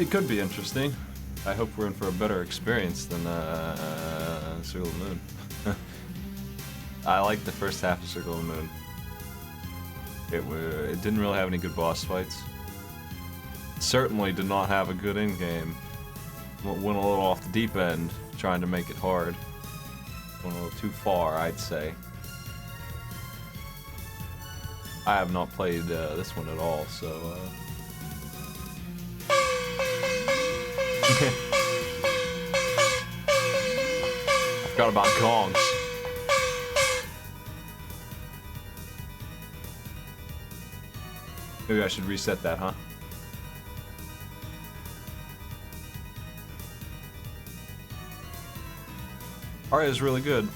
It could be interesting. I hope we're in for a better experience than Circle of the Moon. I liked the first half of Circle of the Moon. It didn't really have any good boss fights. Certainly did not have a good in-game. Went a little off the deep end, trying to make it hard. Went a little too far, I'd say. I have not played this one at all, so... I forgot about gongs. Maybe I should reset that, huh? Aria is really good.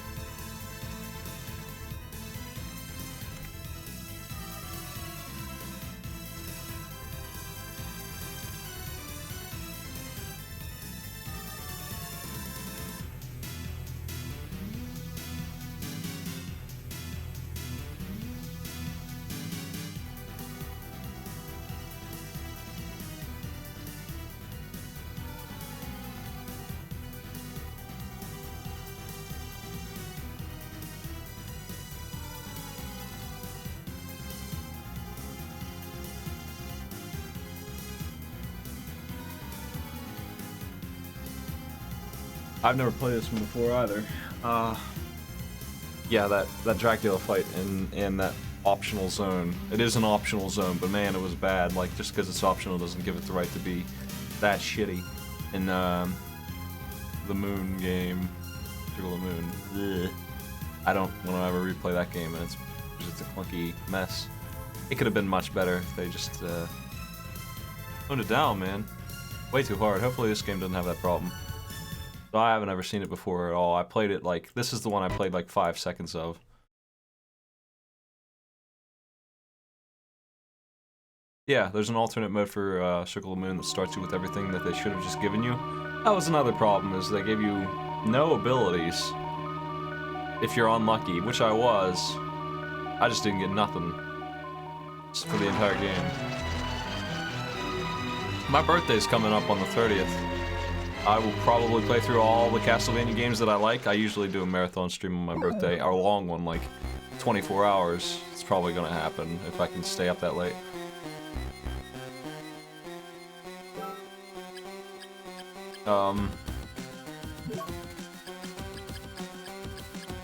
I've never played this one before either. Yeah, that Dracula fight in that optional zone. It is an optional zone, but man, it was bad. Like, just because it's optional doesn't give it the right to be that shitty. In the Moon game, Circle of the Moon. Ugh. I don't want to ever replay that game, and it's just a clunky mess. It could have been much better if they just toned it down, man. Way too hard. Hopefully this game doesn't have that problem. I haven't ever seen it before at all. I played it like, this is the one I played like 5 seconds of. Yeah, there's an alternate mode for Circle of the Moon that starts you with everything that they should have just given you. That was another problem, is they gave you no abilities if you're unlucky, which I was. I just didn't get nothing for the entire game. My birthday's coming up on the 30th. I will probably play through all the Castlevania games that I like. I usually do a marathon stream on my birthday, or a long one, like 24 hours. It's probably gonna happen if I can stay up that late.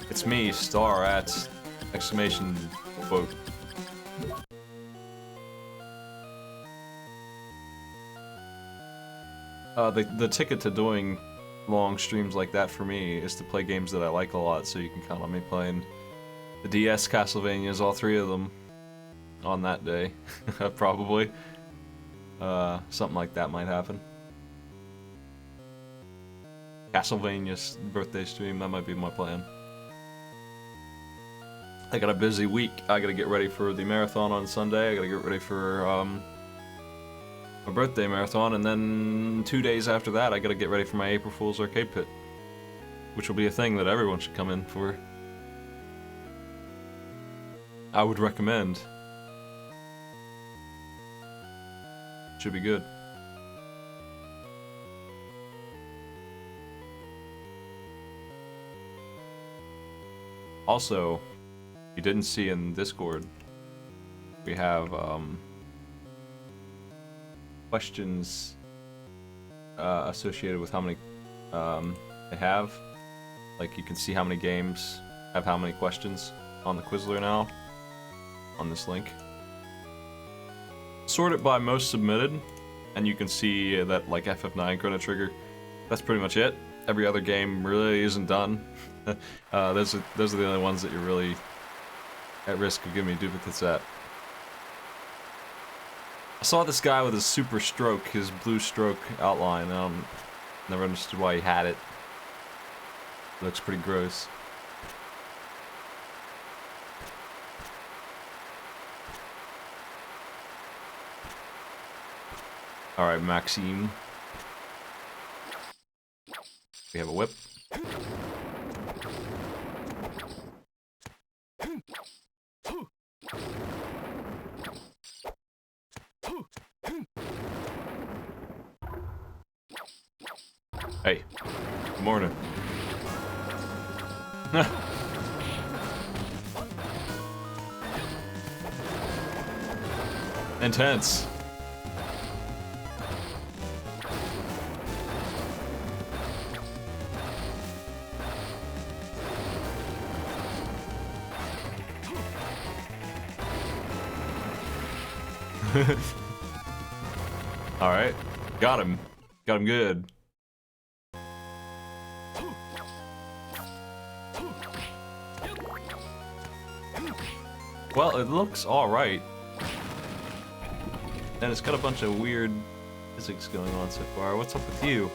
It's me, star at exclamation quote. The ticket to doing long streams like that for me is to play games that I like a lot, so you can count on me playing the DS Castlevanias, all 3 of them, on that day, probably. Something like that might happen. Castlevania's birthday stream, that might be my plan. I got a busy week. I gotta get ready for the marathon on Sunday, I gotta get ready for, a birthday marathon, and then 2 days after that I gotta get ready for my April Fool's Arcade Pit, which will be a thing that everyone should come in for. I would recommend. Should be good. Also, you didn't see in Discord, we have questions associated with how many they have. Like, you can see how many games have how many questions on the Quizler now, on this link. Sort it by most submitted, and you can see that, like, FF9, Chrono Trigger, that's pretty much it. Every other game really isn't done. Those are the only ones that you're really at risk of giving me duplicates at. I saw this guy with his super stroke, his blue stroke outline. Never understood why he had it. It looks pretty gross. Alright, Maxime. We have a whip. Hey, good morning. Intense. Alright. Got him. Got him good. Well, it looks alright. And it's got a bunch of weird physics going on so far. What's up with you?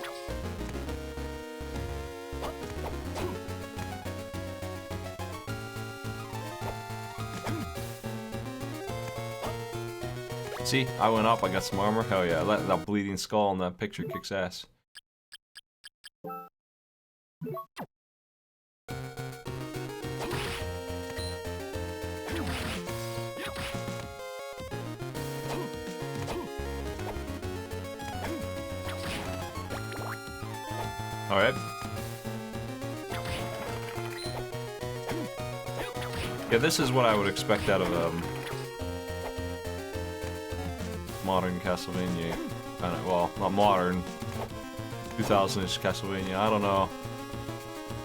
See, I went up, I got some armor. Hell yeah, that bleeding skull in that picture kicks ass. Alright. Yeah, this is what I would expect out of modern Castlevania. Well, not modern. 2000-ish Castlevania. I don't know.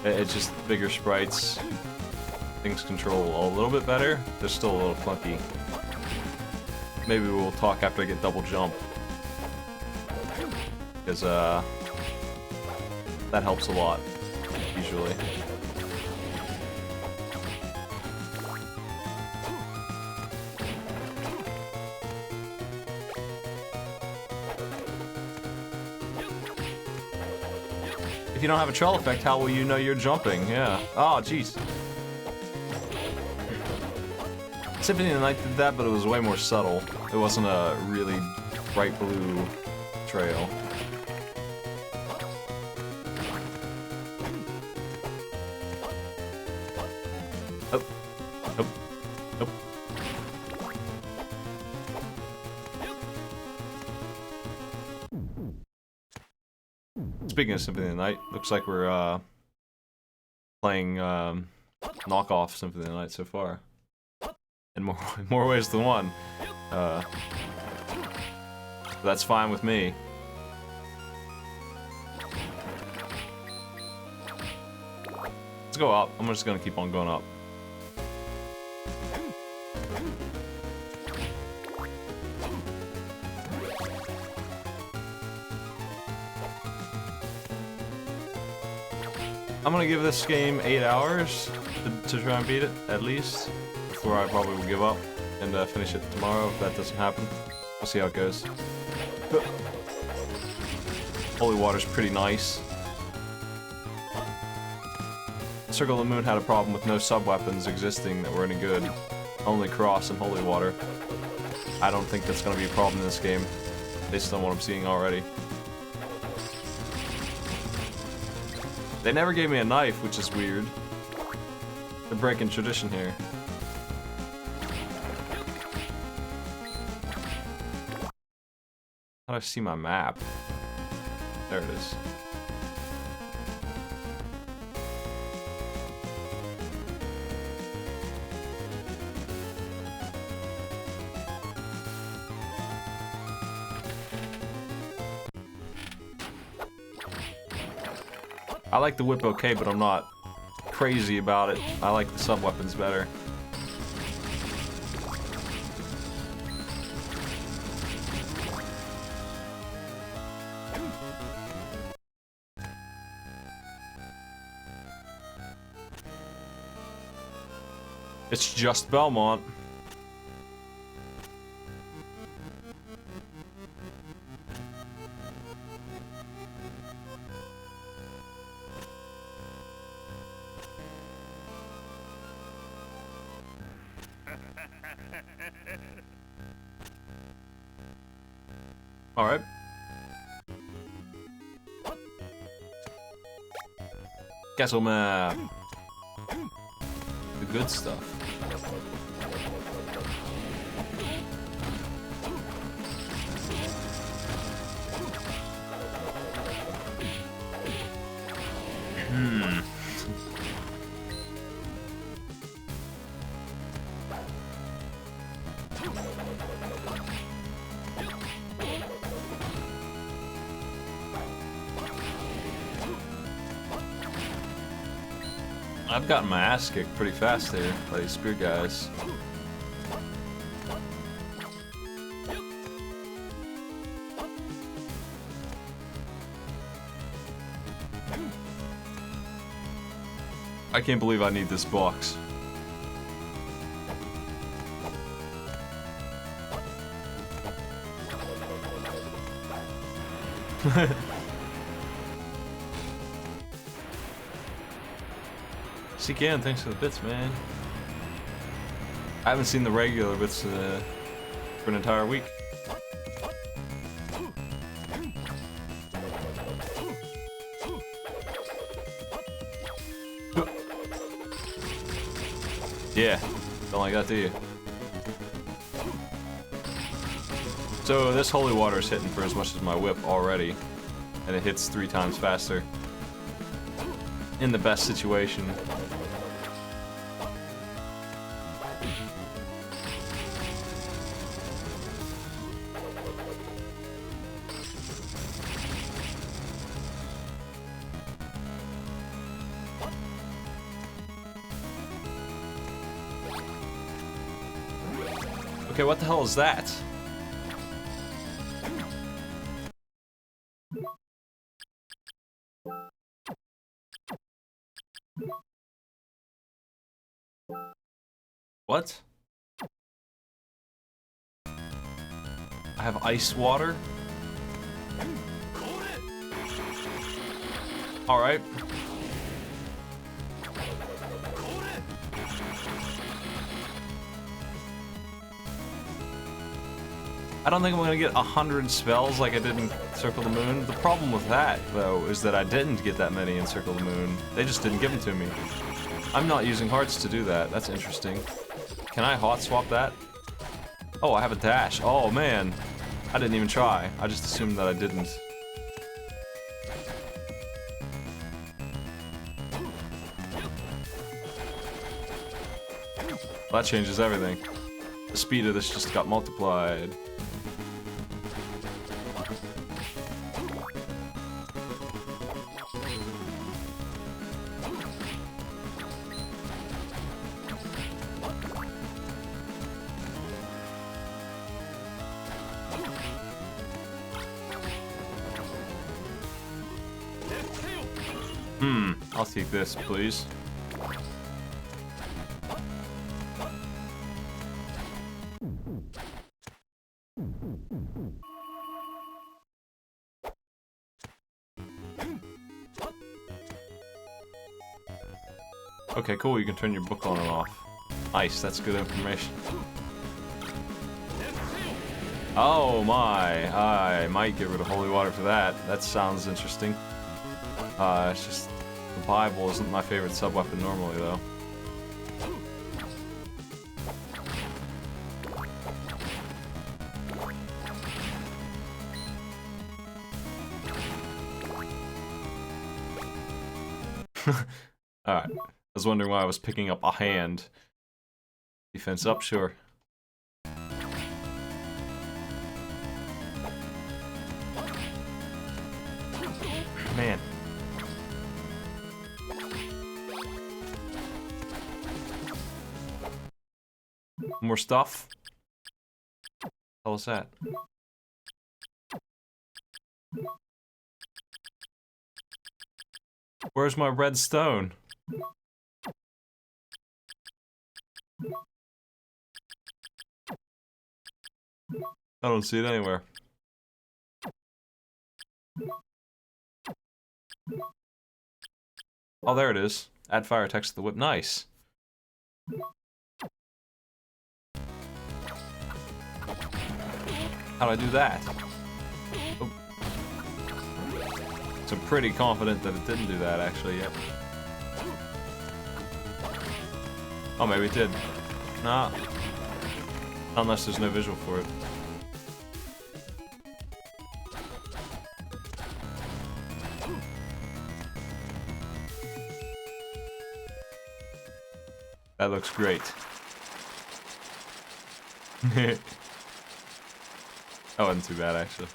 It's just bigger sprites. Things control a little bit better. They're still a little clunky. Maybe we'll talk after I get double jump. Because, that helps a lot, usually. If you don't have a trail effect, how will you know you're jumping? Yeah. Oh, jeez. Symphony of the Night did that, but it was way more subtle. It wasn't a really bright blue trail. Oh. Oh. Oh. Speaking of Symphony of the Night, looks like we're playing knockoff Symphony of the Night so far. In more ways than one. That's fine with me. Let's go up. I'm just gonna keep on going up. I'm gonna give this game 8 hours to try and beat it, at least, before I probably will give up and finish it tomorrow if that doesn't happen. We'll see how it goes. Holy water's pretty nice. Circle of the Moon had a problem with no sub-weapons existing that were any good. Only Cross and Holy Water. I don't think that's gonna be a problem in this game, based on what I'm seeing already. They never gave me a knife, which is weird. They're breaking tradition here. How do I see my map? There it is. I like the whip okay, but I'm not crazy about it. I like the sub-weapons better. It's just Belmont. Alright. Castle map. The good stuff. I've gotten my ass kicked pretty fast here by these spear guys. I can't believe I need this box. CKN, thanks for the bits, man. I haven't seen the regular bits for an entire week. Yeah, don't like that, do you? So this holy water is hitting for as much as my whip already, and it hits 3 times faster. In the best situation. Okay, what the hell is that? What? I have ice water? Alright. I don't think I'm gonna get 100 spells like I did in Circle the Moon. The problem with that, though, is that I didn't get that many in Circle the Moon. They just didn't give them to me. I'm not using hearts to do that. That's interesting. Can I hot swap that? Oh, I have a dash. Oh, man. I didn't even try. I just assumed that I didn't. Well, that changes everything. The speed of this just got multiplied. I'll take this, please. Okay, cool, you can turn your book on and off. Nice, that's good information. Oh my, I might get rid of holy water for that. That sounds interesting. It's just, the Bible isn't my favorite sub-weapon normally, though. Alright. I was wondering why I was picking up a hand. Defense up, sure. Man. More stuff? What was that? Where's my red stone? I don't see it anywhere. Oh, there it is. Add fire text to the whip. Nice. How'd I do that? Oh. So I'm pretty confident that it didn't do that, actually, yep. Oh, maybe it did. Nah. Unless there's no visual for it. That looks great. That wasn't too bad, actually.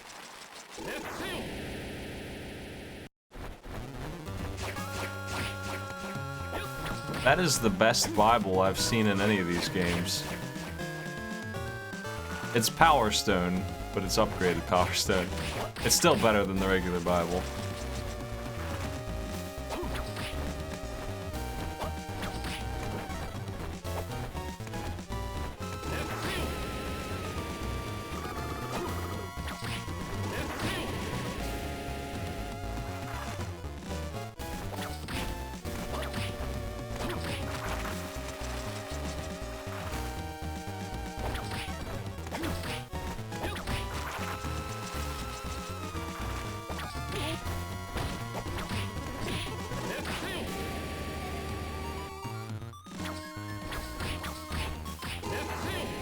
That is the best Bible I've seen in any of these games. It's Power Stone, but it's upgraded Power Stone. It's still better than the regular Bible.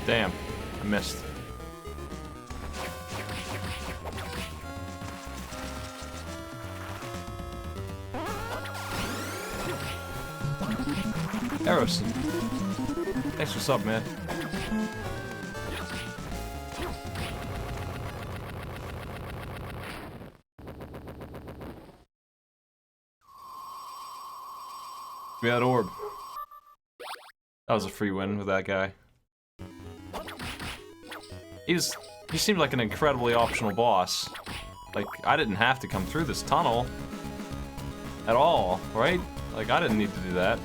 Damn, I missed. Harrison. Thanks, what's up, man? We had orb. That was a free win with that guy. He seemed like an incredibly optional boss. Like, I didn't have to come through this tunnel at all, right? Like, I didn't need to do that.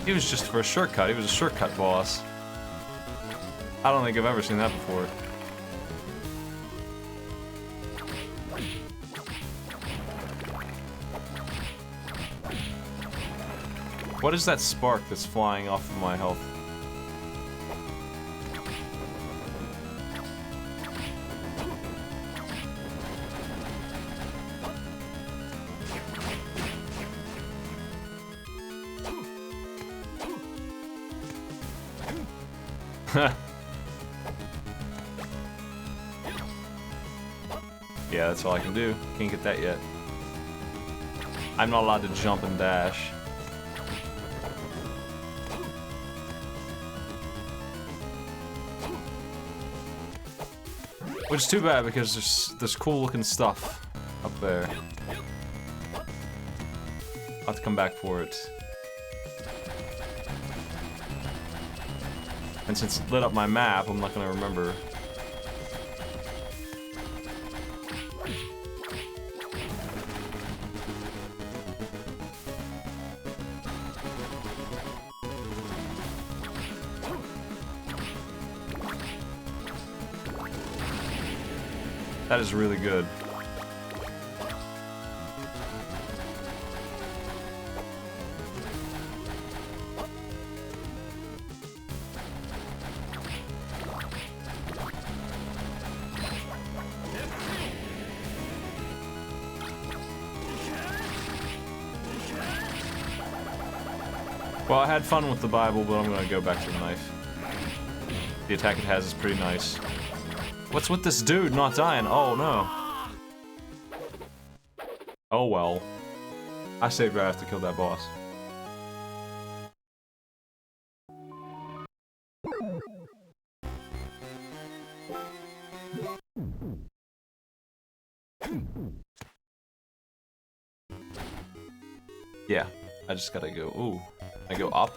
He was just for a shortcut. He was a shortcut boss. I don't think I've ever seen that before. What is that spark that's flying off of my health? Yeah, that's all I can do. Can't get that yet. I'm not allowed to jump and dash. Which is too bad because there's cool looking stuff up there. I'll have to come back for it. And since it lit up my map, I'm not gonna remember. That is really good. Well, I had fun with the Bible, but I'm gonna go back to the knife. The attack it has is pretty nice. What's with this dude not dying? Oh no. Oh well. I saved right after to kill that boss. Yeah, I just gotta go. Ooh. I go up?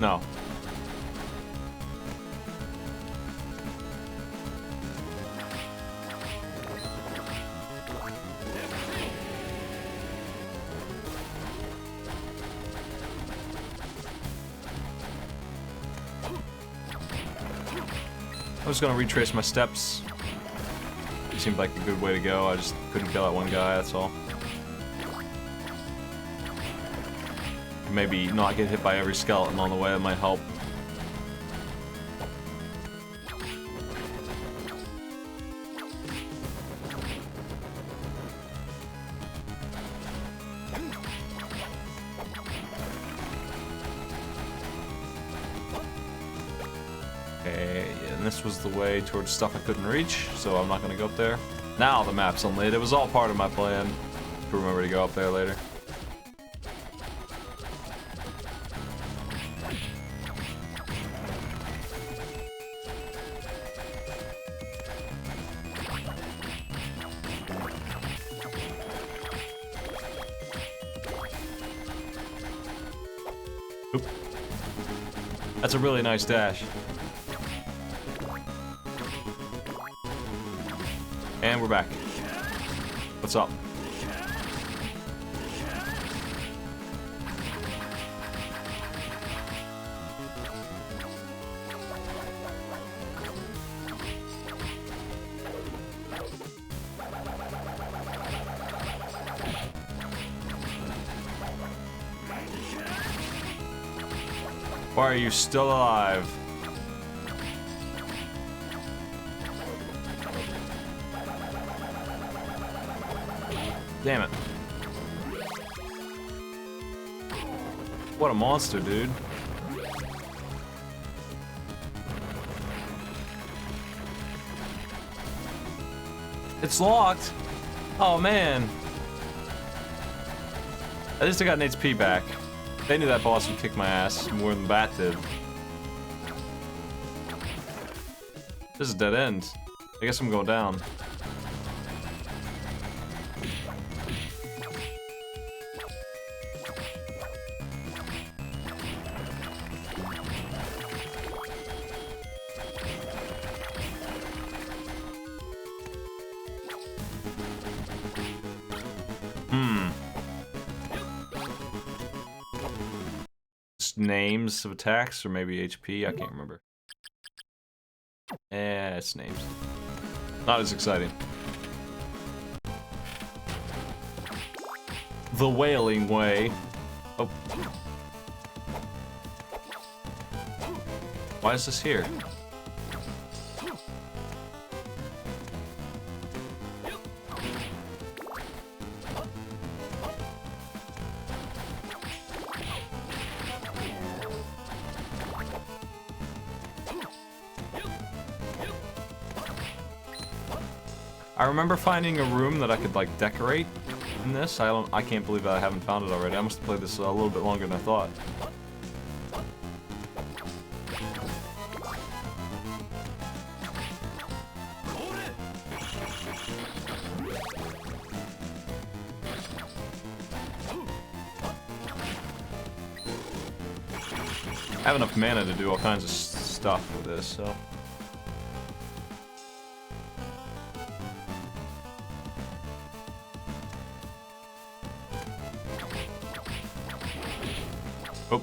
No. I was gonna retrace my steps. It seemed like a good way to go. I just couldn't kill that one guy, that's all. Maybe not get hit by every skeleton on the way, that might help. Okay, yeah, And this was the way towards stuff I couldn't reach, so I'm not gonna go up there. Now the map's unlit. It was all part of my plan to remember to go up there later. Oop. That's a really nice dash. And we're back. What's up? Why are you still alive? Damn it. What a monster, dude. It's locked. Oh, man. At least I got an HP back. They knew that boss would kick my ass more than Bat did. This is a dead end. I guess I'm going down. Names of attacks, or maybe HP, I can't remember. It's names. Not as exciting. The Wailing Way. Oh. Why is this here? I remember finding a room that I could like decorate in this. I can't believe I haven't found it already. I must have played this a little bit longer than I thought. I have enough mana to do all kinds of stuff with this, so. Oh.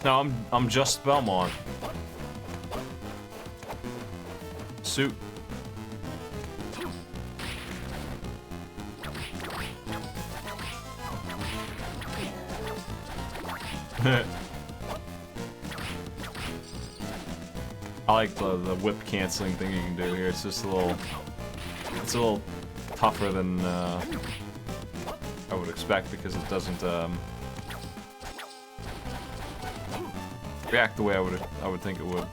No, I'm just Belmont. Suit. I like the whip canceling thing you can do here. It's just a little tougher than I would expect because it doesn't react the way I would think it would.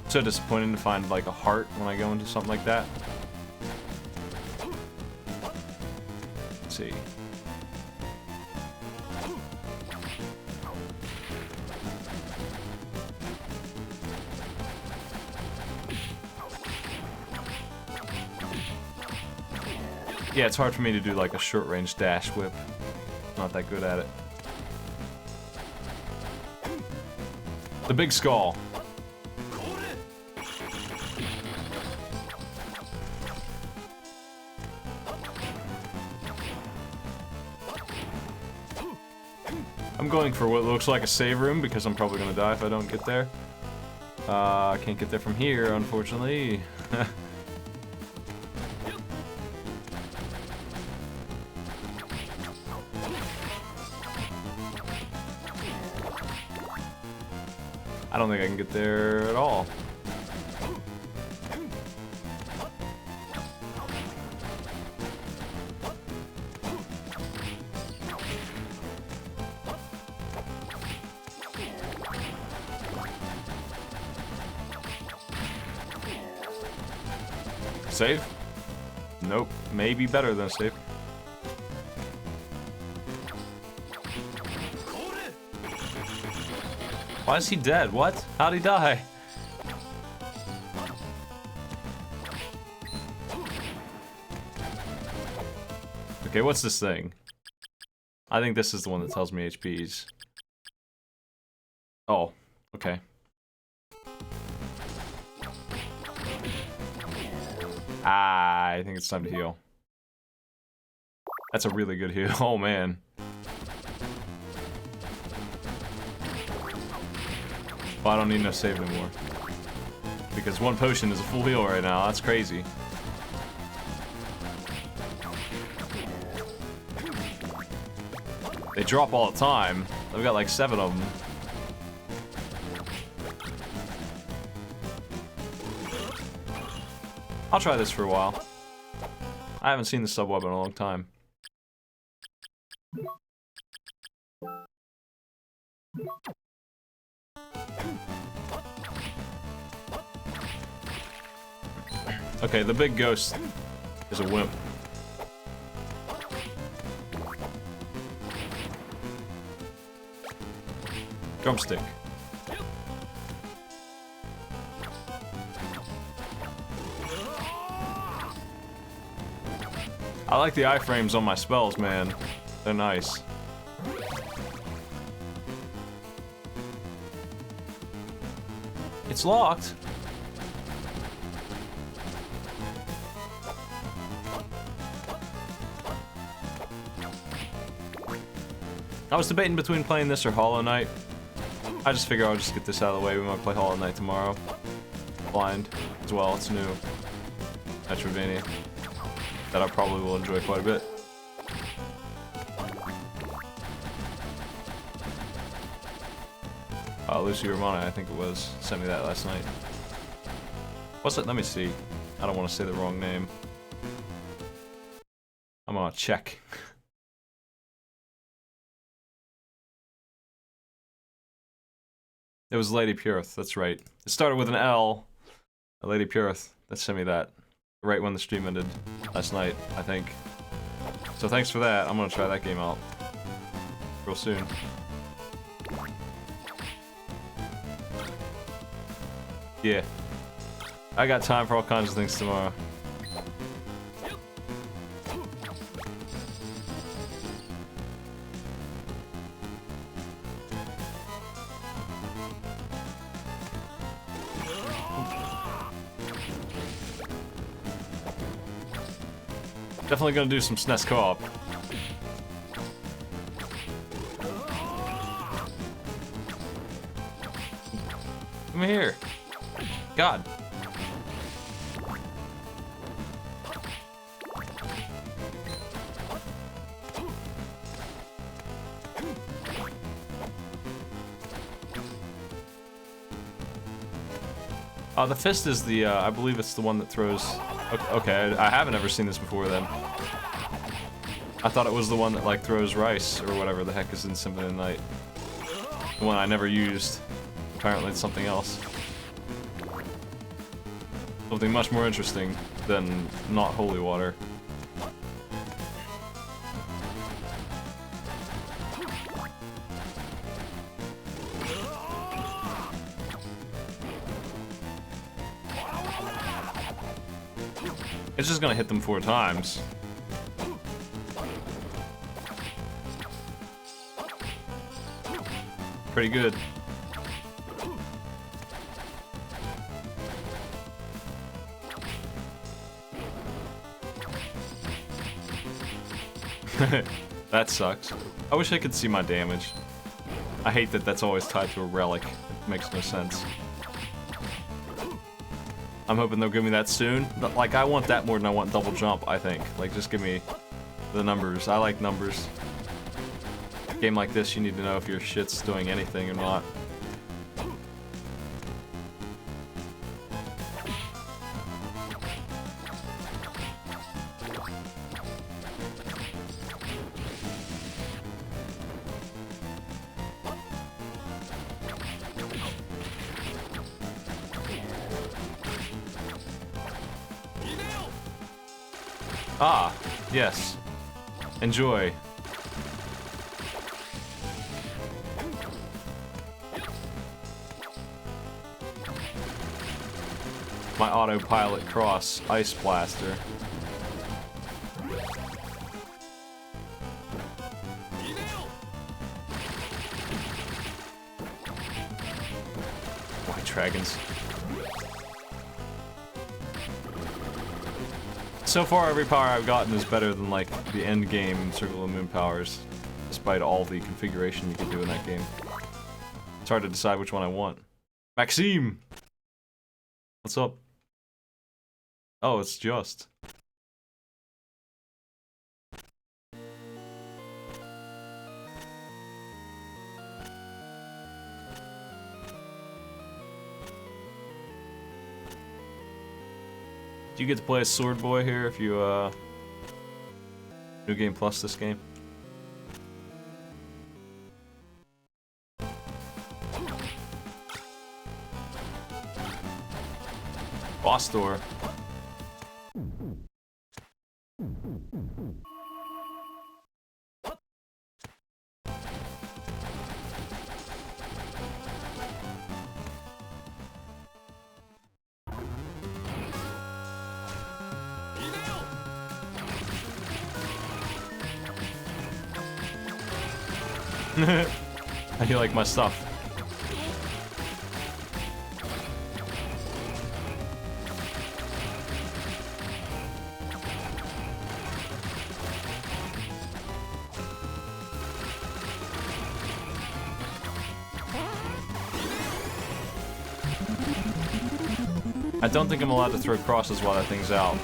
So disappointing to find like a heart when I go into something like that. Let's see. Yeah, it's hard for me to do like a short range dash whip. Not that good at it. The big skull. I'm going for what looks like a save room because I'm probably gonna die if I don't get there. I can't get there from here, unfortunately. I don't think I can get there at all. Save? Nope. Maybe better than a save. Why is he dead? What? How'd he die? Okay, what's this thing? I think this is the one that tells me HPs. Oh, okay. Ah, I think it's time to heal. That's a really good heal. Oh, man. Well, I don't need no save anymore. Because one potion is a full heal right now. That's crazy. They drop all the time. I've got like 7 of them. I'll try this for a while. I haven't seen the sub-web in a long time. Okay, the big ghost is a wimp. Drumstick. I like the iframes on my spells, man. They're nice. It's locked. I was debating between playing this or Hollow Knight. I just figure I'll just get this out of the way. We might play Hollow Knight tomorrow. Blind as well. It's new. Metroidvania. That I probably will enjoy quite a bit. Lucy Romana, I think it was, sent me that last night. What's it? Let me see. I don't want to say the wrong name. I'm gonna check. It was Lady Purith, that's right. It started with an L. Lady Purith, that sent me that. Right when the stream ended last night, I think. So thanks for that. I'm gonna try that game out real soon. Yeah. I got time for all kinds of things tomorrow. Definitely gonna do some SNES co-op. Come here. God. The fist is the, I believe it's the one that throws... Okay, I haven't ever seen this before then. I thought it was the one that, like, throws rice, or whatever the heck is in Symphony of the Night. The one I never used. Apparently it's something else. Something much more interesting than not holy water. It's just gonna hit them 4 times. Pretty good. That sucks. I wish I could see my damage. I hate that that's always tied to a relic. It makes no sense. I'm hoping they'll give me that soon. Like, I want that more than I want double jump, I think. Like, just give me the numbers. I like numbers. A game like this, you need to know if your shit's doing anything or not. Ah, yes. Enjoy. My autopilot cross ice blaster. White dragons. So far, every power I've gotten is better than, like, the end game Circle of the Moon powers, despite all the configuration you can do in that game. It's hard to decide which one I want. Maxime! What's up? Oh, it's just. Do you get to play as Sword Boy here if you, New Game Plus this game? Boss door. How do you like my stuff? I don't think I'm allowed to throw crosses while that thing's out.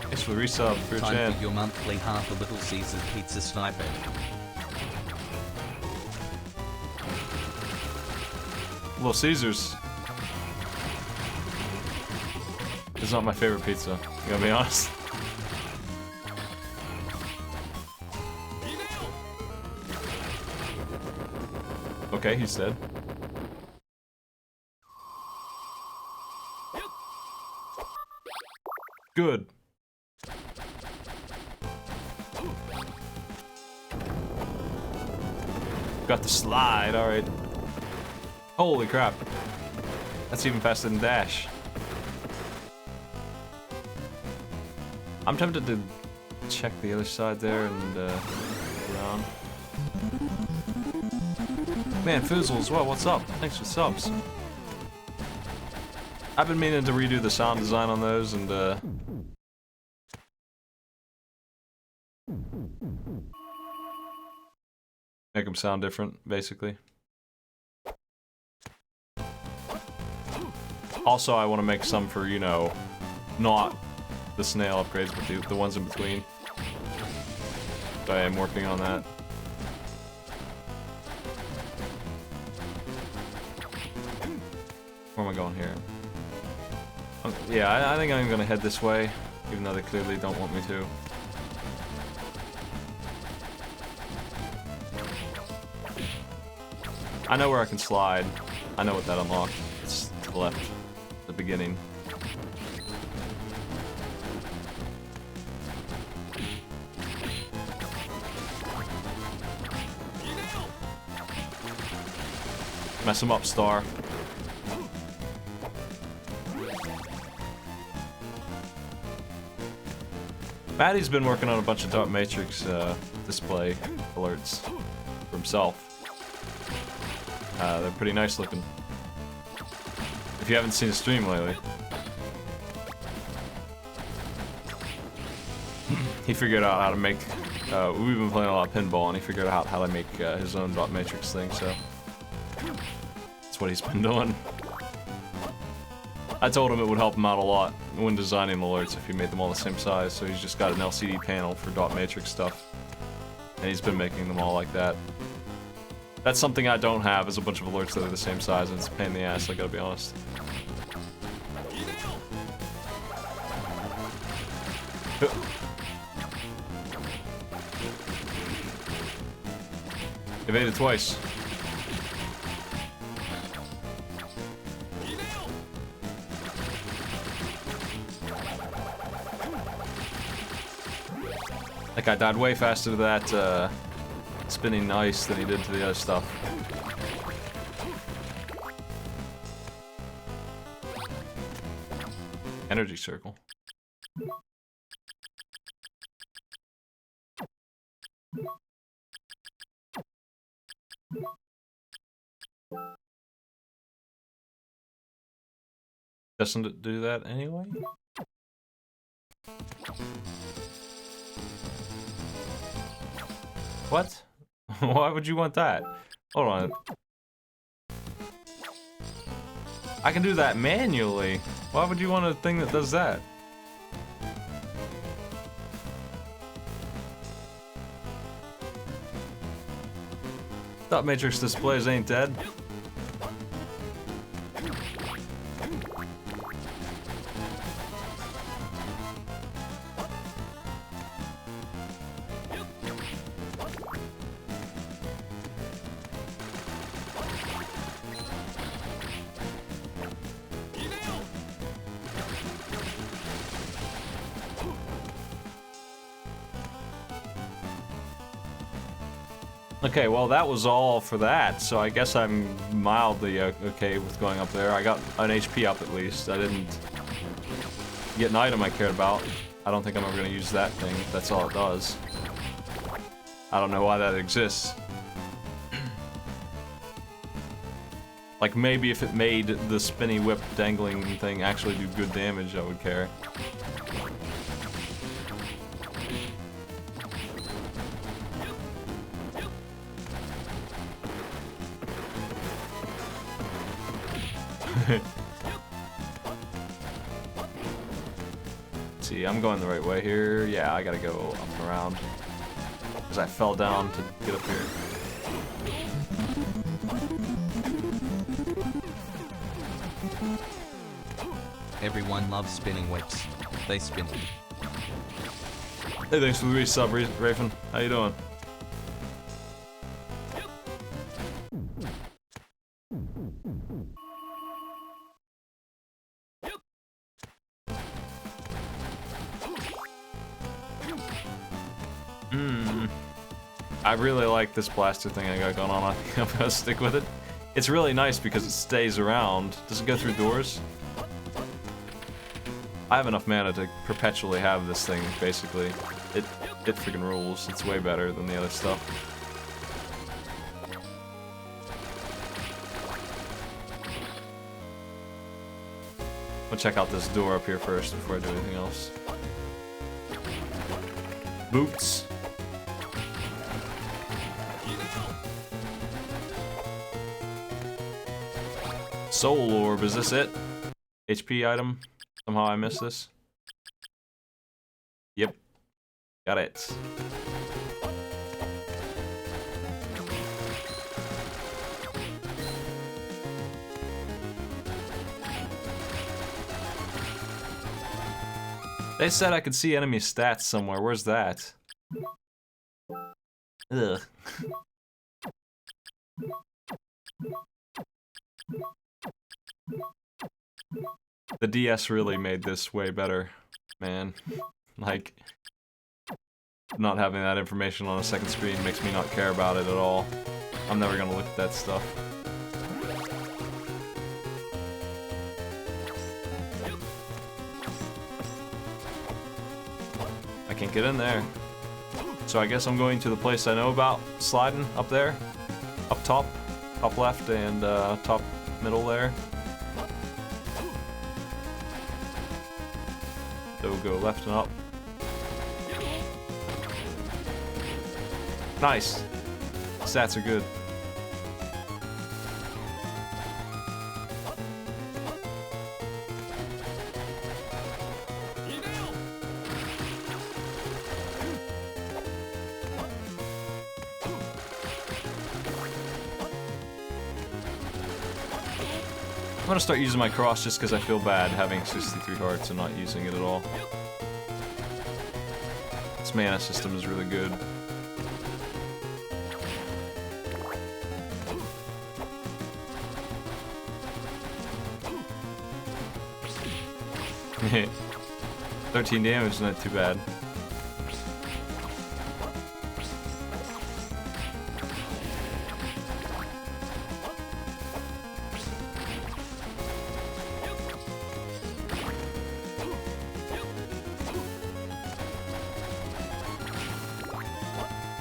Thanks for the resub, for your Time for your monthly half a Little Caesars pizza stipend. Little Caesars. It's not my favorite pizza, I gotta be honest. Okay, he's dead. Good. Got the slide, alright. Holy crap. That's even faster than Dash. I'm tempted to check the other side there and around. Man, Foozle as well, what's up? Thanks for subs. I've been meaning to redo the sound design on those and make them sound different, basically. Also, I want to make some for, you know, not the snail upgrades, but the ones in between. So I am working on that. Where am I going here? Yeah, I think I'm going to head this way, even though they clearly don't want me to. I know where I can slide. I know what that unlocked. It's to the left. The beginning. Mess him up, Star. Maddie's been working on a bunch of Dark Matrix display alerts for himself. They're pretty nice looking. If you haven't seen a stream lately. He figured out how to make we've been playing a lot of pinball, and he figured out how to make his own dot matrix thing, so that's what he's been doing. I told him it would help him out a lot when designing alerts if he made them all the same size, so he's just got an LCD panel for dot matrix stuff, and he's been making them all like that. That's something I don't have, is a bunch of alerts that are the same size, and it's a pain in the ass, I gotta be honest. Evaded twice. That guy died way faster to that spinning ice than he did to the other stuff. Energy circle. Doesn't it do that anyway? What? Why would you want that? Hold on. I can do that manually. Why would you want a thing that does that? Dot matrix displays ain't dead. Okay, well that was all for that, so I guess I'm mildly okay with going up there. I got an HP up at least. I didn't get an item I cared about. I don't think I'm ever going to use that thing, if that's all it does. I don't know why that exists. Like, maybe if it made the spinny whip dangling thing actually do good damage, I would care. See, I'm going the right way here. Yeah, I gotta go up and around. Because I fell down to get up here. Everyone loves spinning whips. They spin. Hey, thanks for the resub, Raven. How you doing? I really like this blaster thing I got going on. I think I'm gonna stick with it. It's really nice because it stays around. Does it go through doors? I have enough mana to perpetually have this thing, basically. It freaking rules. It's way better than the other stuff. I'll check out this door up here first before I do anything else. Boots. Soul Orb, is this it? HP item? Somehow I missed this. Yep. Got it. They said I could see enemy stats somewhere. Where's that? Ugh. The DS really made this way better, man. Like, not having that information on a second screen makes me not care about it at all. I'm never gonna look at that stuff. I can't get in there. So I guess I'm going to the place I know about, sliding up there. Up top, top left, and top middle there. So go left and up. Nice. Stats are good. I'm gonna start using my cross just because I feel bad having 63 hearts and not using it at all. This mana system is really good. Heh. 13 damage, not too bad.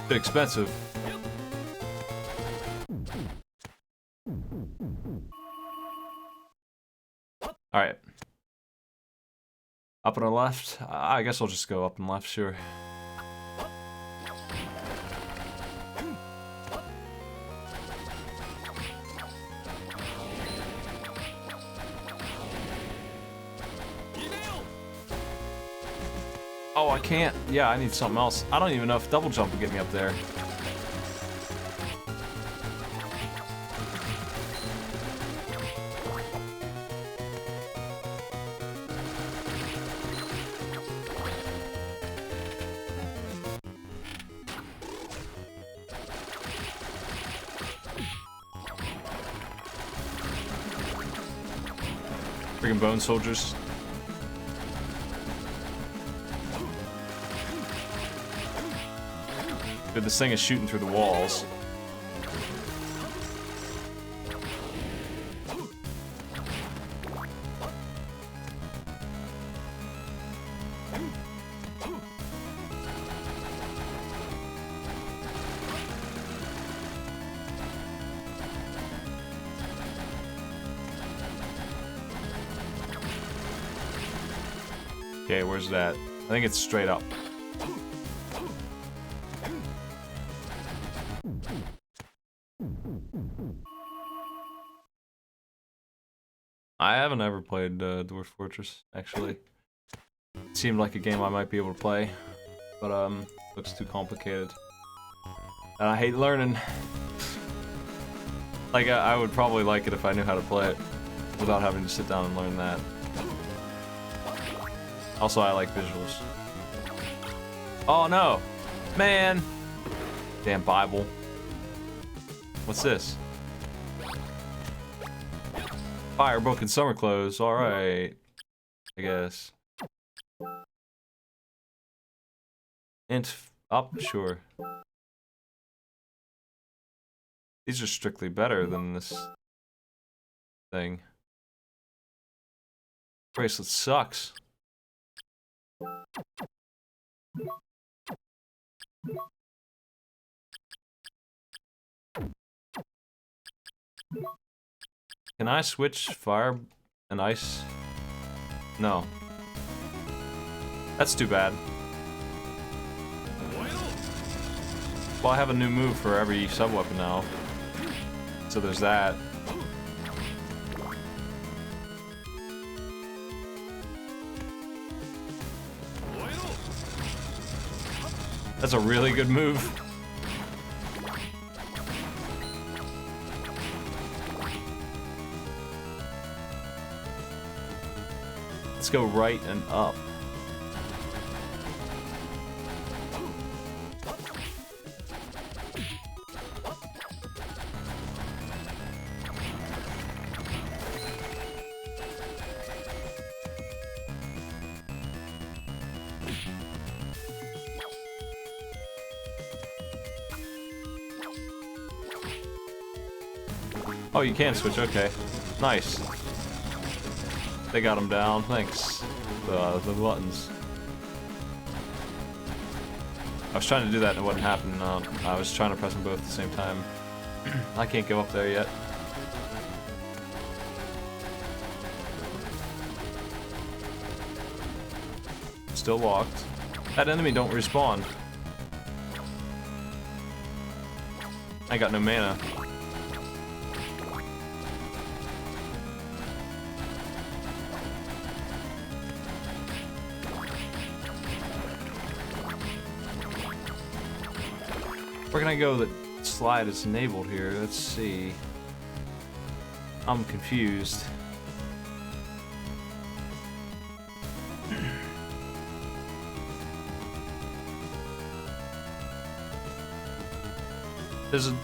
Bit expensive. Alright. Up and a left? I guess I'll just go up and left, sure. Oh, I can't. Yeah, I need something else. I don't even know if double jump will get me up there. Freaking bone soldiers. Good, this thing is shooting through the walls. Okay, where's that? I think it's straight up. I haven't ever played Dwarf Fortress, actually. It seemed like a game I might be able to play, but looks too complicated. And I hate learning. Like, I would probably like it if I knew how to play it, without having to sit down and learn that. Also, I like visuals. Oh no! Man! Damn Bible. What's this? Fire book and summer clothes, alright. I guess. Int up, sure. These are strictly better than this thing. Bracelet sucks. Can I switch fire and ice? No. That's too bad. Well, I have a new move for every sub-weapon now. So there's that. That's a really good move. Let's go right and up. Oh, you can switch, okay. Nice. They got him down, thanks. The buttons. I was trying to do that and it wouldn't happen. I was trying to press them both at the same time. I can't go up there yet. Still locked. That enemy don't respawn. I got no mana. Where can I go that slide is enabled here? Let's see. I'm confused. There's a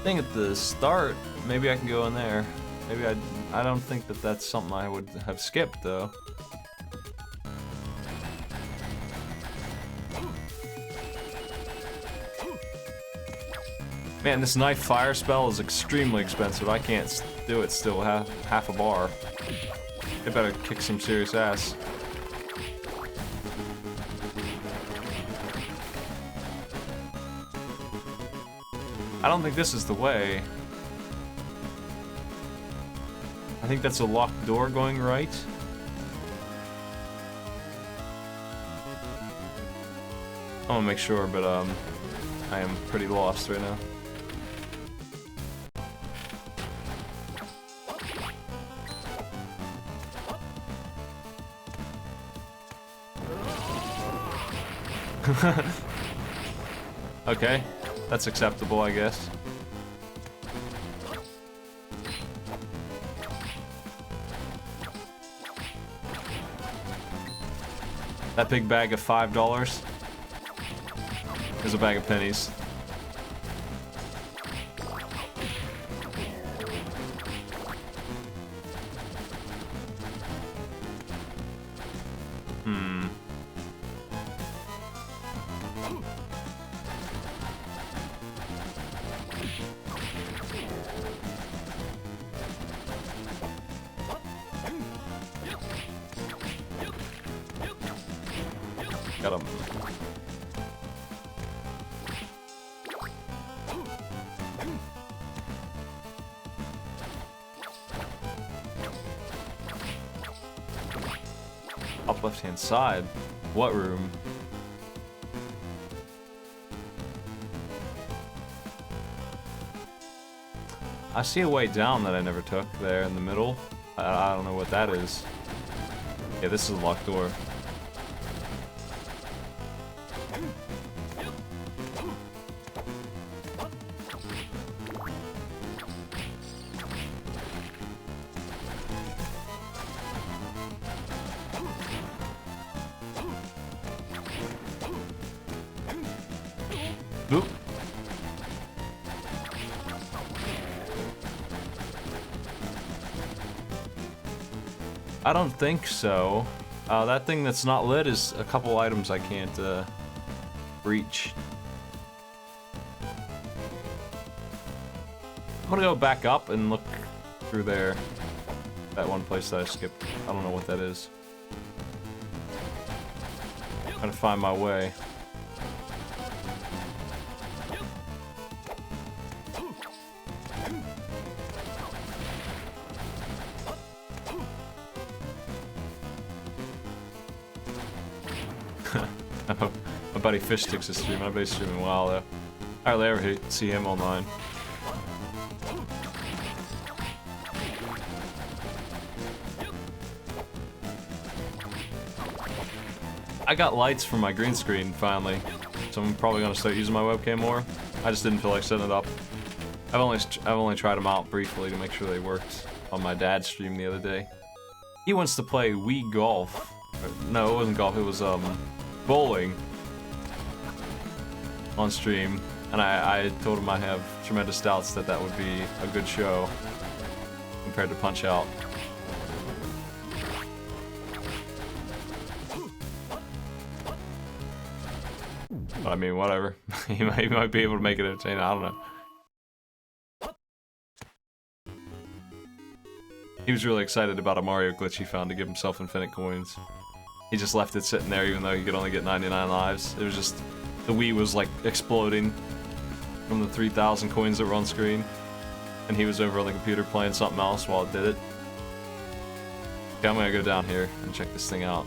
thing at the start. Maybe I can go in there. Maybe I don't think that that's something I would have skipped though. Man, this knife fire spell is extremely expensive. I can't do it still half a bar. It better kick some serious ass. I don't think this is the way. I think that's a locked door going right. I want to make sure, but I am pretty lost right now. Okay, that's acceptable, I guess. That big bag of $5 is a bag of pennies. Got him. Up left hand side. What room? I see a way down that I never took there in the middle. I don't know what that is. Yeah, this is a locked door. Boop. I don't think so. That thing that's not lit is a couple items I can't reach. I'm gonna go back up and look through there. That one place that I skipped. I don't know what that is. Trying to find my way. My buddy Fish Sticks is streaming. I bet he's streaming well though. I hardly ever see him online. I got lights for my green screen finally, so I'm probably gonna start using my webcam more. I just didn't feel like setting it up. I've only tried them out briefly to make sure they worked on my dad's stream the other day. He wants to play Wii Golf. No, it wasn't golf. It was bowling on stream, and I told him I have tremendous doubts that that would be a good show compared to Punch Out. But I mean, whatever. he might be able to make it entertaining. I don't know. He was really excited about a Mario glitch he found to give himself infinite coins. He just left it sitting there even though he could only get 99 lives. It was just, the Wii was like exploding from the 3,000 coins that were on screen. And he was over on the computer playing something else while it did it. Okay, I'm gonna go down here and check this thing out.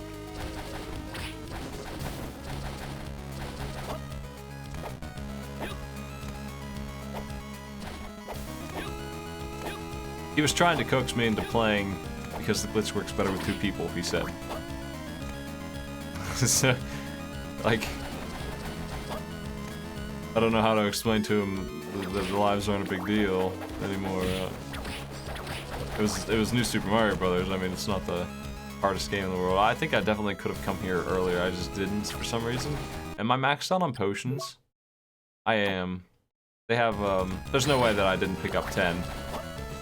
He was trying to coax me into playing because the glitch works better with 2 people, he said. So, like, I don't know how to explain to him that the lives aren't a big deal anymore. It was New Super Mario Brothers. I mean, it's not the hardest game in the world. I think I definitely could have come here earlier. I just didn't for some reason. Am I maxed out on potions? I am. They have, there's no way that I didn't pick up 10.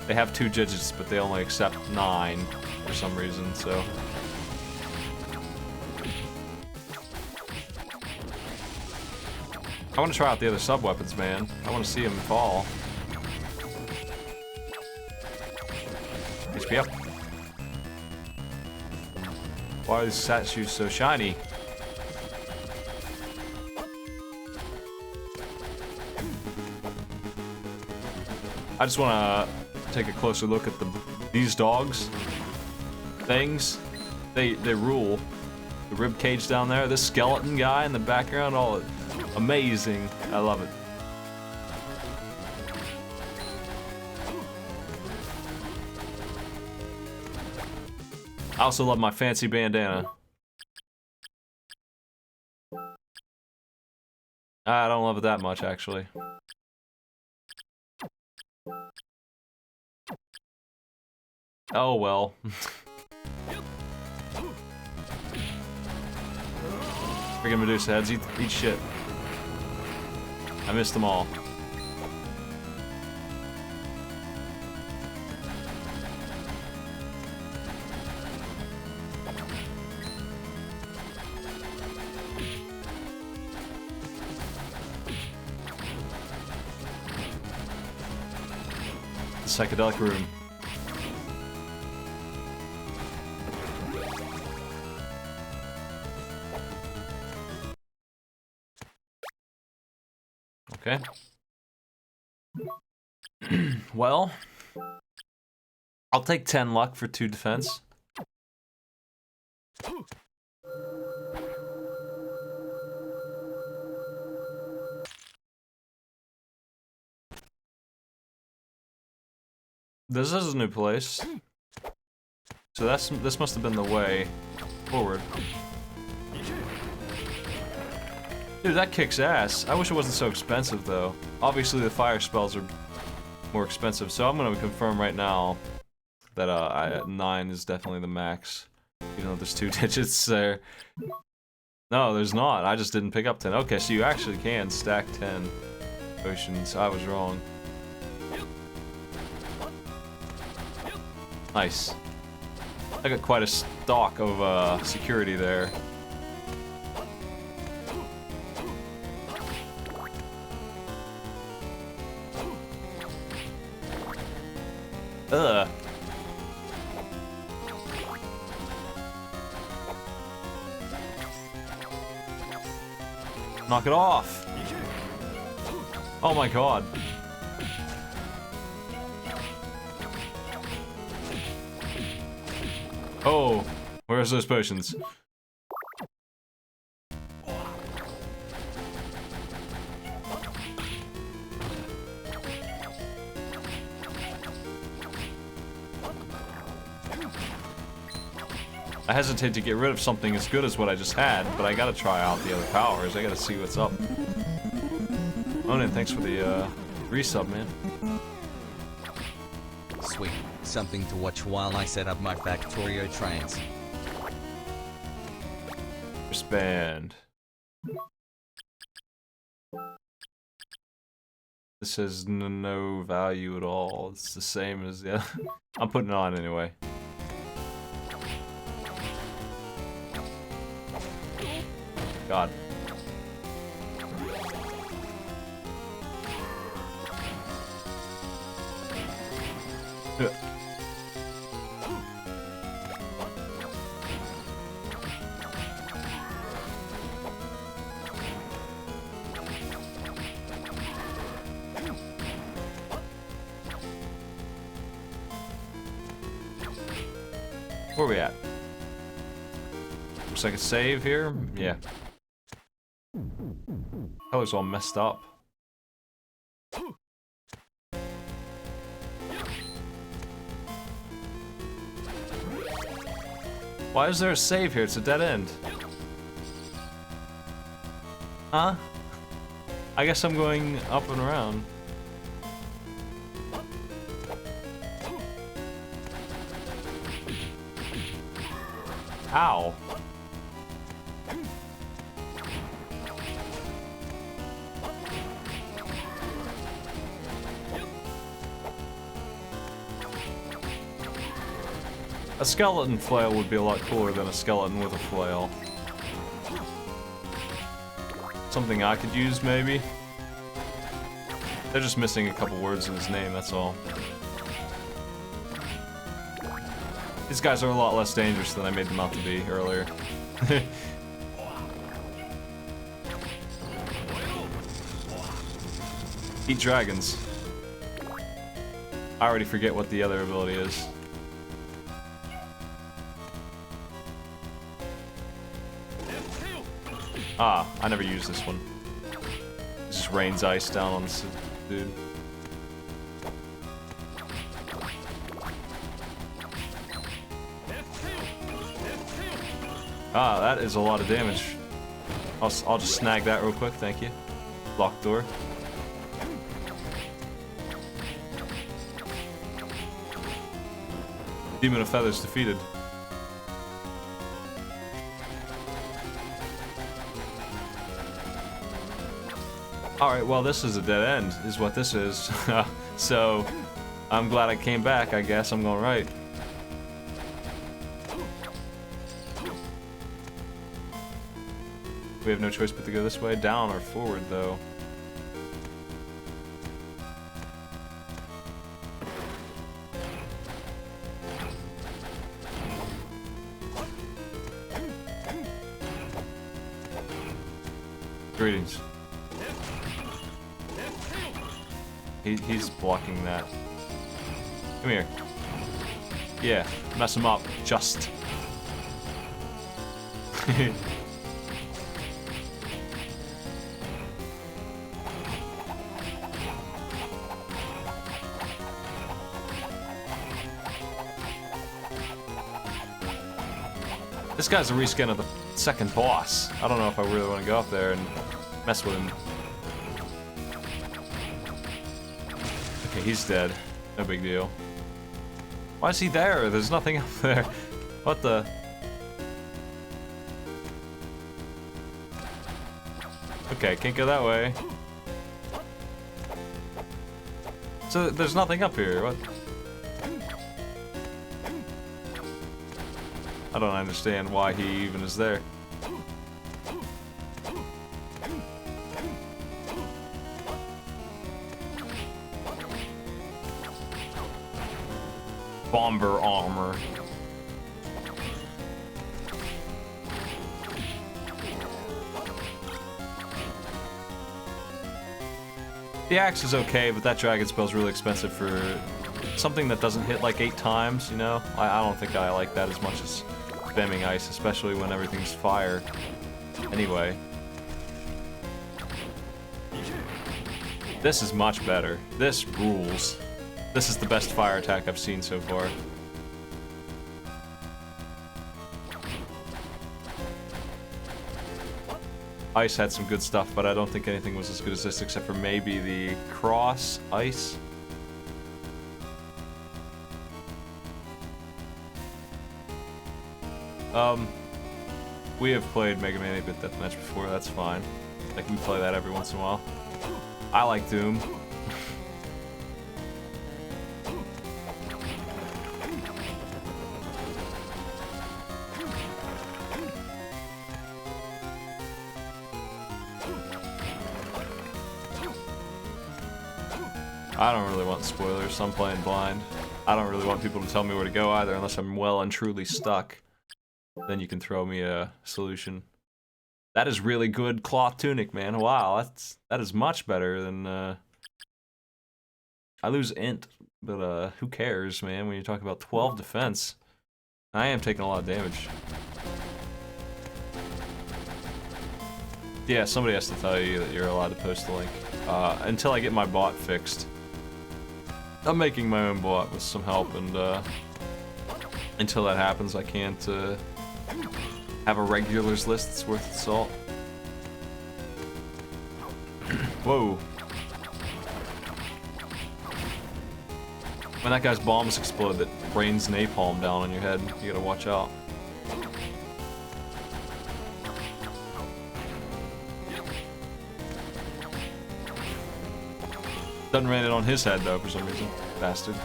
They have 2 digits, but they only accept 9 for some reason, so. I want to try out the other sub-weapons, man. I want to see them fall. HP up. Why are these statues so shiny? I just want to take a closer look at these dogs. Things. They rule. The rib cage down there, this skeleton guy in the background, all amazing. I love it. I also love my fancy bandana. I don't love it that much, actually. Oh well. Freaking Medusa heads, eat shit. I missed them all. The psychedelic room. Okay. Well, I'll take 10 luck for 2 defense. This is a new place. So this must have been the way forward. Dude, that kicks ass. I wish it wasn't so expensive, though. Obviously, the fire spells are more expensive, so I'm gonna confirm right now that 9 is definitely the max. You know, there's 2 digits there. No, there's not. I just didn't pick up 10. Okay, so you actually can stack 10 potions. I was wrong. Nice. I got quite a stock of security there. Ugh. Knock it off. Oh my god. Oh, where's those potions? I hesitate to get rid of something as good as what I just had, but I gotta try out the other powers. I gotta see what's up. Onin, thanks for the resub, man. Sweet. Something to watch while I set up my Factorio trains. Expand. This has no value at all. It's the same as the other. I'm putting it on anyway. God. Where are we at? Looks like a save here. Yeah. Color's all messed up. Why is there a save here? It's a dead end. Huh? I guess I'm going up and around. Ow. A skeleton flail would be a lot cooler than a skeleton with a flail. Something I could use, maybe? They're just missing a couple words in his name, that's all. These guys are a lot less dangerous than I made them out to be earlier. Eat dragons. I already forget what the other ability is. Ah, I never used this one. It just rains ice down on this dude. Ah, that is a lot of damage. I'll just snag that real quick, thank you. Locked door. Demon of Feathers defeated. Alright, well this is a dead end, is what this is. So, I'm glad I came back, I guess. I'm going right. We have no choice but to go this way. Down or forward, though. Greetings. He's blocking that. Come here. Yeah, mess him up. Just. This guy's a reskin of the second boss. I don't know if I really want to go up there and mess with him. Okay, he's dead. No big deal. Why is he there? There's nothing up there. What the? Okay, can't go that way. So there's nothing up here. What? I don't understand why he even is there. Bomber armor. The axe is okay, but that dragon spell's really expensive for something that doesn't hit like 8 times, you know? I don't think I like that as much as spamming ice, especially when everything's fire. Anyway. This is much better. This rules. This is the best fire attack I've seen so far. Ice had some good stuff, but I don't think anything was as good as this, except for maybe the cross ice. We have played Mega Man 8-Bit Deathmatch before, that's fine. Like, we play that every once in a while. I like Doom. I don't really want spoilers, so I'm playing blind. I don't really want people to tell me where to go either, unless I'm well and truly stuck. Then you can throw me a solution. That is really good cloth tunic, man. Wow, that is much better than, I lose int, but, who cares, man, when you talk about 12 defense. I am taking a lot of damage. Yeah, somebody has to tell you that you're allowed to post the link. Until I get my bot fixed. I'm making my own bot with some help, and, until that happens, I can't, have a regulars list that's worth its salt. Whoa. When that guy's bombs explode, that rains napalm down on your head. You gotta watch out. Doesn't rain it on his head though for some reason. Bastard.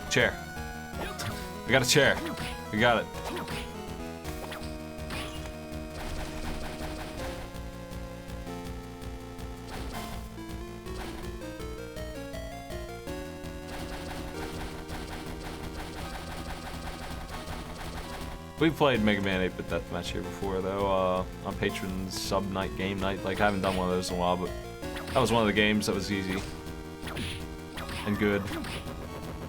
Chair. We got a chair. We got it. We played Mega Man 8-Bit Deathmatch here before, though, on Patron's sub night, game night. Like, I haven't done one of those in a while, but that was one of the games that was easy and good.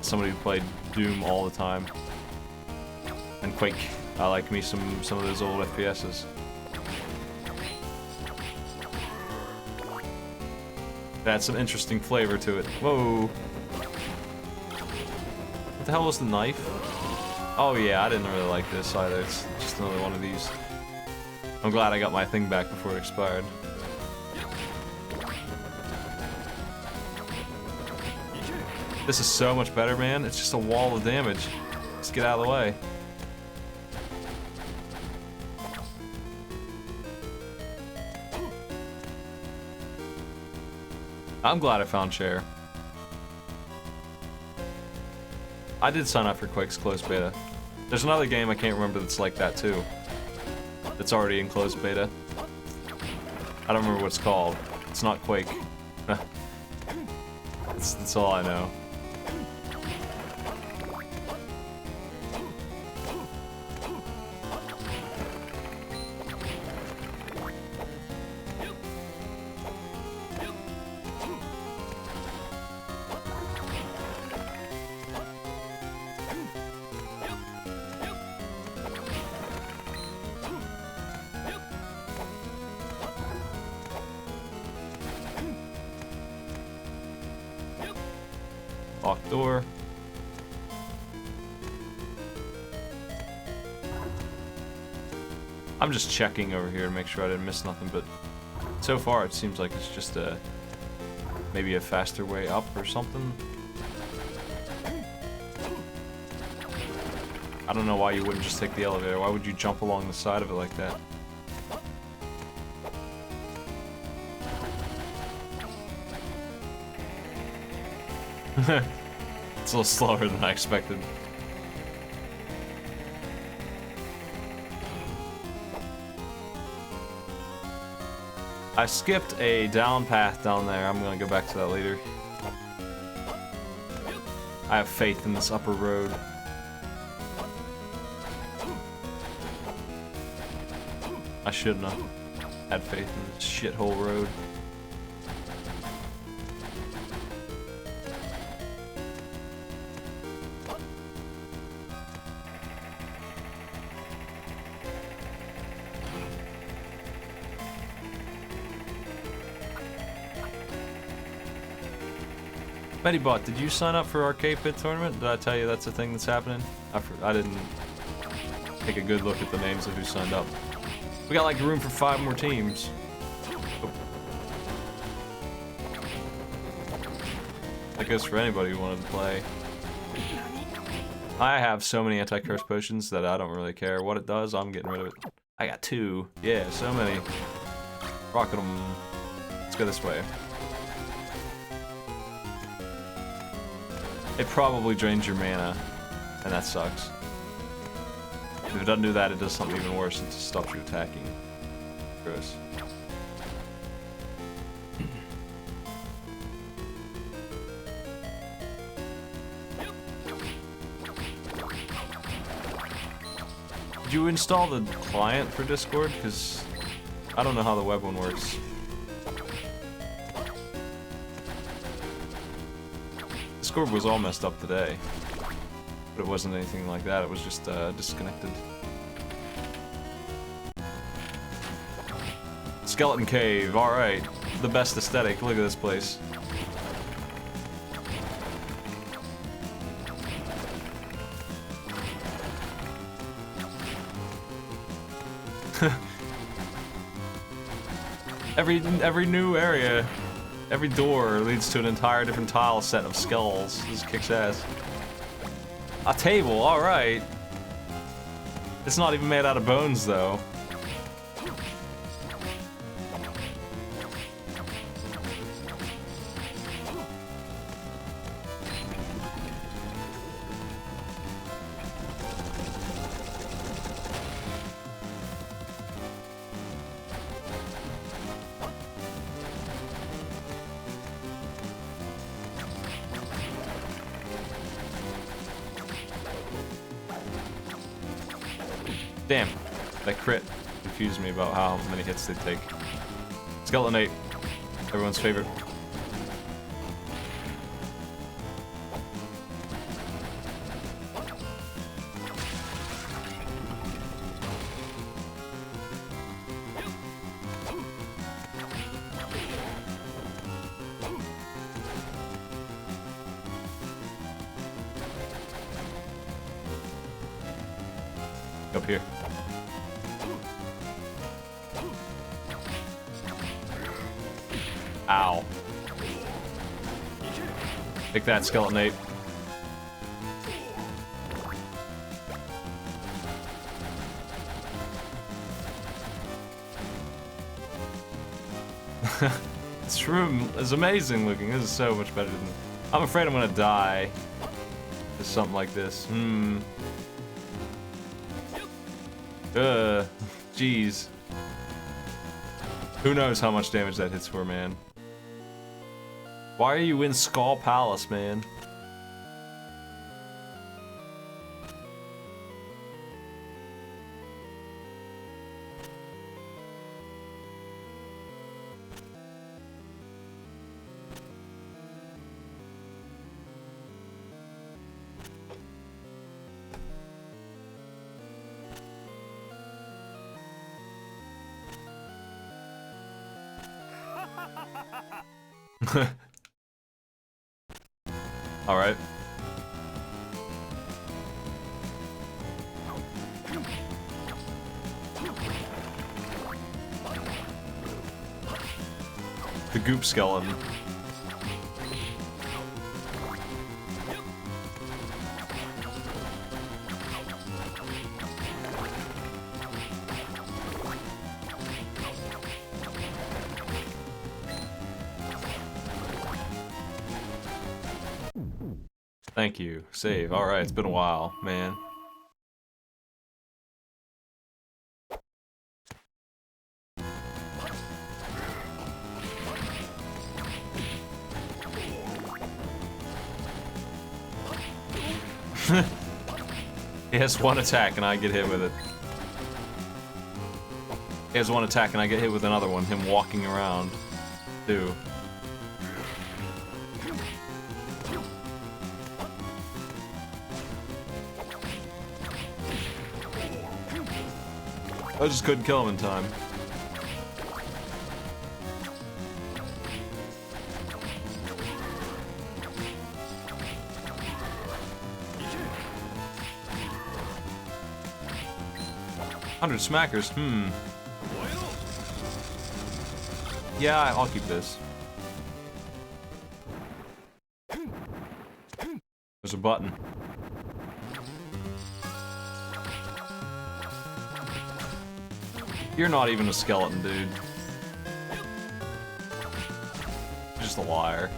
Somebody who played Doom all the time, and Quake. I like me some of those old FPSs. That's some interesting flavor to it. Whoa! What the hell was the knife? Oh yeah, I didn't really like this either. It's just another one of these. I'm glad I got my thing back before it expired. This is so much better, man. It's just a wall of damage. Let's get out of the way. I'm glad I found Cher. I did sign up for Quake's closed beta. There's another game I can't remember that's like that too. That's already in closed beta. I don't remember what it's called. It's not Quake. That's all I know. Locked door. I'm just checking over here to make sure I didn't miss nothing, but so far it seems like it's just maybe a faster way up or something. I don't know why you wouldn't just take the elevator. Why would you jump along the side of it like that? It's a little slower than I expected. I skipped a down path down there. I'm gonna go back to that later. I have faith in this upper road. I shouldn't have had faith in this shithole road. Bettybot, did you sign up for Arcade Pit Tournament? Did I tell you that's a thing that's happening? I didn't take a good look at the names of who signed up. We got like room for 5 more teams. Oh. That goes for anybody who wanted to play. I have so many anti-curse potions that I don't really care what it does. I'm getting rid of it. I got 2. Yeah, so many. Rocket them. Let's go this way. It probably drains your mana, and that sucks. If it doesn't do that, it does something even worse. It just stops you attacking. Gross. Did you install the client for Discord? Because I don't know how the web one works. Discord was all messed up today, but it wasn't anything like that. It was just disconnected. Skeleton Cave, alright. The best aesthetic. Look at this place. Every new area, every door leads to an entire different tile set of skulls. This kicks ass. A table, alright. It's not even made out of bones, though. Damn, that crit confused me about how many hits they take. Skeleton 8, everyone's favorite. Up here. Ow. Take that, Skeleton 8. This room is amazing looking. This is so much better than... I'm afraid I'm gonna die to something like this. Jeez. Who knows how much damage that hits for, man. Why are you in Skull Palace, man? All right. The goop skeleton. Thank you. Save. Alright, it's been a while, man. He has one attack and I get hit with it. He has one attack and I get hit with another one, him walking around, too. I just couldn't kill him in time. $100 smackers, Yeah, I'll keep this. There's a button. You're not even a skeleton, dude. You're just a liar.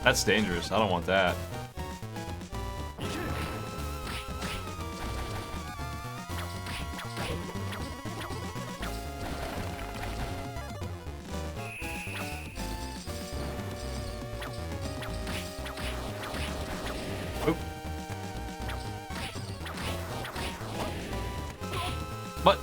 That's dangerous. I don't want that. But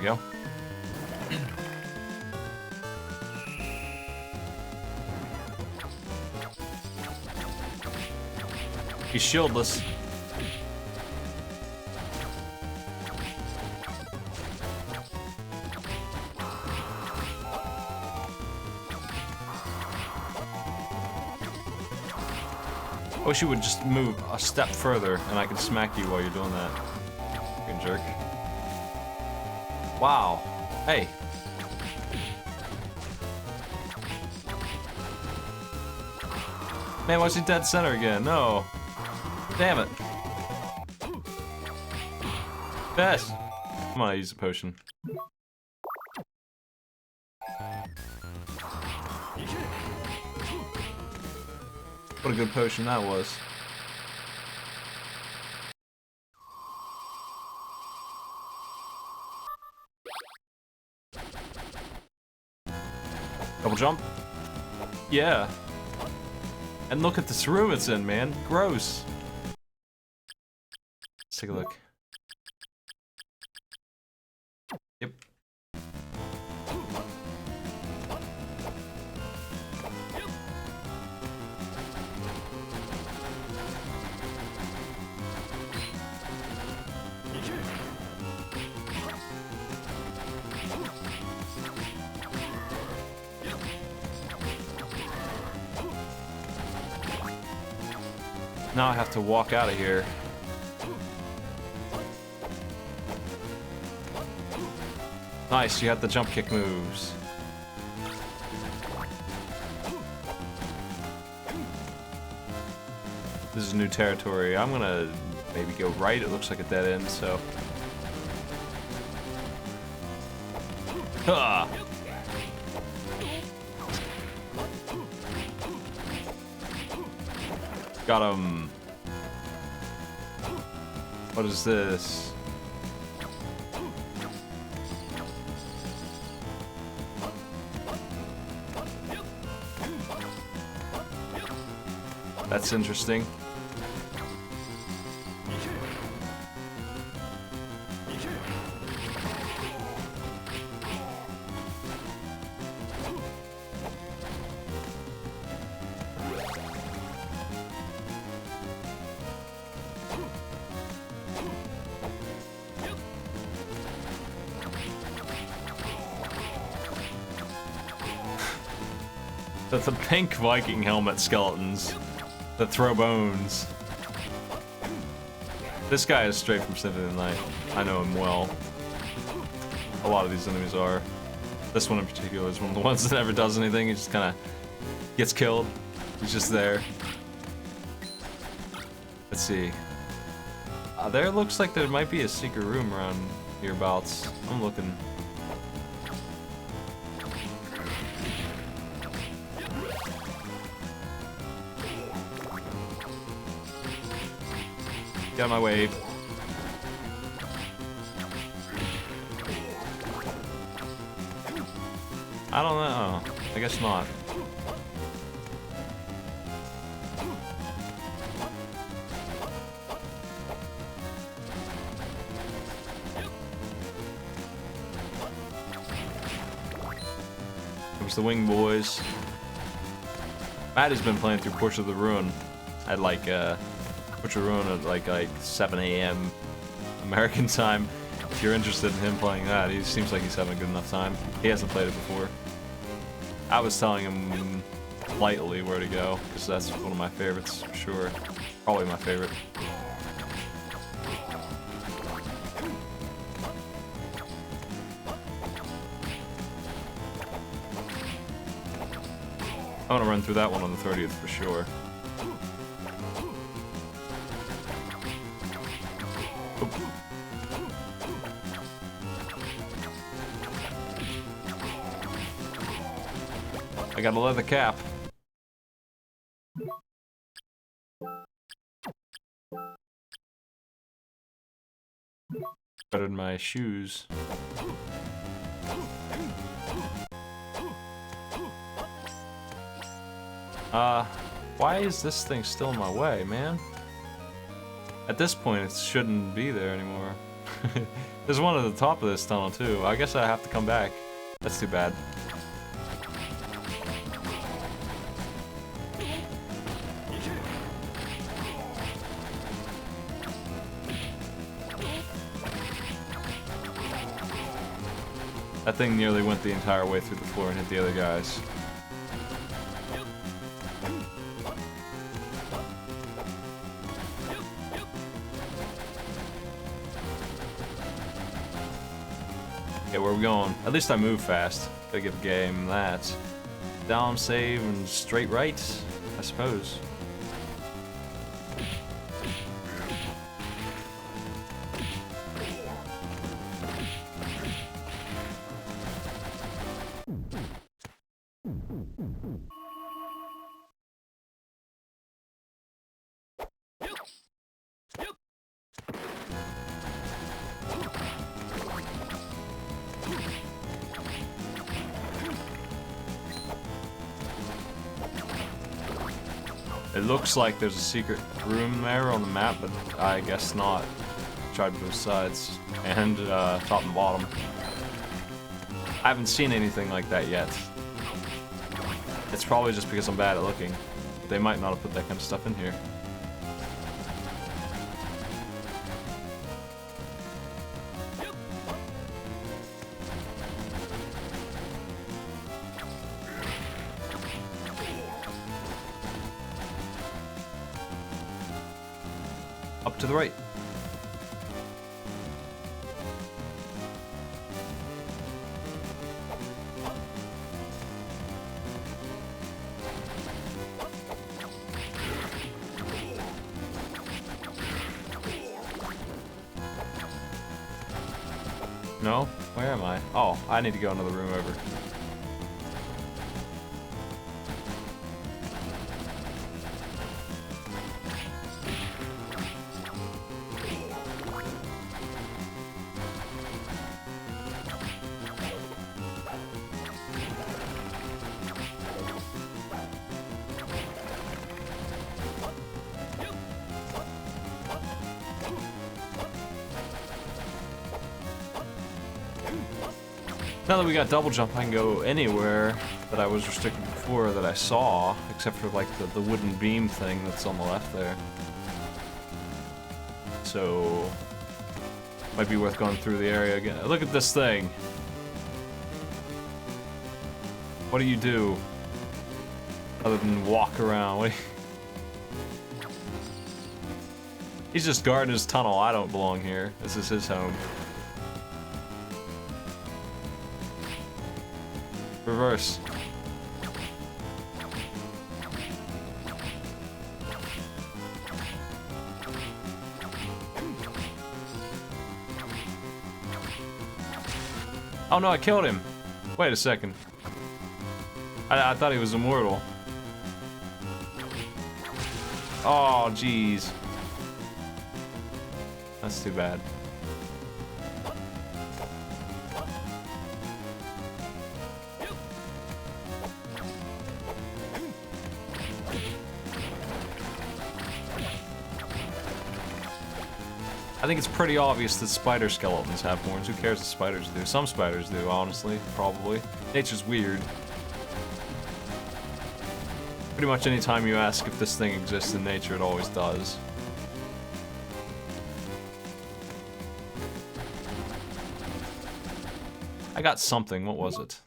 we go. He's shieldless. I wish you would just move a step further and I could smack you while you're doing that. Fucking jerk. Wow. Hey. Man, why's he dead center again? No. Damn it. Best. Come on, I use a potion. What a good potion that was. Double jump. Yeah. And look at this room it's in, man. Gross. Let's take a look. Yep. Now I have to walk out of here. Nice, you had the jump kick moves. This is new territory. I'm gonna maybe go right. It looks like a dead end, so. Ha! Got him. What is this? That's interesting. That's the pink Viking helmet skeletons that throw bones. This guy is straight from Symphony of the Night. I know him well. A lot of these enemies are. This one in particular is one of the ones that never does anything. He just kind of gets killed. He's just there. Let's see. There looks like there might be a secret room around hereabouts. I'm looking. Get out of my way. I don't know. I guess not. Comes the Wing Boys. Matt has been playing through Portrait of the Ruin at like Portrait of the Ruin at like 7 a.m. American time. If you're interested in him playing that, he seems like he's having a good enough time. He hasn't played it before. I was telling him lightly where to go, because that's one of my favorites, for sure. Probably my favorite. I'm gonna run through that one on the 30th for sure. I got a leather cap. Better than my shoes. Why is this thing still in my way, man? At this point, it shouldn't be there anymore. There's one at the top of this tunnel too. I guess I have to come back. That's too bad. That thing nearly went the entire way through the floor and hit the other guys. Okay, where are we going? At least I move fast. Gotta give the game that. Down, save, and straight right, I suppose. It looks like there's a secret room there on the map, but I guess not. Tried both sides and top and bottom. I haven't seen anything like that yet. It's probably just because I'm bad at looking. They might not have put that kind of stuff in here. Up to the right. No? Where am I? Oh, I need to go another room over. Now that we got double jump, I can go anywhere that I was restricted before that I saw, except for like the wooden beam thing that's on the left there. So, might be worth going through the area again. Look at this thing. What do you do? Other than walk around? What do you... He's just guarding his tunnel. I don't belong here. This is his home. Reverse. Oh no, I killed him. Wait a second. I thought he was immortal. Oh, jeez. That's too bad. I think it's pretty obvious that spider skeletons have horns. Who cares if spiders do? Some spiders do, honestly. Probably. Nature's weird. Pretty much any time you ask if this thing exists in nature, it always does. I got something. What was it?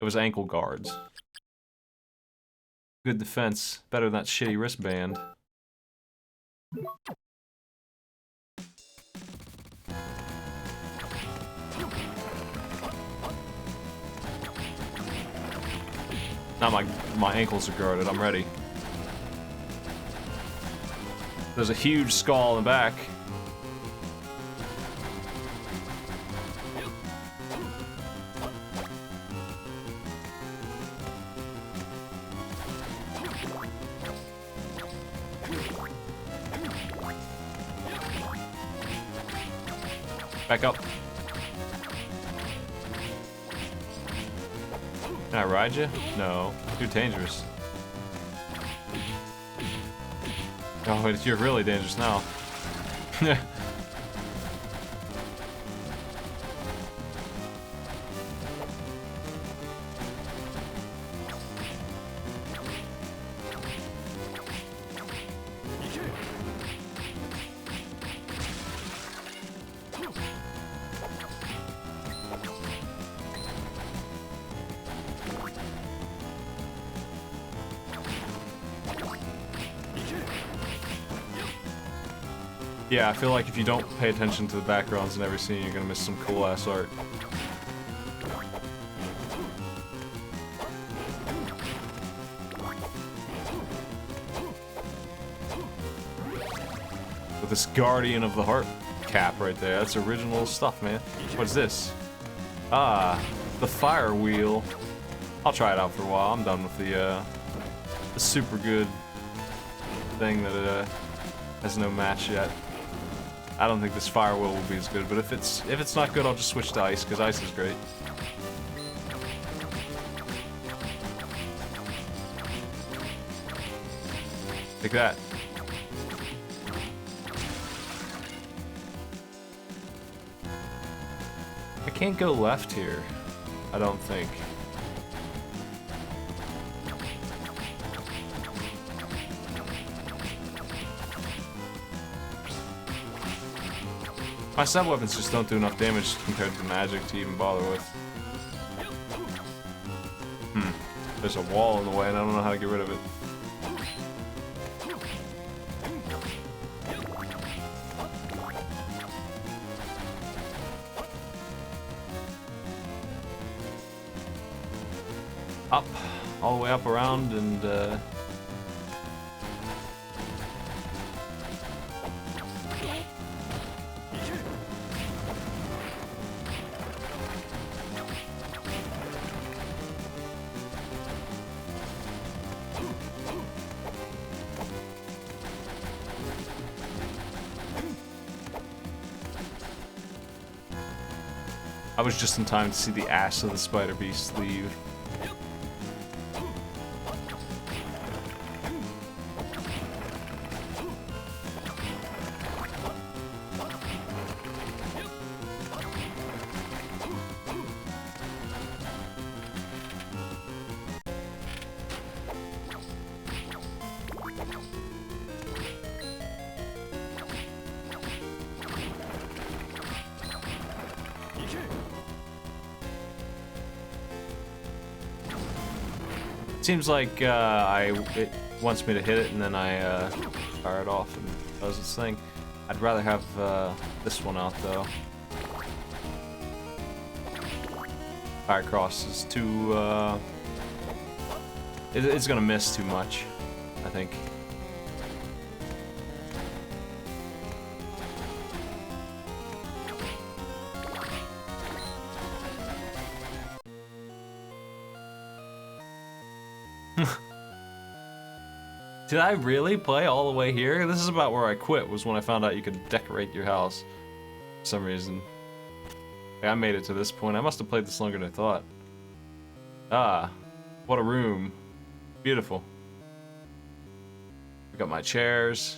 It was ankle guards. Good defense. Better than that shitty wristband. Now my ankles are guarded. I'm ready. There's a huge skull in the back. Back up. Can I ride you? No. Too dangerous. Oh, you're really dangerous now. Yeah, I feel like if you don't pay attention to the backgrounds in every scene, you're gonna miss some cool-ass art. With this Guardian of the Heart cap right there, that's original stuff, man. What's this? Ah, the fire wheel. I'll try it out for a while. I'm done with the super good thing that has no match yet. I don't think this fire wheel will be as good, but if it's not good, I'll just switch to ice, because ice is great. Take that. I can't go left here, I don't think. My sub weapons just don't do enough damage compared to magic to even bother with. There's a wall in the way and I don't know how to get rid of it. Up, all the way up around and I was just in time to see the ass of the spider beast leave. Seems like it wants me to hit it and then I fire it off and does its thing. I'd rather have this one out though. Fire cross is too it's gonna miss too much, I think. Did I really play all the way here? This is about where I quit, was when I found out you could decorate your house for some reason. Like, I made it to this point. I must have played this longer than I thought. Ah, what a room. Beautiful. I got my chairs.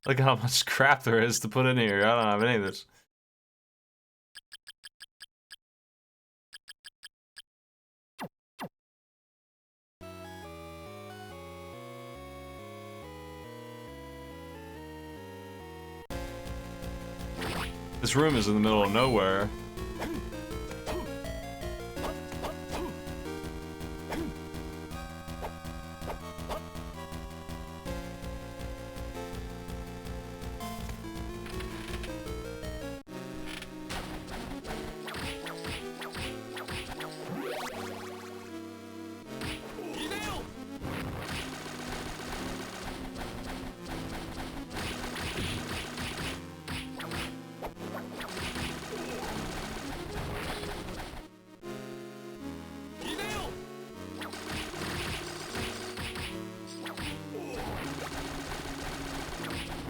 Look at how much crap there is to put in here. I don't have any of this. This room is in the middle of nowhere.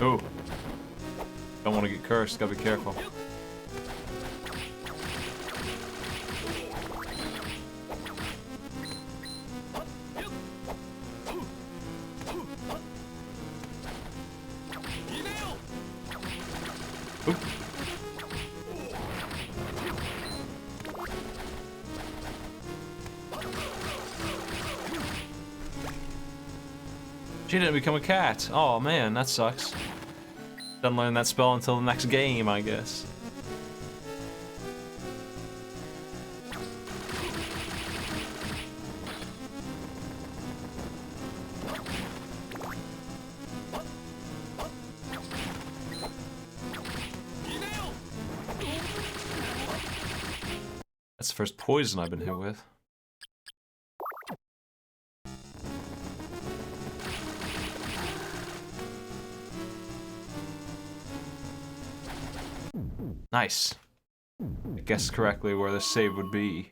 Oh. Don't want to get cursed, gotta be careful. Oop. She didn't become a cat. Oh man, that sucks. Doesn't learn that spell until the next game, I guess. That's the first poison I've been hit with. Nice. I guessed correctly where this save would be.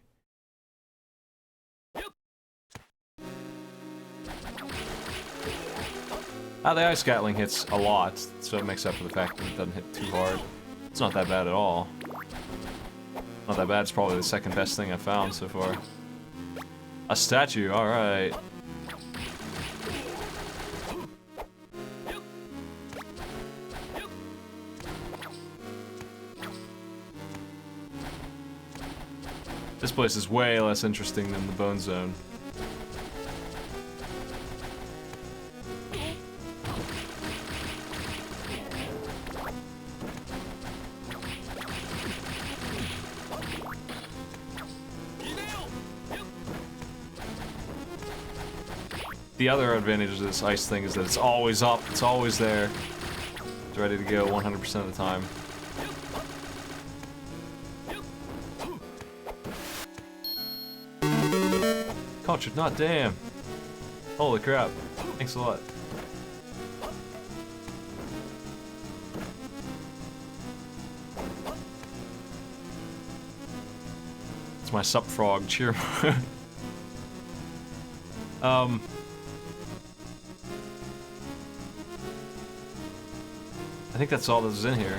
The ice gatling hits a lot, so it makes up for the fact that it doesn't hit too hard. It's not that bad at all. Not that bad, it's probably the second best thing I've found so far. A statue, alright. This place is way less interesting than the Bone Zone. The other advantage of this ice thing is that it's always up, it's always there. It's ready to go 100% of the time. Cultured, not damn. Holy crap. Thanks a lot. It's my sup frog cheer. I think that's all that's in here.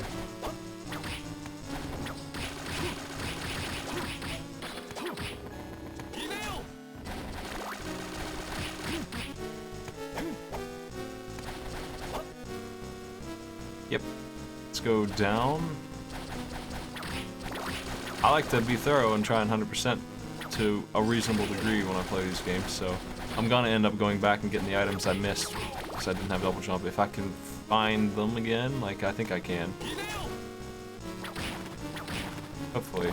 Yep. Let's go down. I like to be thorough and try and 100% to a reasonable degree when I play these games, so I'm gonna end up going back and getting the items I missed because I didn't have double jump. If I can find them again, like I think I can. Hopefully.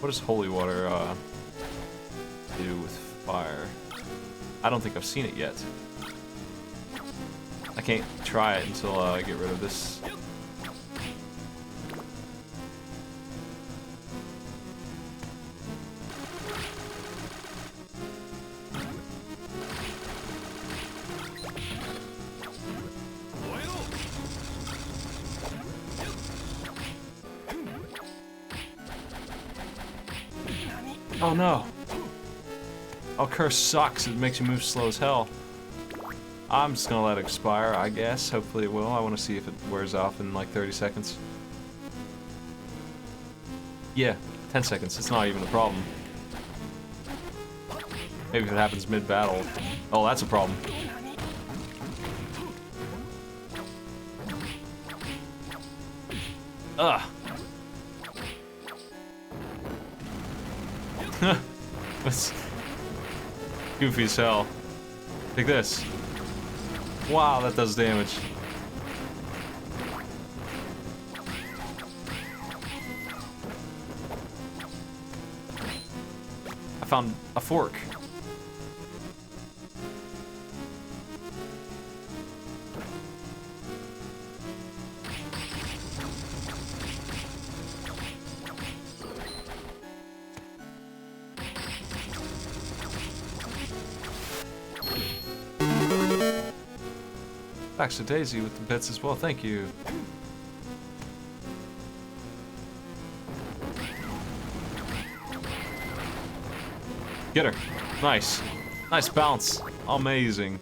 What does holy water do with fire? I don't think I've seen it yet. I can't try it until I get rid of this. Oh no! Oh, curse sucks. It makes you move slow as hell. I'm just gonna let it expire, I guess. Hopefully it will. I want to see if it wears off in like 30 seconds. Yeah, 10 seconds. It's not even a problem. Maybe if it happens mid-battle. Oh, that's a problem. Ugh. That's goofy as hell. Take this. Wow, that does damage. I found a fork. Thanks to Daisy with the bits as well, thank you. Get her. Nice. Nice bounce. Amazing.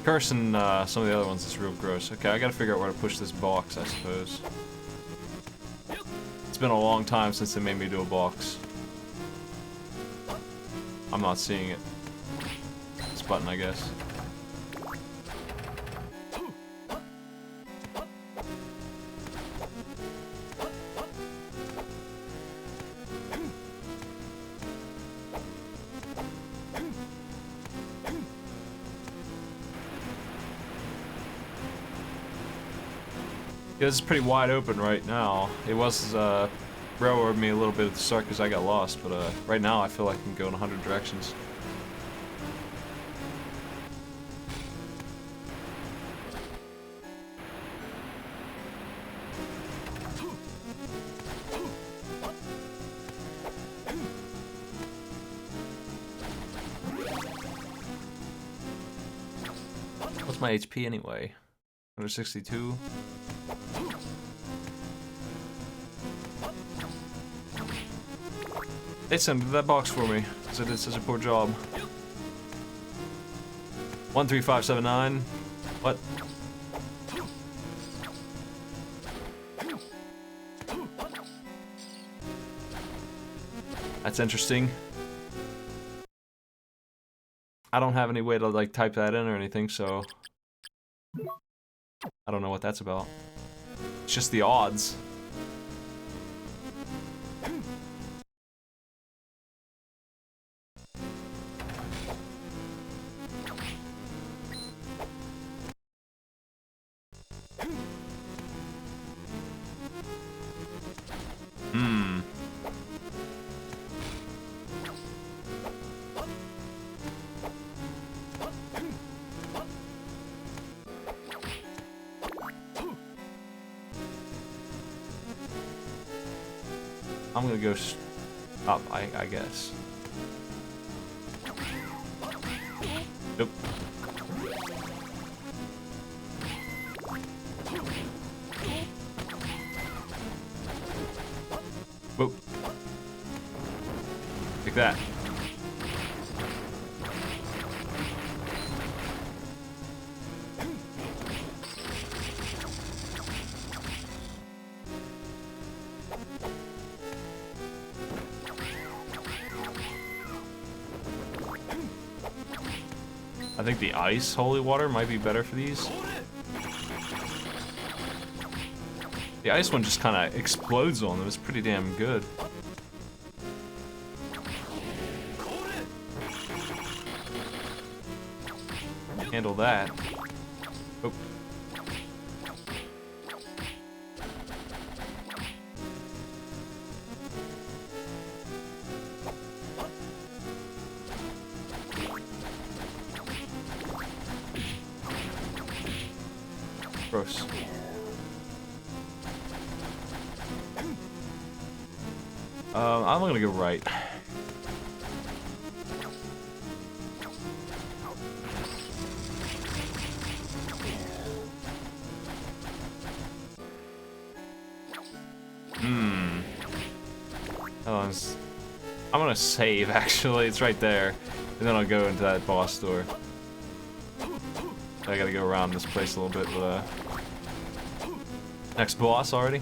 Cursing some of the other ones is real gross. Okay, I gotta figure out where to push this box, I suppose. It's been a long time since they made me do a box. I'm not seeing it. This button, I guess. Yeah, this is pretty wide open right now. It was railroaded me a little bit at the start because I got lost, but right now I feel like I can go in 100 directions. What's my HP anyway? 162? Hey, Sam, do that box for me, because I did such a poor job. 13579. What? That's interesting. I don't have any way to like type that in or anything, so I don't know what that's about. It's just the odds. I'm gonna go up, I guess. Nope. Whoop. Like that. I think the ice holy water might be better for these. The ice one just kind of explodes on them. It's pretty damn good. Handle that. Oh. Gross. I'm gonna go right. I'm gonna save, actually. It's right there. And then I'll go into that boss door. I gotta go around this place a little bit, but next boss already?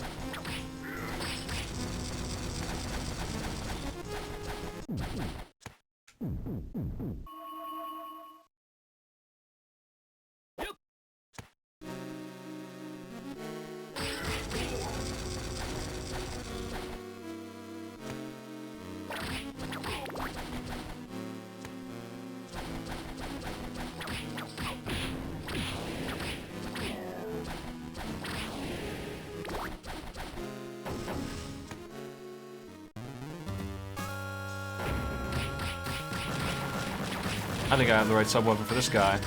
I think I have the right sub-weapon for this guy.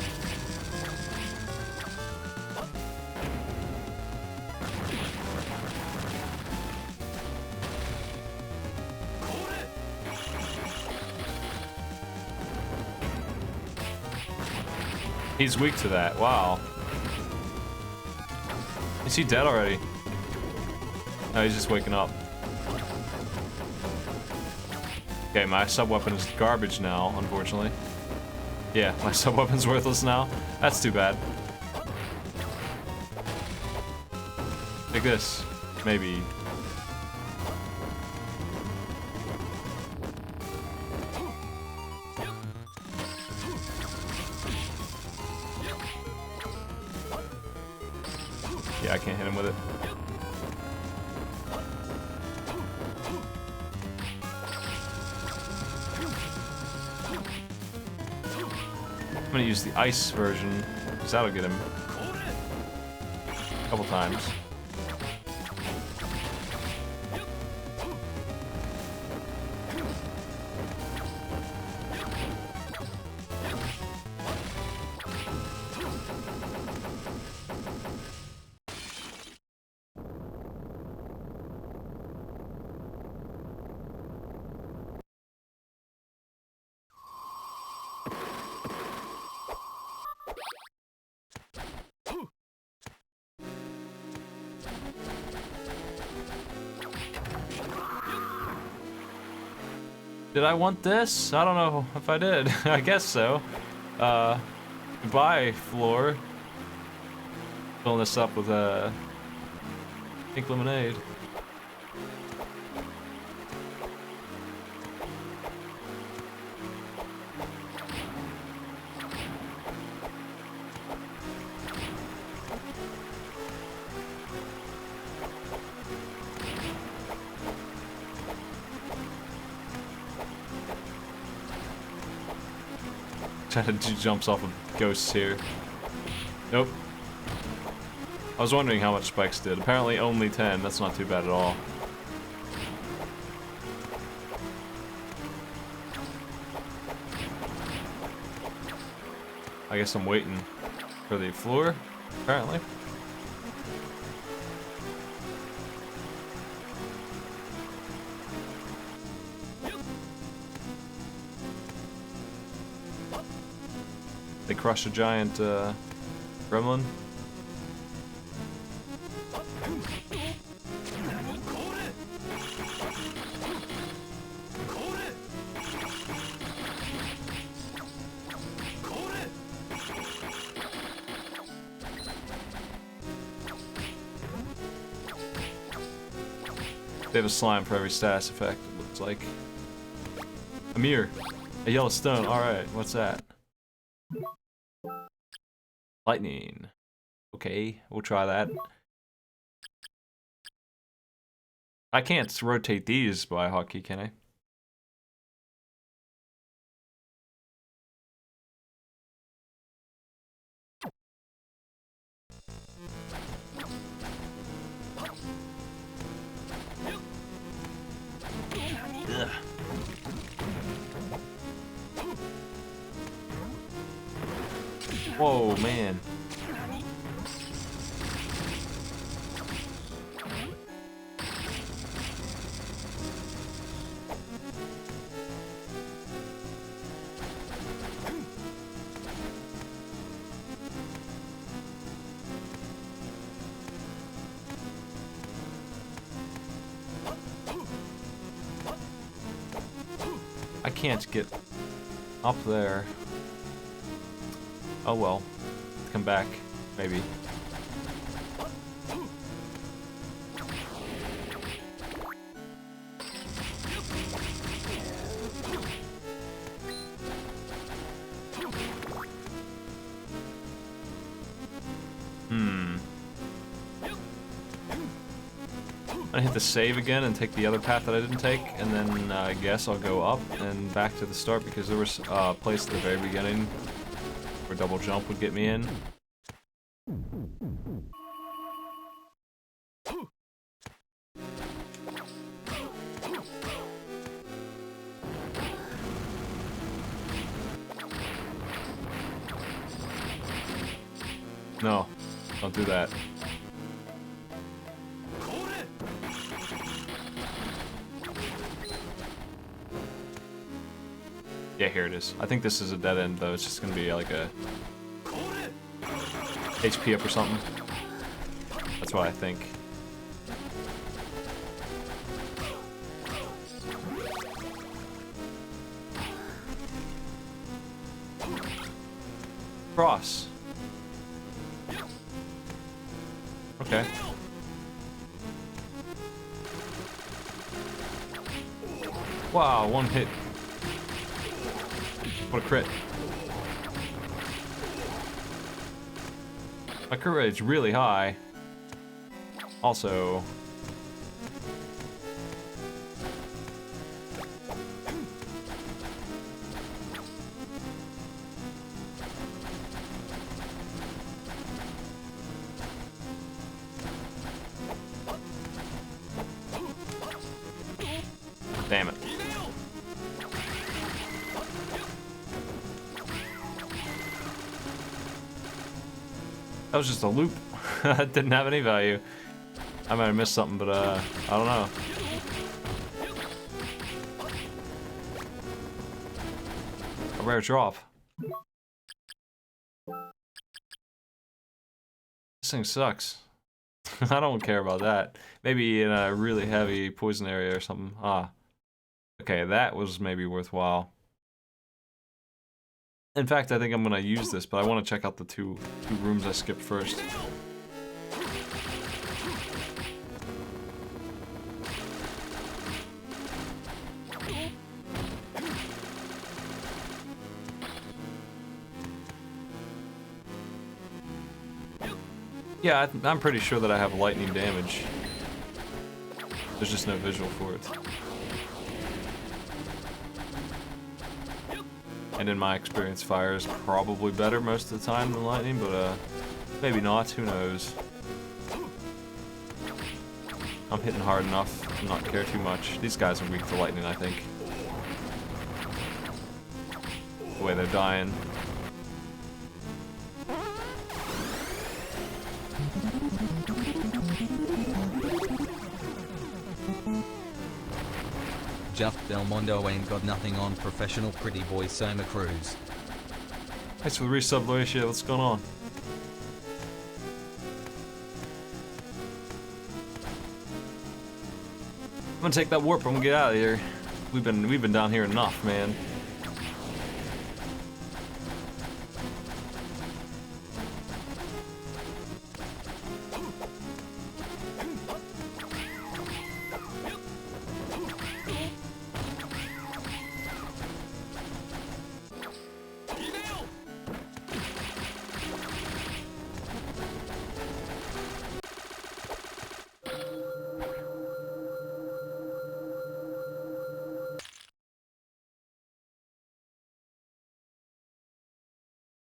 He's weak to that. Wow. Is he dead already? No, he's just waking up. Okay, my sub-weapon is garbage now, unfortunately. Yeah, my sub-weapon's worthless now. That's too bad. Take this. Maybe. Yeah, I can't hit him with it. I'm gonna use the ice version, because that'll get him a couple times. Did I want this? I don't know if I did. I guess so. Goodbye, floor. Filling this up with pink lemonade. Trying to do jumps off of ghosts here. Nope. I was wondering how much spikes did. Apparently only 10. That's not too bad at all. I guess I'm waiting for the floor, apparently. They crush a giant gremlin. They have a slime for every status effect, it looks like. A mirror. A yellow stone. Alright, what's that? Lightning. Okay, we'll try that. I can't rotate these by hotkey, can I? Ugh. Whoa, man. I can't get up there. Oh well. Come back, maybe. I'm gonna hit the save again and take the other path that I didn't take, and then I guess I'll go up and back to the start because there was a place at the very beginning where double jump would get me in. No, don't do that. Yeah, here it is. I think this is a dead end, though. It's just gonna be like a HP up or something. That's what I think. Cross. Okay. Wow, one hit. What a crit. My crit rate's really high. Also... Damn it. That was just a loop. That didn't have any value. I might have missed something, but I don't know. A rare drop. This thing sucks. I don't care about that. Maybe in a really heavy poison area or something. Ah. Okay, that was maybe worthwhile. In fact, I think I'm gonna use this, but I want to check out the two rooms I skipped first. Yeah, I'm pretty sure that I have lightning damage. There's just no visual for it. And in my experience, fire is probably better most of the time than lightning, but maybe not, who knows. I'm hitting hard enough to not care too much. These guys are weak to lightning, I think. The way they're dying. Jeff Belmondo ain't got nothing on professional pretty boy Soma Cruz. Thanks for the resub, Laetitia. What's going on? I'm gonna take that warp. I'm gonna get out of here. We've been down here enough, man.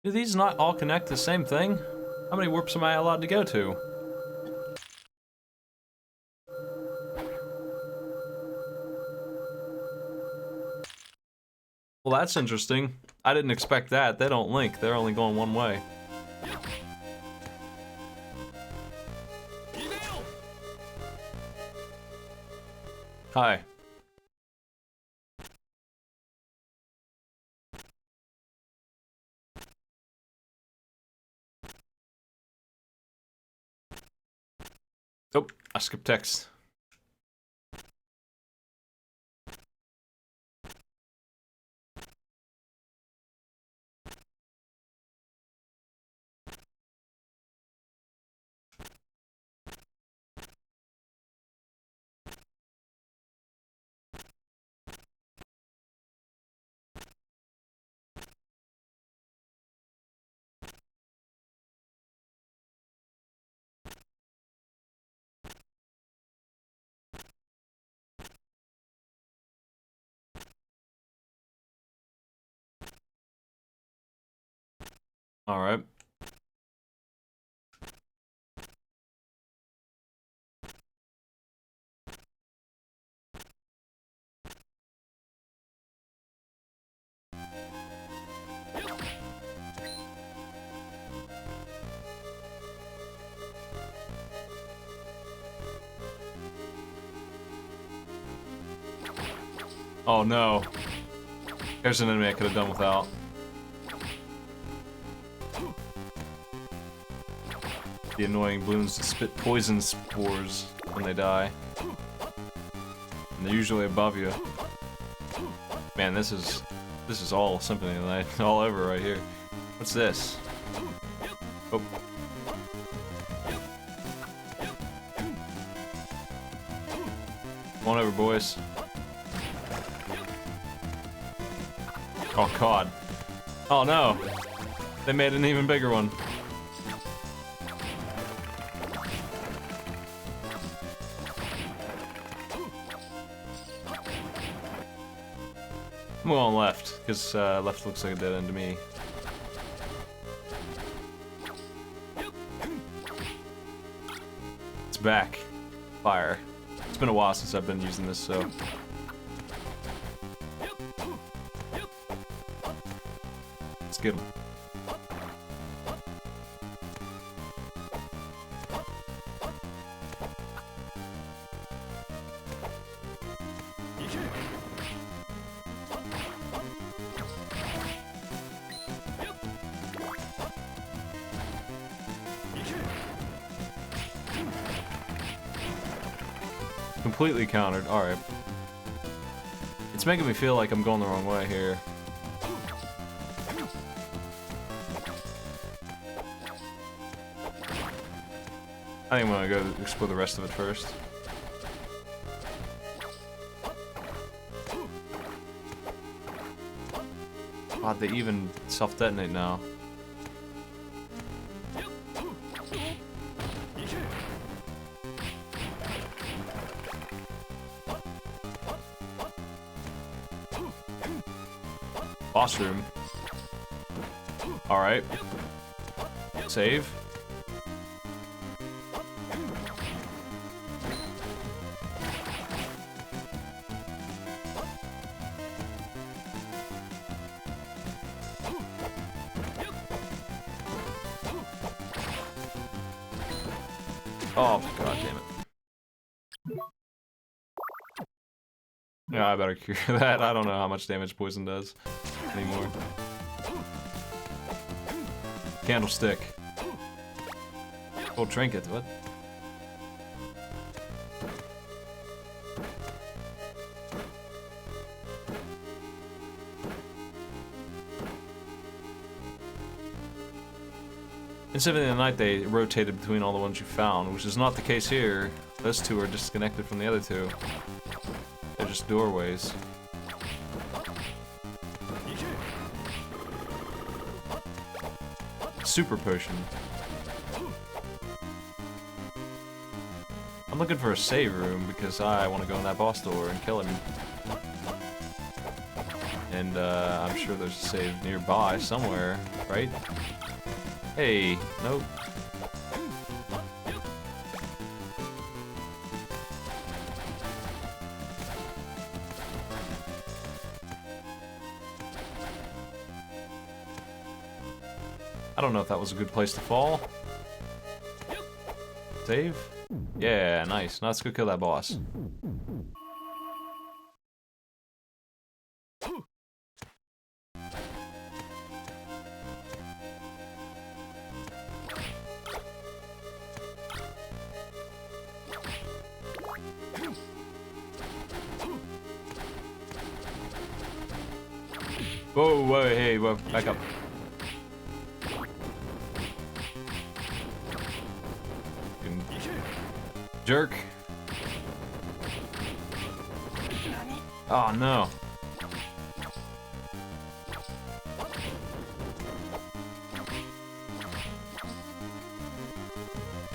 Do these not all connect to the same thing? How many warps am I allowed to go to? Well, that's interesting. I didn't expect that. They don't link. They're only going one way. Hi. Oh, I skipped text. All right. Oh no. There's an enemy I could have done without. The annoying balloons that spit poison spores when they die. And they're usually above you. Man, this is all Symphony of the Night all over right here. What's this? Oh. Come on over, boys. Oh god. Oh no! They made an even bigger one. I'm going left, because left looks like a dead end to me. It's back. Fire. It's been a while since I've been using this, so... Let's get him. Completely countered. Alright. It's making me feel like I'm going the wrong way here. I think I'm gonna go explore the rest of it first. God, they even self-detonate now. Boss room. Alright. Save. Oh, god damn it. Yeah, I better cure that. I don't know how much damage poison does anymore. Candlestick. Oh, trinket, what? In Symphony of the Night, they rotated between all the ones you found, which is not the case here. Those two are disconnected from the other two. They're just doorways. Super potion. I'm looking for a save room because I want to go in that boss door and kill him. And I'm sure there's a save nearby somewhere, right? Hey, nope. I don't know if that was a good place to fall. Save? Yeah, nice. Now let's go kill that boss. Whoa, whoa, hey, whoa, back up. Jerk. Oh no.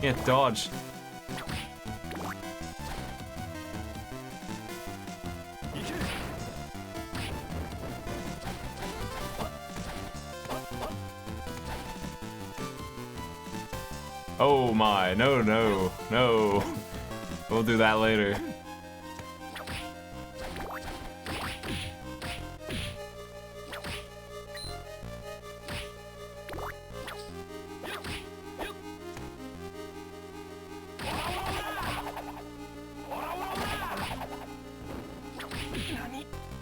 Can't dodge. Oh my, no, no, no. We'll do that later.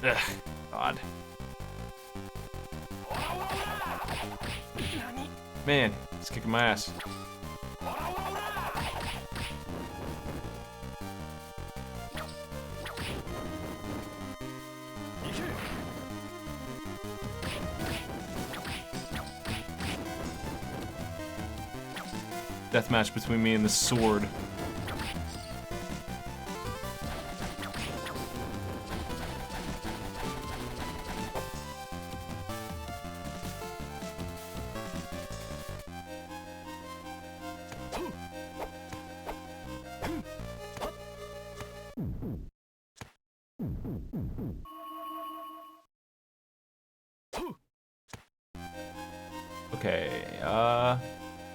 Ugh, God. Man, it's kicking my ass. Deathmatch between me and the sword. Okay,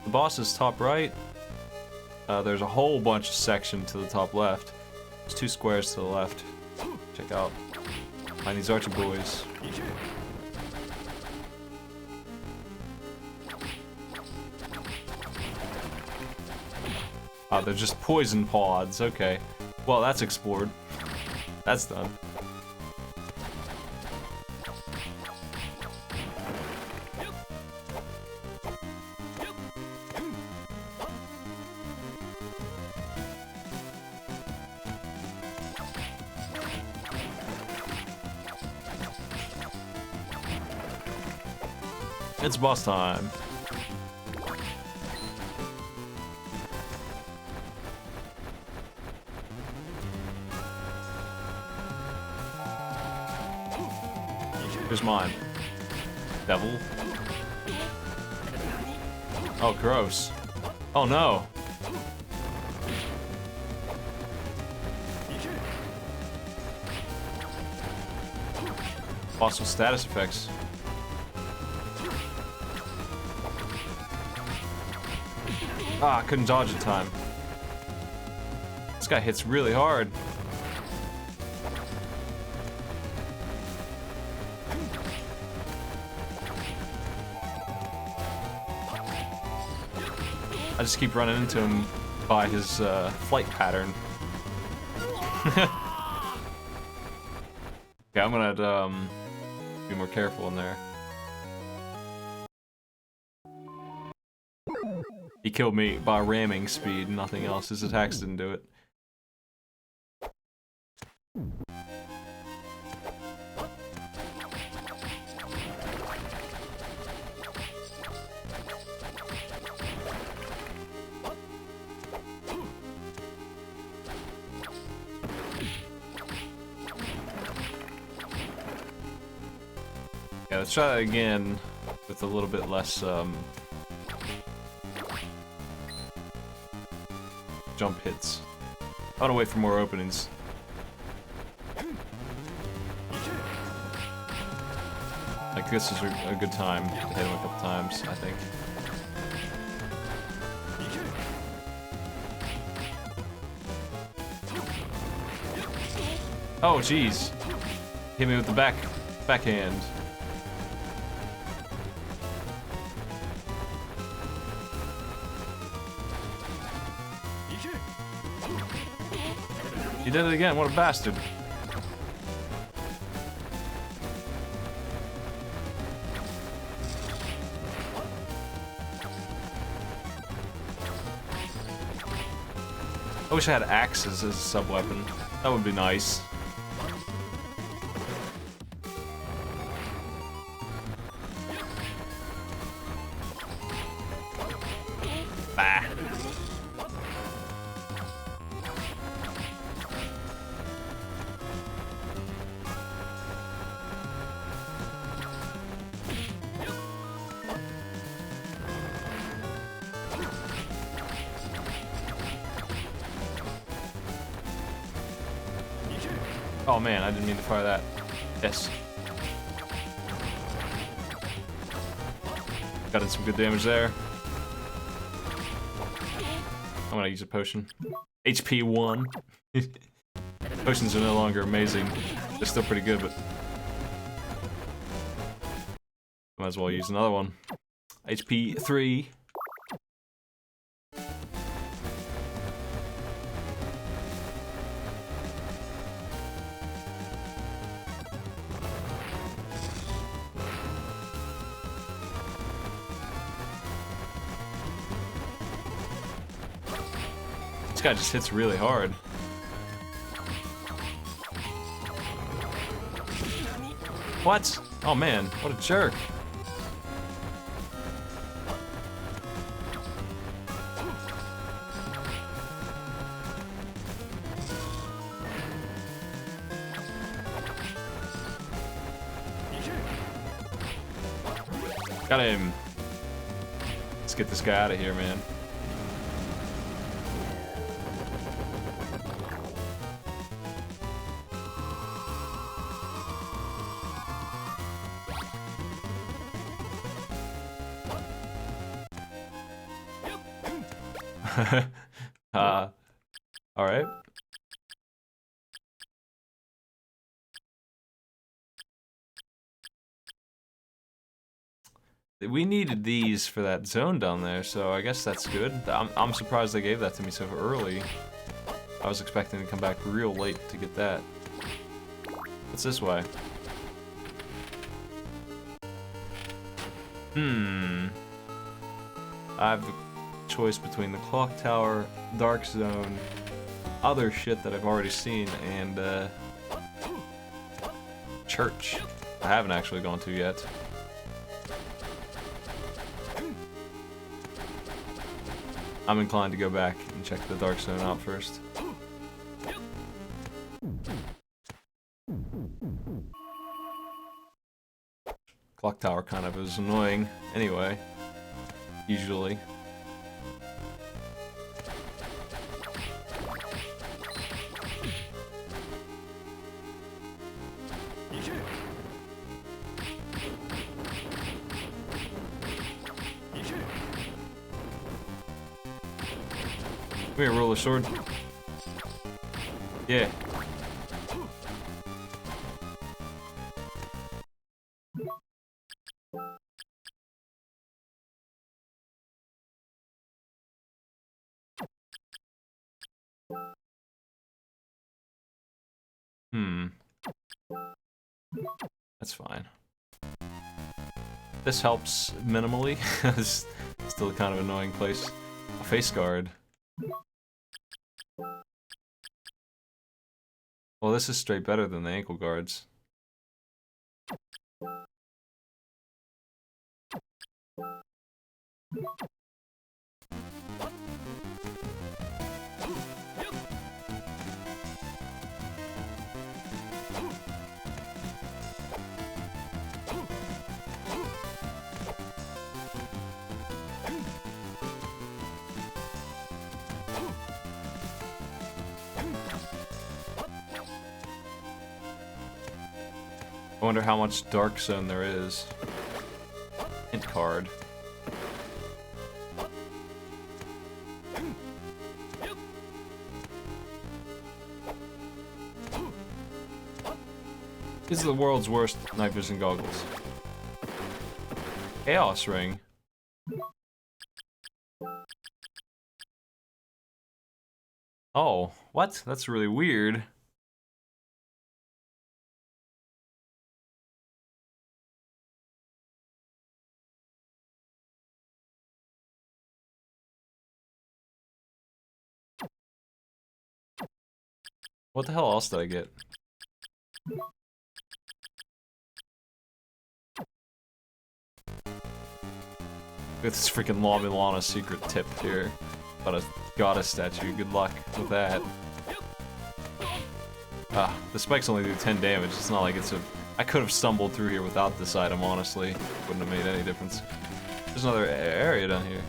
the boss is top right. There's a whole bunch of section to the top left. There's 2 squares to the left. Check out. Find these archer boys. Oh, they're just poison pods. Okay. Well, that's explored. That's done. It's boss time. Here's mine. Devil. Oh, gross. Oh no. Boss with status effects. Ah, I couldn't dodge in time. This guy hits really hard. I just keep running into him by his flight pattern. Okay, I'm gonna be more careful in there. He killed me by ramming speed, nothing else. His attacks didn't do it. Yeah, let's try that again with a little bit less jump hits. I want to wait for more openings. Like, this is a good time to hit him a couple times, I think. Oh, jeez. Hit me with the backhand. He did it again, what a bastard. I wish I had axes as a sub-weapon. That would be nice. Bah. Oh man, I didn't mean to fire that. Yes. Got in some good damage there. I'm gonna use a potion. HP 1. Potions are no longer amazing. They're still pretty good, but might as well use another one. HP 3. This guy just hits really hard. What? Oh man, what a jerk. Got him. Let's get this guy out of here, man. All right. We needed these for that zone down there, so I guess that's good. I'm surprised they gave that to me so early. I was expecting to come back real late to get that. What's this way? I have the choice between the clock tower, dark zone, other shit that I've already seen, and church. I haven't actually gone to yet. I'm inclined to go back and check the dark zone out first. Clock tower kind of is annoying anyway, usually. Come here, roller sword. Yeah. That's fine. This helps minimally. It's still kind of an annoying place. A face guard. Well, this is straight better than the ankle guards. I wonder how much dark zone there is. Hint card. These are the world's worst night vision goggles. Chaos ring. Oh, what? That's really weird. What the hell else did I get? With this freaking La Milana secret tip here about a goddess statue. Good luck with that. Ah, the spikes only do 10 damage. It's not like it's a... I could have stumbled through here without this item, honestly. Wouldn't have made any difference. There's another area down here.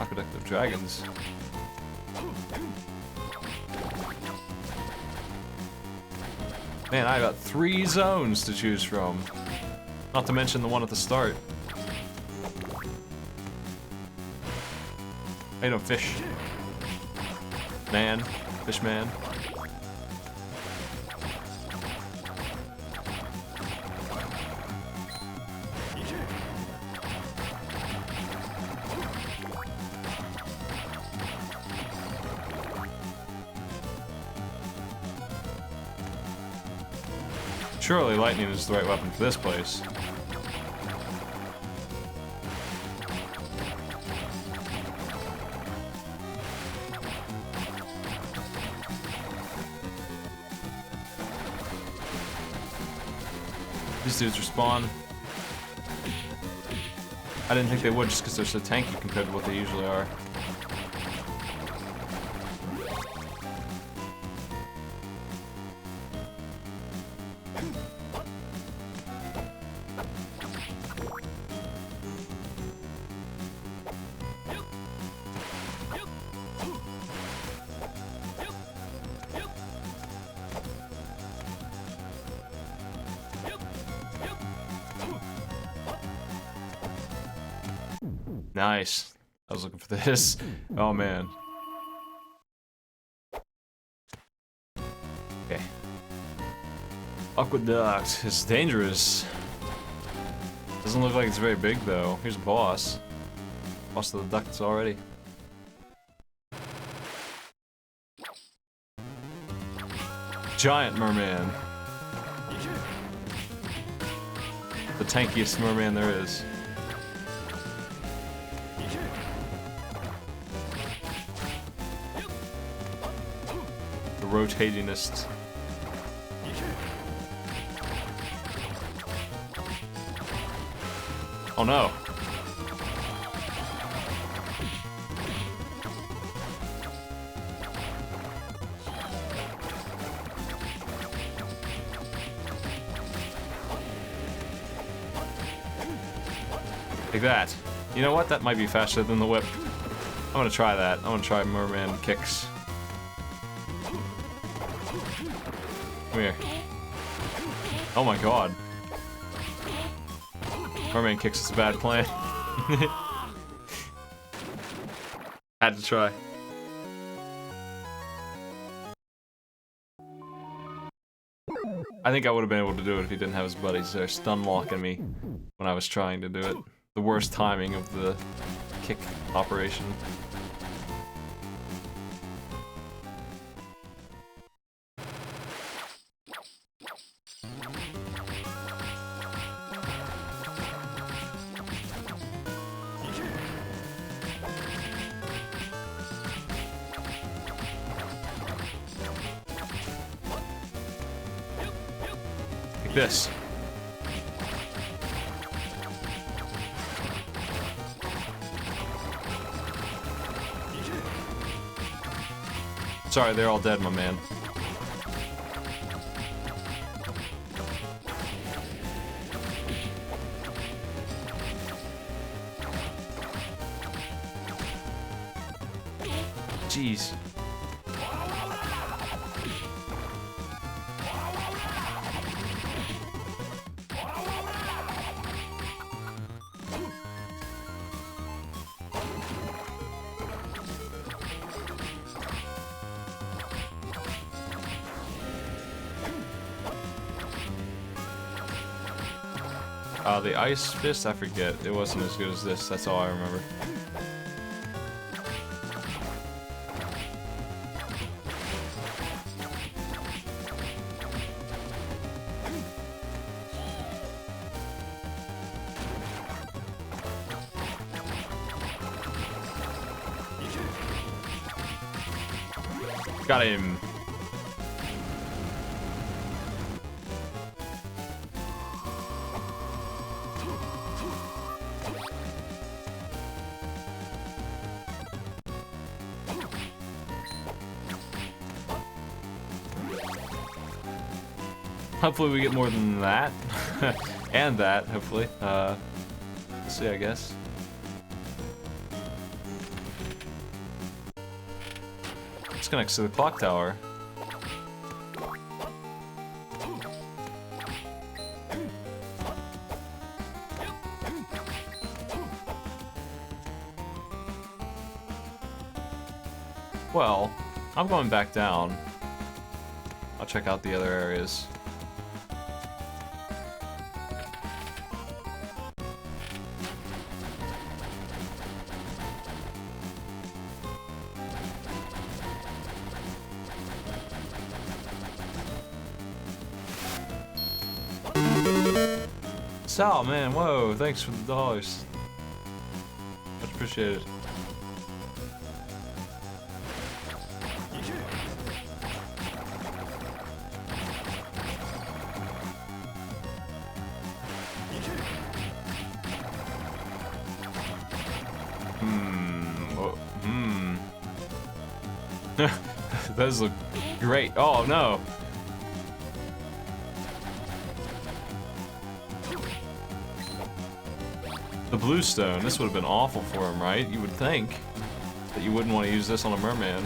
Aqueduct of Dragons. Man, I got 3 zones to choose from. Not to mention the one at the start. Hey, no, fish. Man. Fish man. Surely lightning is the right weapon for this place. These dudes respawn. I didn't think they would just because they're so tanky compared to what they usually are. Nice. I was looking for this. Oh man. Okay. Aqueduct. It's dangerous. Doesn't look like it's very big though. Here's a boss. Boss of the ducts already. Giant merman. The tankiest merman there is. The rotatingest. Oh no. Like that. You know what? That might be faster than the whip. I'm gonna try that. I'm gonna try merman kicks. Come here. Oh my god. Merman kicks is a bad plan. Had to try. I think I would have been able to do it if he didn't have his buddies there stun locking me when I was trying to do it. The worst timing of the kick operation. Like this. Sorry, they're all dead, my man. Jeez. The ice fist, I forget. It wasn't as good as this, that's all I remember. Got him. Hopefully we get more than that. And that, hopefully. We'll see, I guess. This connects to the clock tower. Well, I'm going back down. I'll check out the other areas. Sal, man, whoa, thanks for the dollars. Much appreciated. Those look great. Oh no. The blue stone. This would have been awful for him, right? You would think that you wouldn't want to use this on a merman.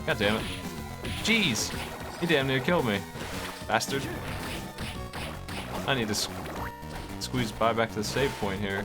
God damn it. Jeez. He damn near killed me. Bastard. I need to squeeze by back to the save point here.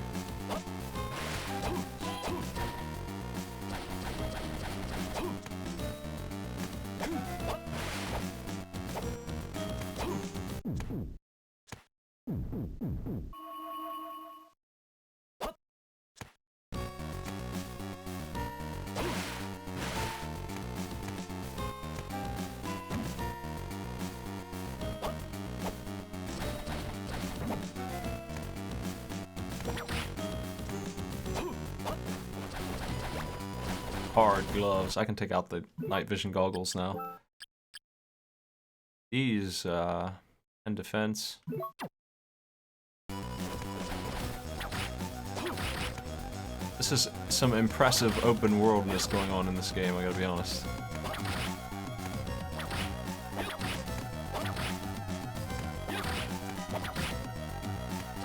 Hard gloves. I can take out the night vision goggles now. These, and defense. This is some impressive open worldness going on in this game, I gotta be honest.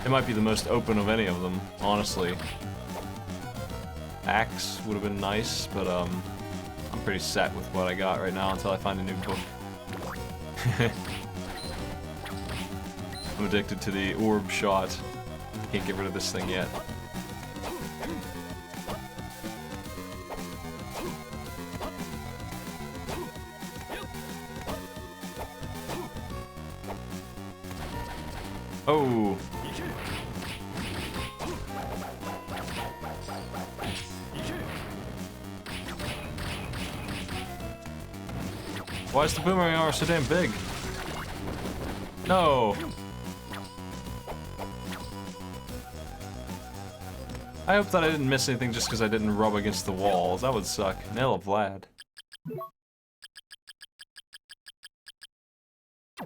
It might be the most open of any of them, honestly. Axe would have been nice, but I'm pretty set with what I got right now until I find a new book. I'm addicted to the orb shot. Can't get rid of this thing yet. Oh! Why is the boomerang arrow so damn big? No! I hope that I didn't miss anything just because I didn't rub against the walls. That would suck. Nail of Vlad.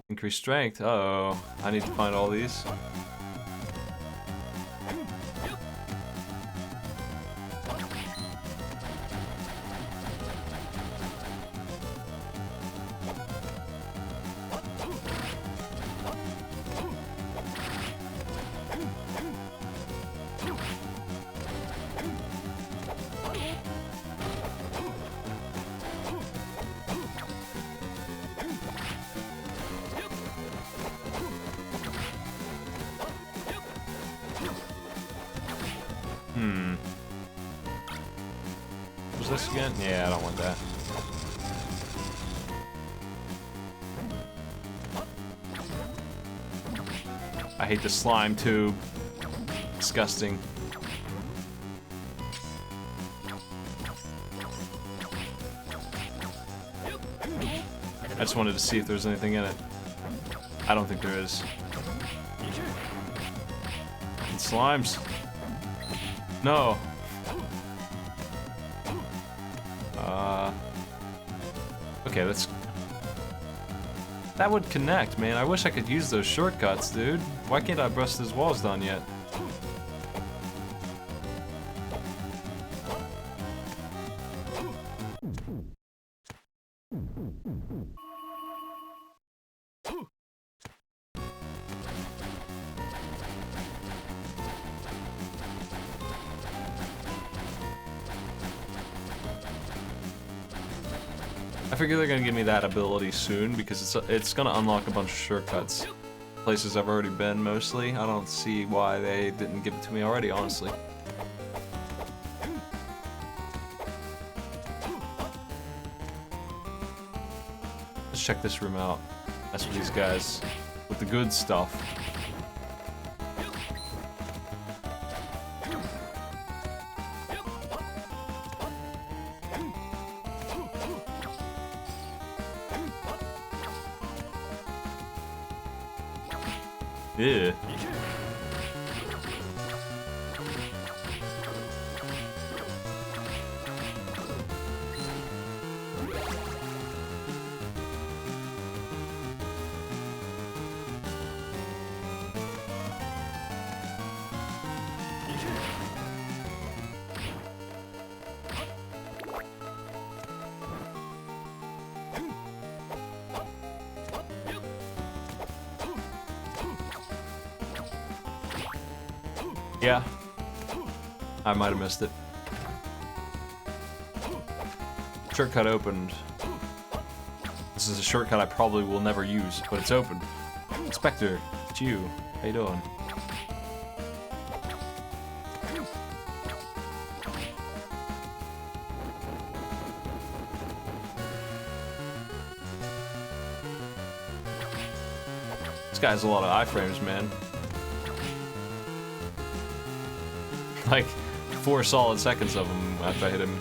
Increased strength. Uh-oh. I need to find all these. Was this again? Yeah, I don't want that. I hate the slime tube. Disgusting. I just wanted to see if there's anything in it. I don't think there is. And slimes. No. Okay, let's... That would connect, man. I wish I could use those shortcuts, dude. Why can't I bust those walls down yet? I figure they're gonna give me that ability soon because it's gonna unlock a bunch of shortcuts. Places I've already been mostly. I don't see why they didn't give it to me already, honestly. Let's check this room out. That's for these guys with the good stuff. Yeah. Yeah. I might have missed it. Shortcut opened. This is a shortcut I probably will never use, but it's open. Spectre, it's you. How you doing? This guy has a lot of iframes, man. Like 4 solid seconds of them after I hit him.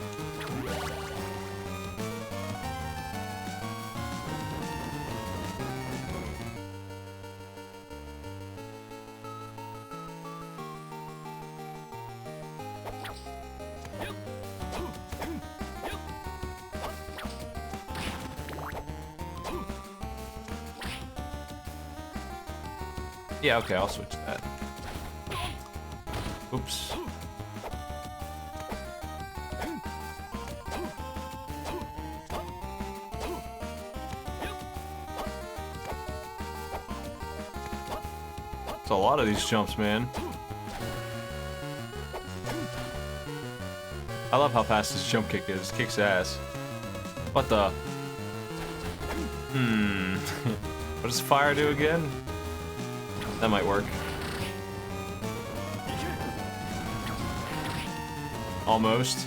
Yeah, okay, I'll switch that. Oops. It's a lot of these jumps, man. I love how fast this jump kick is. Kicks ass. What the? What does fire do again? That might work. Almost.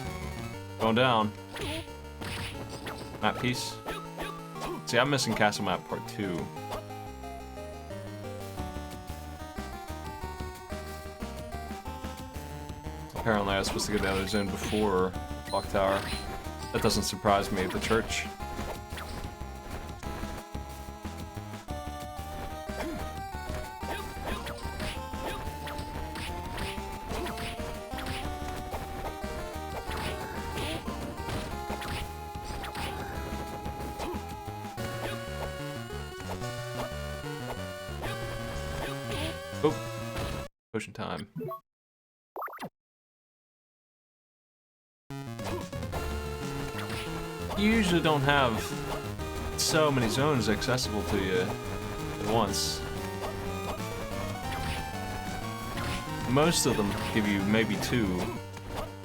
Going down. Map piece. See, I'm missing Castle Map Part 2. Apparently I was supposed to get the other zone before Clock Tower. That doesn't surprise me at the church. Oh, potion time. You usually don't have so many zones accessible to you at once. Most of them give you maybe 2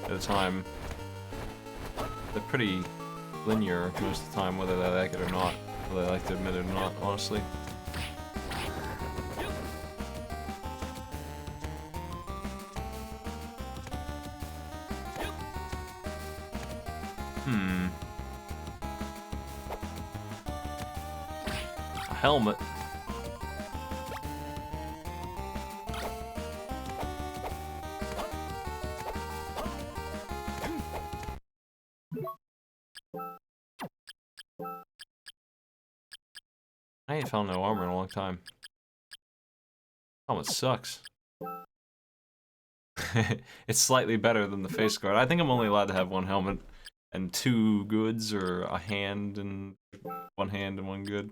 at a time. They're pretty linear most of the time, whether they like it or not. Whether they like to admit it or not, honestly. Helmet. I ain't found no armor in a long time. Helmet sucks. It's slightly better than the face guard. I think I'm only allowed to have 1 helmet and 2 goods, or a hand and 1 hand and 1 good.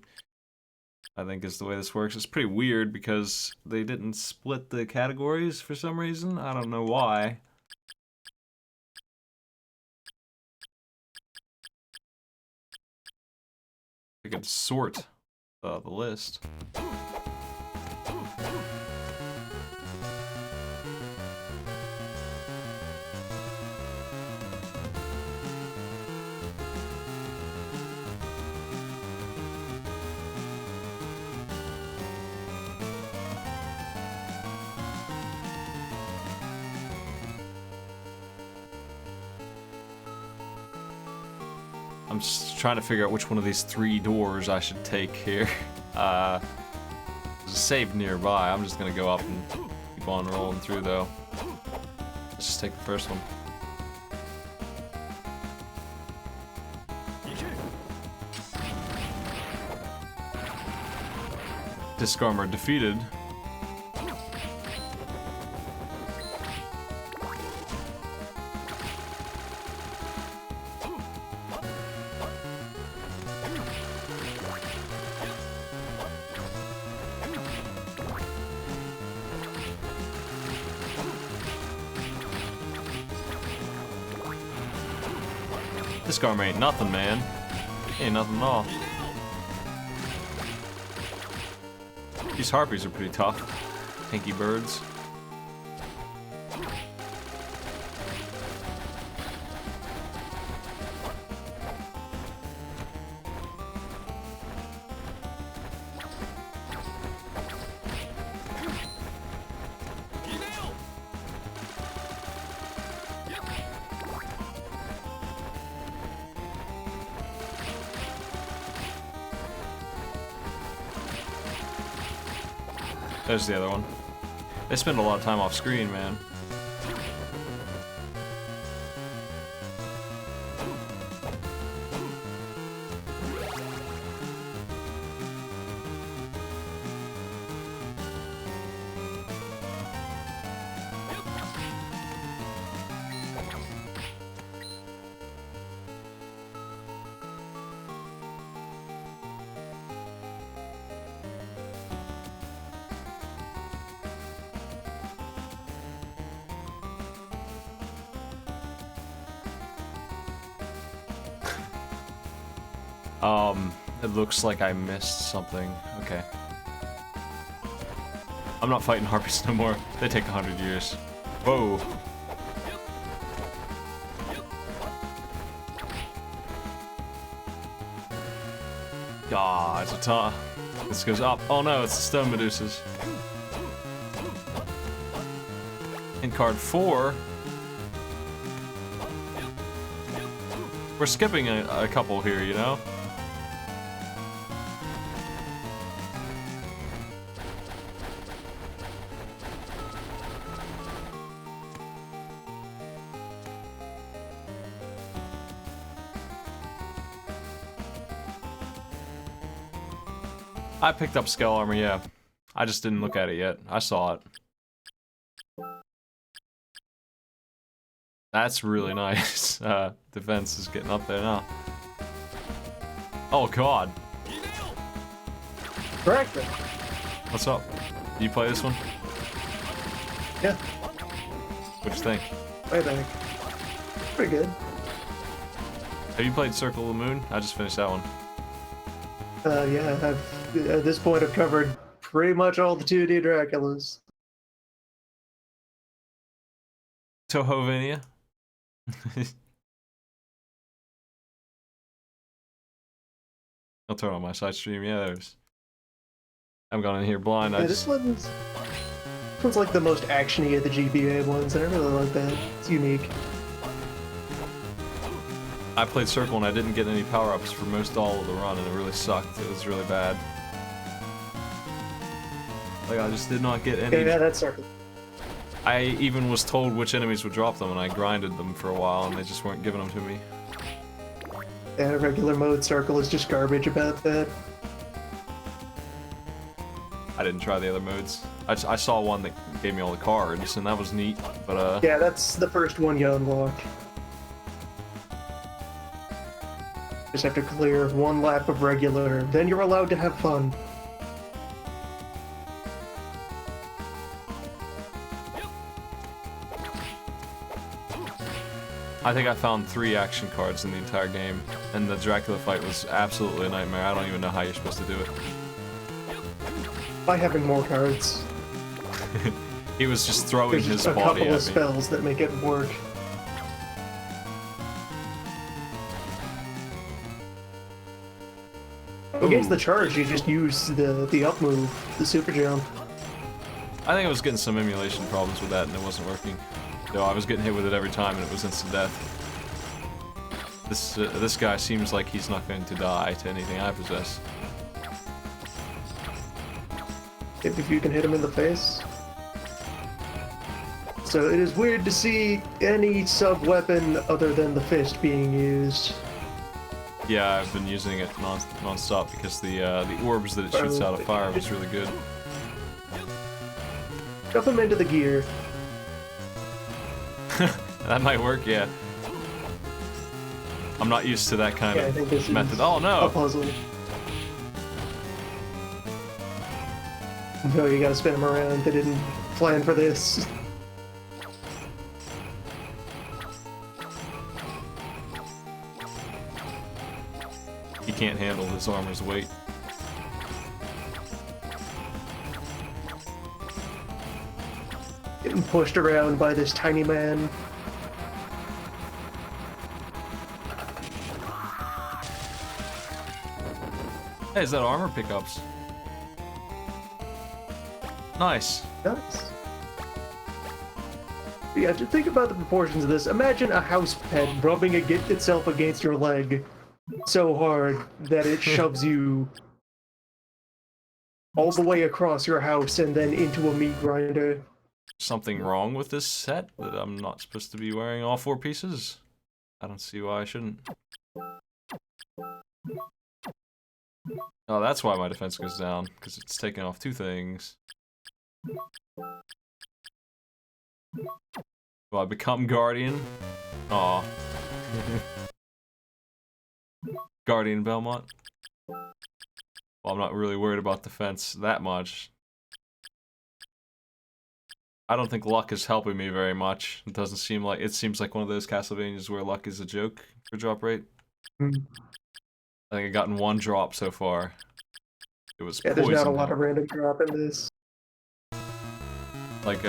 I think is the way this works. It's pretty weird because they didn't split the categories for some reason. I don't know why. I could sort the list. I'm just trying to figure out which one of these 3 doors I should take here. There's a save nearby. I'm just gonna go up and keep on rolling through though. Let's just take the first one. Disc armor defeated. This armor ain't nothing, man. Ain't nothing at all. These harpies are pretty tough. Pinky birds. There's the other one. They spend a lot of time off screen, man. It looks like I missed something. Okay. I'm not fighting harpies no more. They take 100 years. Whoa. Ah, it's a ton. This goes up. Oh no, it's the stone Medusas. In card 4. We're skipping a couple here, you know? I picked up scale armor, yeah. I just didn't look at it yet. I saw it. That's really nice. Defense is getting up there now. Oh god. Correct. What's up? Do you play this one? Yeah. What'd you think? I think. Pretty good. Have you played Circle of the Moon? I just finished that one. Yeah, at this point I've covered pretty much all the 2D Draculas. Tohovania? I'll turn on my side stream. Yeah, there's. I'm going in here blind. Yeah, this one's like the most actiony of the GBA ones, and I really like that. It's unique. I played Circle and I didn't get any power-ups for most all of the run, and it really sucked. It was really bad. Like, I just did not get any... Yeah, that's Circle. I even was told which enemies would drop them, and I grinded them for a while, and they just weren't giving them to me. Yeah, regular mode Circle is just garbage about that. I didn't try the other modes. I saw one that gave me all the cards, and that was neat, but Yeah, that's the first one you unlock. Just have to clear one lap of regular, then you're allowed to have fun. I think I found 3 action cards in the entire game, and the Dracula fight was absolutely a nightmare. I don't even know how you're supposed to do it. By having more cards. He was just throwing There's his just a body couple at of me. spells that make it work. Against the charge, you just use the up move, the super jump. I think I was getting some emulation problems with that, and it wasn't working. No, I was getting hit with it every time, and it was instant death. This guy seems like he's not going to die to anything I possess. If you can hit him in the face. So it is weird to see any sub-weapon other than the fist being used. Yeah, I've been using it non-stop because the orbs that it shoots out of fire was really good. Shove him into the gear. That might work, yeah. I'm not used to that kind Yeah, I think this of method. is Oh a no! puzzle. No, you gotta spin him around. They didn't plan for this. He can't handle his armor's weight. Getting pushed around by this tiny man. Hey, is that armor pickups? Nice. Nice. Yeah, just think about the proportions of this. Imagine a house pet rubbing itself against your leg so hard that it shoves you all the way across your house and then into a meat grinder. Something wrong with this set that I'm not supposed to be wearing all 4 pieces? I don't see why I shouldn't. Oh, that's why my defense goes down, because it's taking off 2 things. Will I become Guardian? Aw. Guardian Belmont? Well, I'm not really worried about defense that much. I don't think luck is helping me very much. It doesn't seem like... It seems like one of those Castlevanias where luck is a joke for drop rate. Mm. I think I've gotten 1 drop so far. It was Yeah, poison. there's not a lot of random drop in this. Like,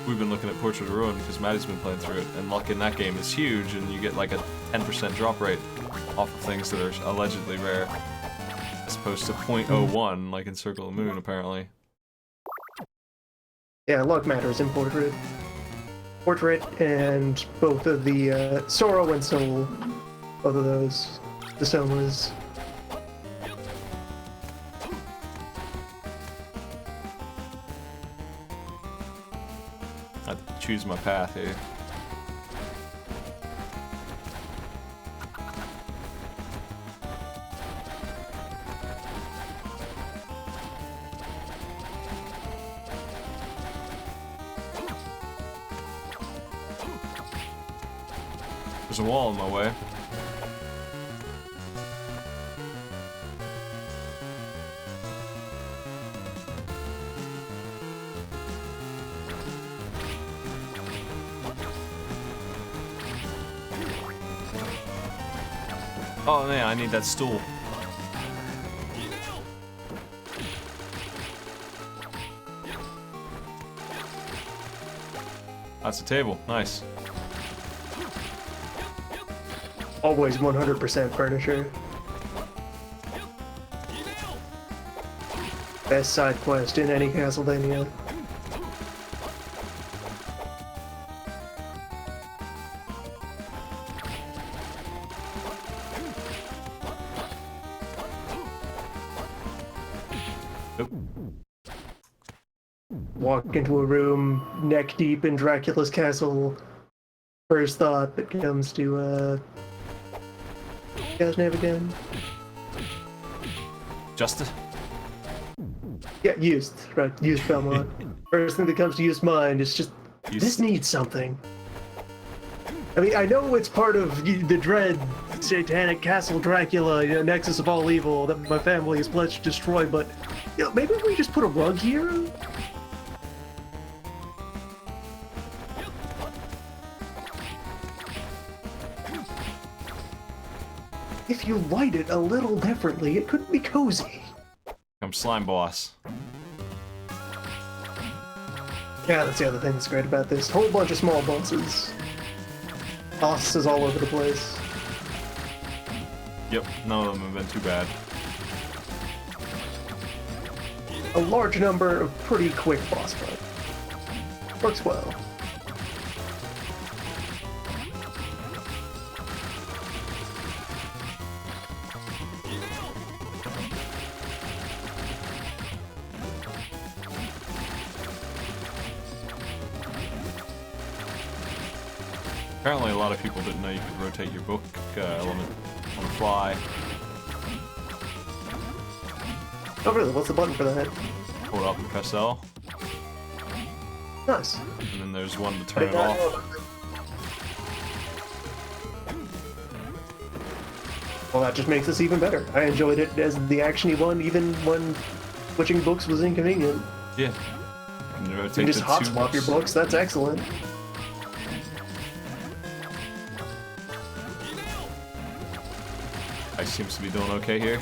we've been looking at Portrait of Ruin because Maddie's been playing through it, and luck in that game is huge, and you get like a 10% drop rate off of things that are allegedly rare, as opposed to 0.01 like in Circle of the Moon, apparently. Yeah, luck matters in Portrait. Portrait and both of the Sorrow and Soul, both of those, the Somas. I have to choose my path here. There's a wall in my way. Oh man, I need that stool. That's a table. Nice. Always 100% furniture. Best side quest in any Castlevania. Walk into a room neck deep in Dracula's castle. First thought that comes to, guy's name again? Justice? Yeah, Youth, right? Youth Belmont. First thing that comes to Youth's mind is just, this needs something. I mean, I know it's part of the dread satanic castle Dracula, you know, nexus of all evil that my family is pledged to destroy, but, you know, maybe we just put a rug here? If you light it a little differently, it could be cozy. I'm Slime Boss. Yeah, that's the other thing that's great about this. Whole bunch of small bosses. Bosses all over the place. Yep, none of them have been too bad. A large number of pretty quick boss fights. Works well. Apparently a lot of people didn't know you could rotate your book element on the fly. Oh really? What's the button for that? Hold up and press L. Nice. And then there's one to turn it off. Well, that just makes this even better. I enjoyed it as the actiony one, even when switching books was inconvenient. Yeah. And You rotate can just the hot two swap your books, that's excellent. Ice seems to be doing okay here.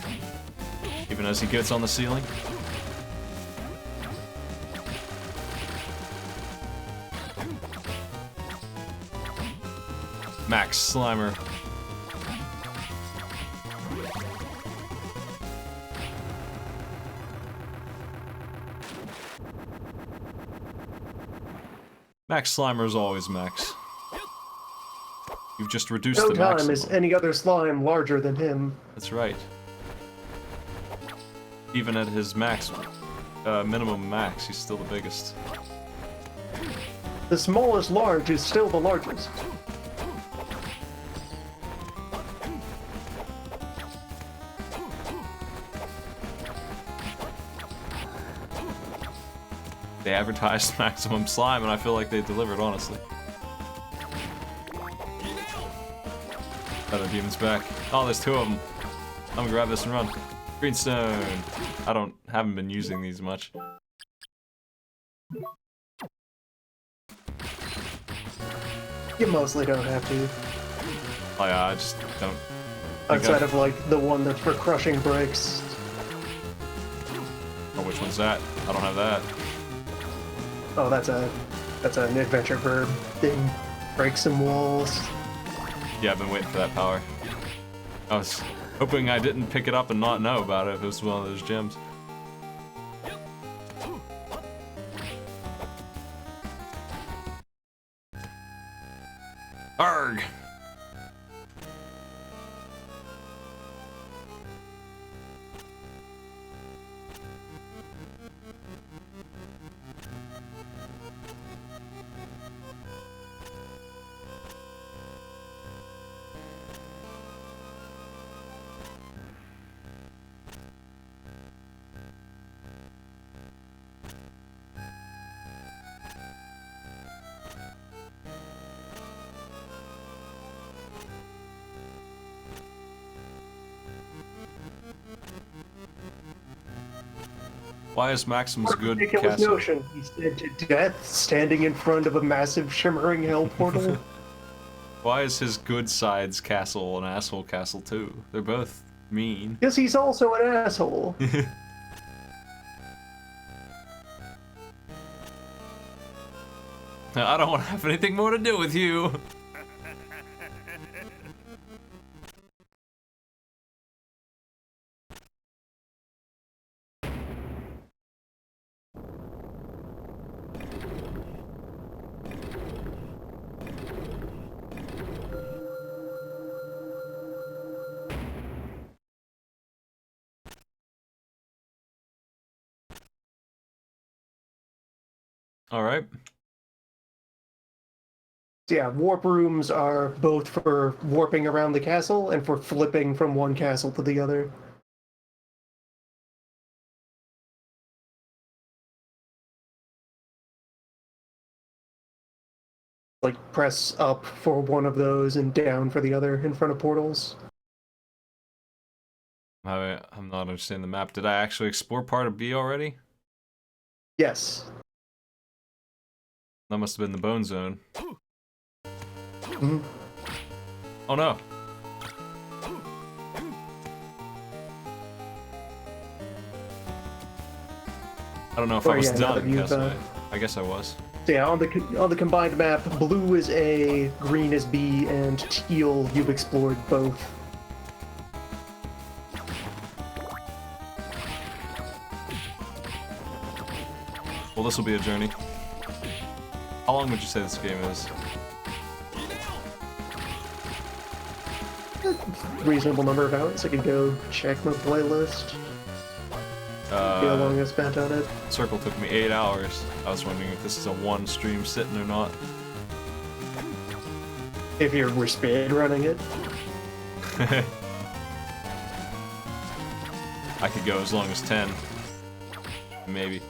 Even as he gets on the ceiling. Max Slimer. Max Slimer is always Max. You've just reduced No the time maximum. is any other slime larger than him. That's right. Even at his max, minimum max, he's still the biggest. The smallest large is still the largest. They advertised maximum slime, and I feel like they delivered, honestly. Other demon's back. Oh, there's two of them. I'm gonna grab this and run. Greenstone. Haven't been using these much. You mostly don't have to. Oh yeah, I just don't. Outside of like the one that's for crushing bricks. Oh, which one's that? I don't have that. Oh, that's an adventure verb thing. Break some walls. Yeah, I've been waiting for that power. I was hoping I didn't pick it up and not know about it if it was one of those gems. Arg! Why is Maxim's good Ridiculous castle? notion. He said to death standing in front of a massive shimmering hell portal. Why is his good side's castle an asshole castle too? They're both mean. Because he's also an asshole. I don't want to have anything more to do with you. All right. Yeah, warp rooms are both for warping around the castle and for flipping from one castle to the other. Like, press up for one of those and down for the other in front of portals. I'm not understanding the map. Did I actually explore part of B already? Yes. That must have been the bone zone. Mm-hmm. Oh no. I don't know if I was done, Castlevania. I guess I was. So yeah, on the combined map, blue is A, green is B, and teal you've explored both. Well, this will be a journey. How long would you say this game is? Reasonable number of hours. I could go check my playlist. See how long I spent on it. Circle took me 8 hours. I was wondering if this is a one stream sitting or not. If we're speed running it. I could go as long as 10. Maybe.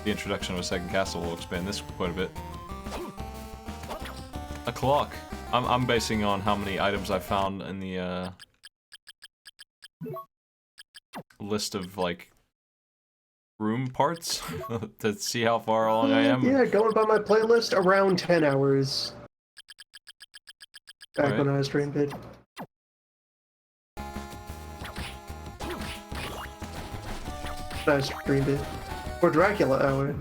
The introduction of a second castle will expand this quite a bit. A clock. I'm basing on how many items I found in the list of like room parts to see how far along I am. Yeah, going by my playlist, around 10 hours. Back Right. when I streamed it. I streamed it. For Dracula Hour.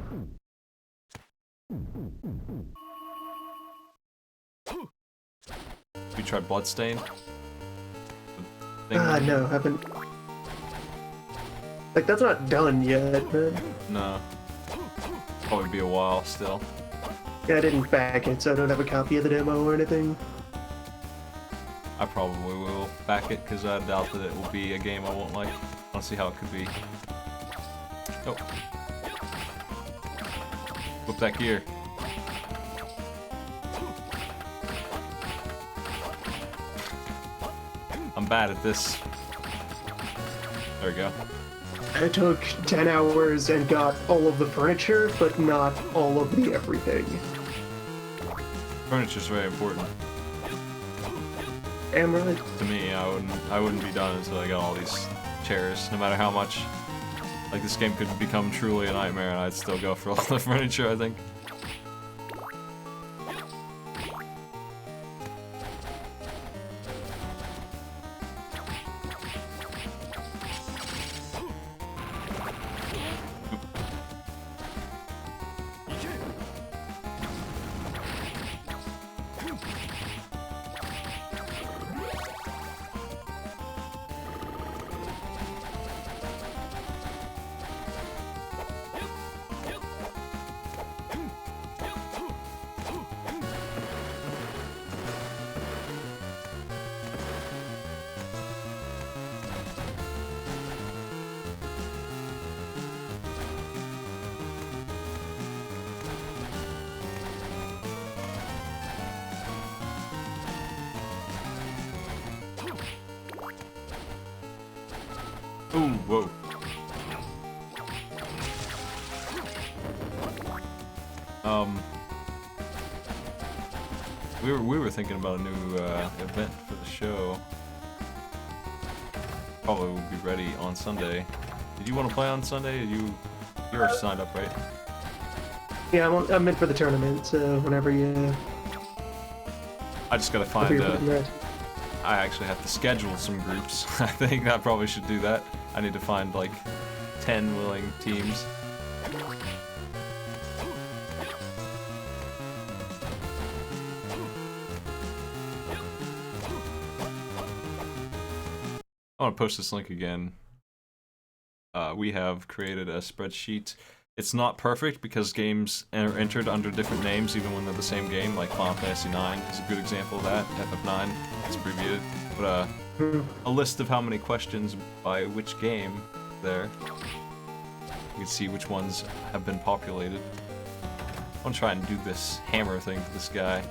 You tried Bloodstain? No, haven't. Like, that's not done yet, man. No. Probably be a while still. Yeah, I didn't back it, so I don't have a copy of the demo or anything. I probably will back it because I doubt that it will be a game I won't like. I'll see how it could be. Oh. Whip that gear. I'm bad at this. There we go. I took 10 hours and got all of the furniture, but not all of the everything. Furniture's very important. Am right. To me, I wouldn't be done until I got all these chairs. No matter how much, like, this game could become truly a nightmare, and I'd still go for all the furniture, I think. Ooh, whoa. We were thinking about a new event for the show. Probably will be ready on Sunday. Did you want to play on Sunday? You're signed up, right? Yeah, I'm in for the tournament, so whenever you... I just gotta find I actually have to schedule some groups. I think I probably should do that. I need to find like 10 willing teams. I want to post this link again. We have created a spreadsheet. It's not perfect because games are entered under different names even when they're the same game, like Final Fantasy IX is a good example of that. FF9, it's abbreviated. But a list of how many questions by which game there. You can see which ones have been populated. I want to try and do this hammer thing to this guy.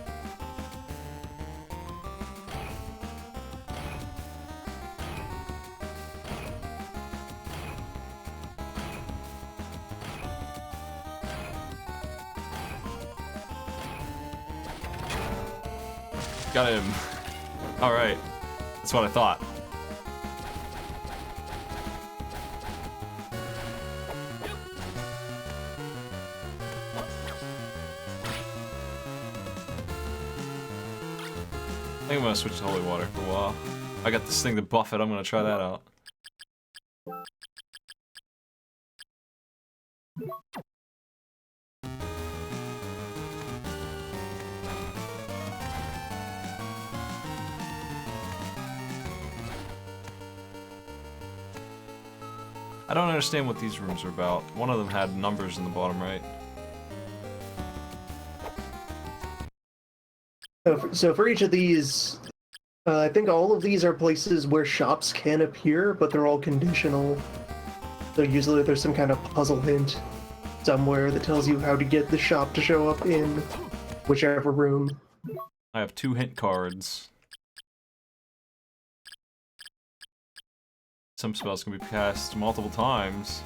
Got him. Alright. That's what I thought. I think I'm gonna switch to holy water for a while. I got this thing to buff it, I'm gonna try that out. I don't understand what these rooms are about. One of them had numbers in the bottom right. So for each of these, I think all of these are places where shops can appear, but they're all conditional. So usually there's some kind of puzzle hint somewhere that tells you how to get the shop to show up in whichever room. I have 2 hint cards. Some spells can be cast multiple times.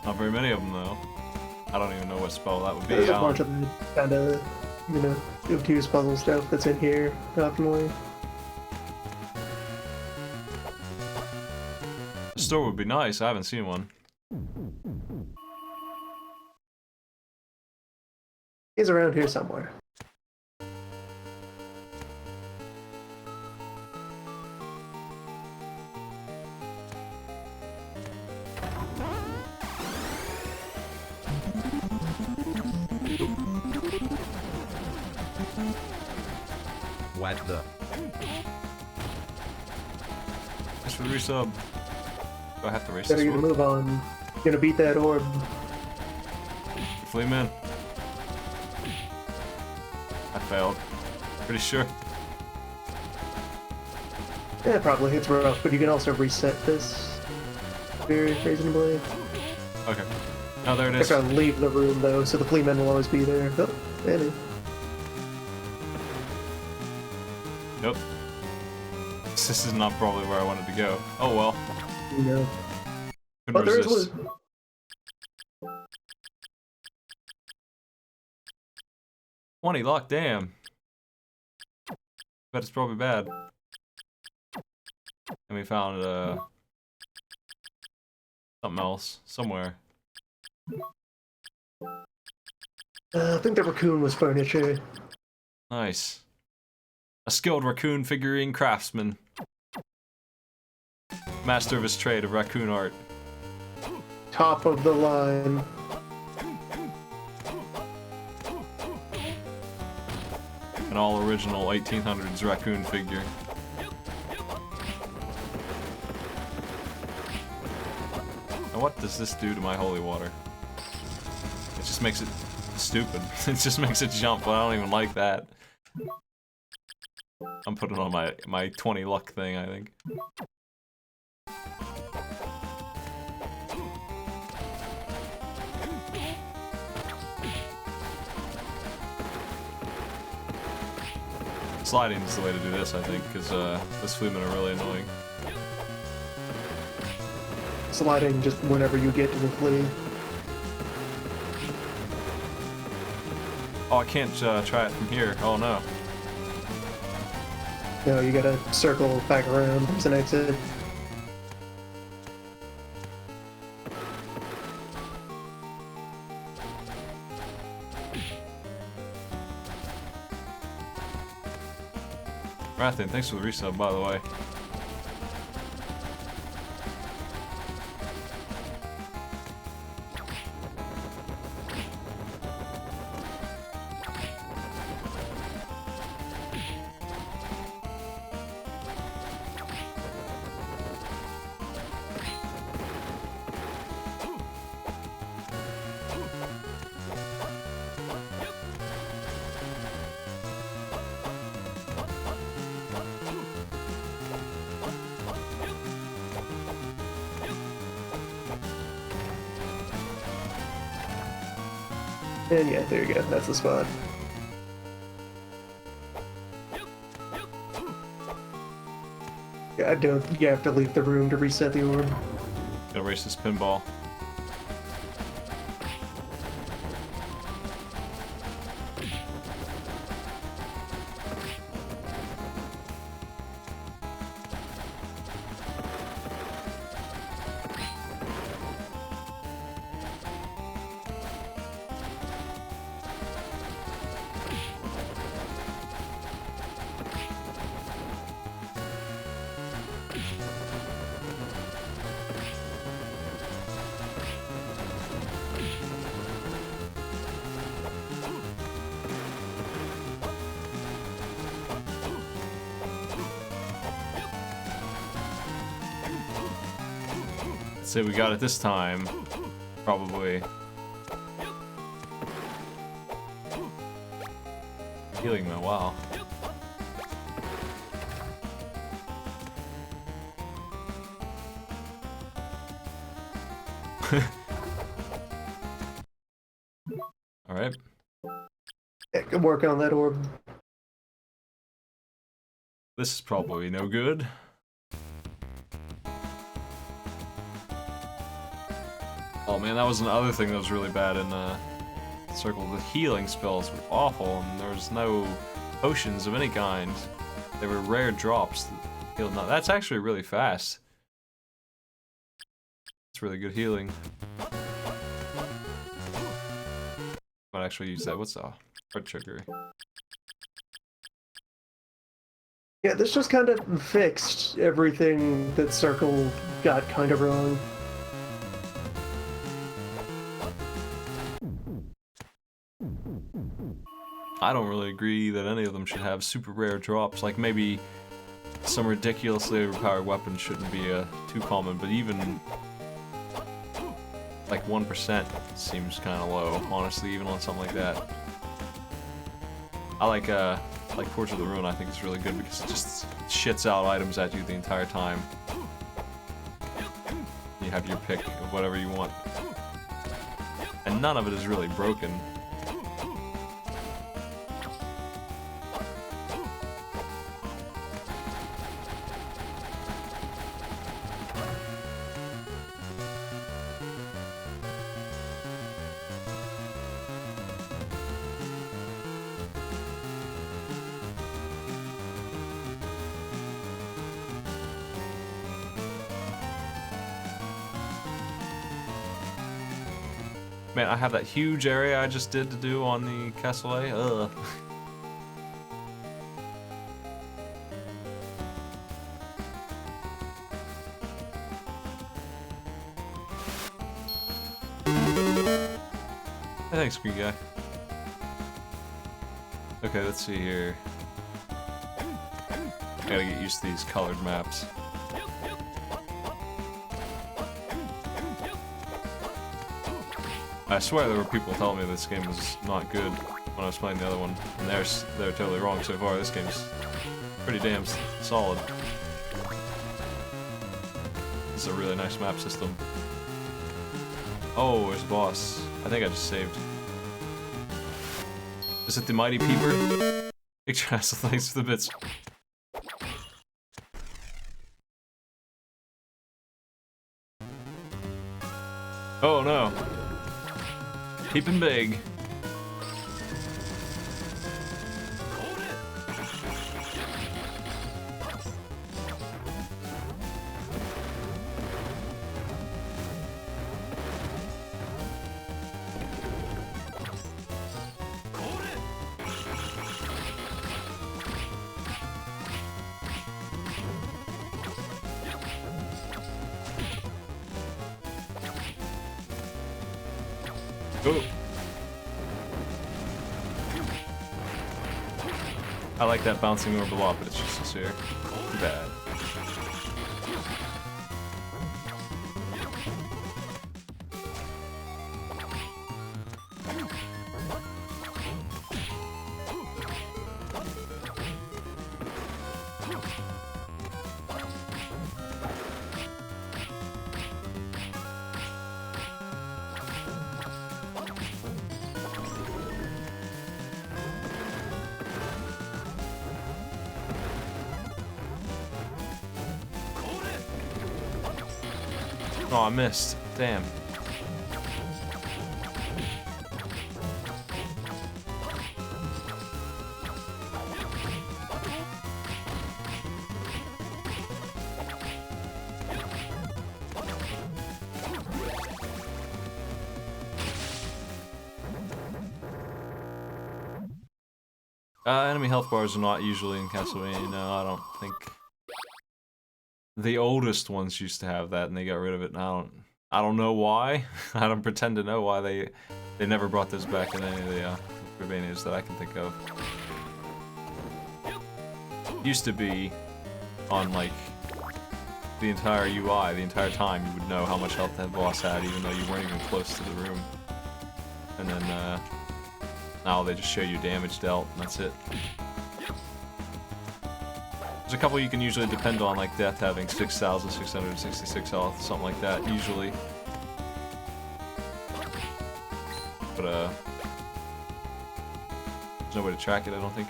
Not very many of them, though. I don't even know what spell that would be. There's a bunch of kind of, you know, obtuse puzzle stuff that's in here, optimally. The store would be nice. I haven't seen one. He's around here somewhere. What the? Thanks for the resub. Do I have to race Better this get a one? move on. Gonna beat that orb. Flea man. I failed. Pretty sure. Yeah, probably. It's rough, but you can also reset this very reasonably. Okay. Oh, there it I is. gotta leave the room though, so the flea men will always be there. Oh, maybe. Nope. This is not probably where I wanted to go. Oh well. No. Couldn't But there is resist. one. 20 luck, damn. Bet it's probably bad. And we found something else somewhere. I think the raccoon was furniture. Nice. A skilled raccoon figurine craftsman. Master of his trade of raccoon art. Top of the line. An all original 1800s raccoon figure. Now what does this do to my holy water? It just makes it stupid. It just makes it jump, but I don't even like that. I'm putting on my 20 luck thing, I think. Sliding is the way to do this, I think, because this fleamen are really annoying. Sliding just whenever you get to the flea. Oh, I can't try it from here. Oh no. No, you gotta circle back around. There's an exit. Rathan, thanks for the resub, by the way. And yeah, there you go. That's the spot. Yeah, I don't. You have to leave the room to reset the orb. Gotta race this pinball. Let's say we got it this time. Probably. Healing though, wow. Alright. Yeah, good work on that orb. This is probably no good. Oh man, that was another thing that was really bad in Circle. The healing spells were awful, and there was no potions of any kind. They were rare drops that healed. That's actually really fast. It's really good healing. Might actually use that. What's the heart trigger? Yeah, this just kind of fixed everything that Circle got kind of wrong. I don't really agree that any of them should have super rare drops. Like maybe some ridiculously overpowered weapons shouldn't be too common, but even like 1% seems kind of low, honestly, even on something like that. I like Portrait of the Ruin. I think it's really good because it just shits out items at you the entire time. You have your pick of whatever you want, and none of it is really broken. Man, I have that huge area I just did to do on the Castlevania. Ugh. Thanks, good guy. Okay, let's see here. Gotta get used to these colored maps. I swear there were people telling me this game was not good when I was playing the other one, and they're totally wrong so far. This game's pretty damn solid. This is a really nice map system. Oh, there's a boss. I think I just saved. Is it the Mighty Peeper? Big Trassel, thanks for the bits. Oh no. Peeping big. Oh. I like that bouncing orb a lot, but it's just sincere. Bad. Oh, I missed. Damn. Enemy health bars are not usually in Castlevania, no, I don't think. The oldest ones used to have that, and they got rid of it. And I don't know why. I don't pretend to know why they never brought this back in any of the Castlevanias that I can think of. Used to be on like the entire UI, the entire time you would know how much health that boss had, even though you weren't even close to the room. And then now they just show you damage dealt, and that's it. There's a couple you can usually depend on, like Death having 6,666 health, something like that, usually. But, there's no way to track it, I don't think.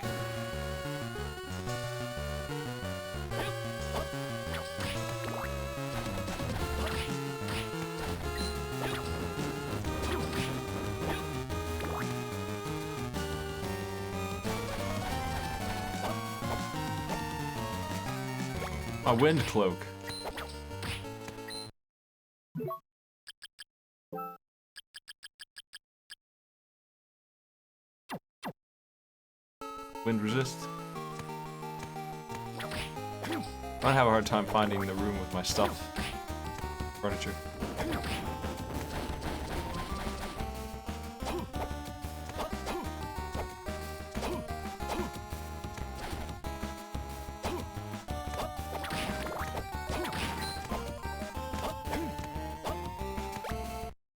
A wind cloak. Wind resist. I have a hard time finding the room with my stuff. Furniture.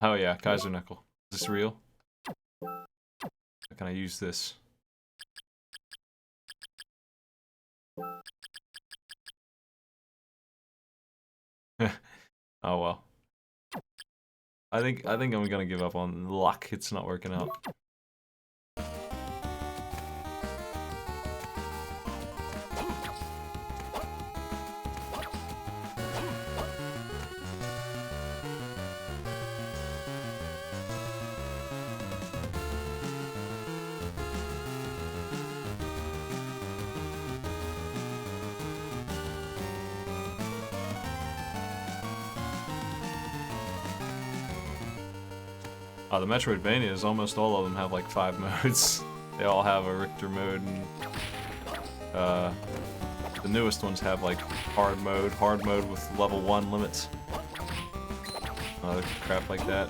Oh yeah, Kaiser Nickel. Is this real? How can I use this? Oh well. I think I'm gonna give up on luck. It's not working out. The Metroidvanias, almost all of them have like 5 modes. They all have a Richter mode, and the newest ones have like hard mode with level 1 limits. Crap like that.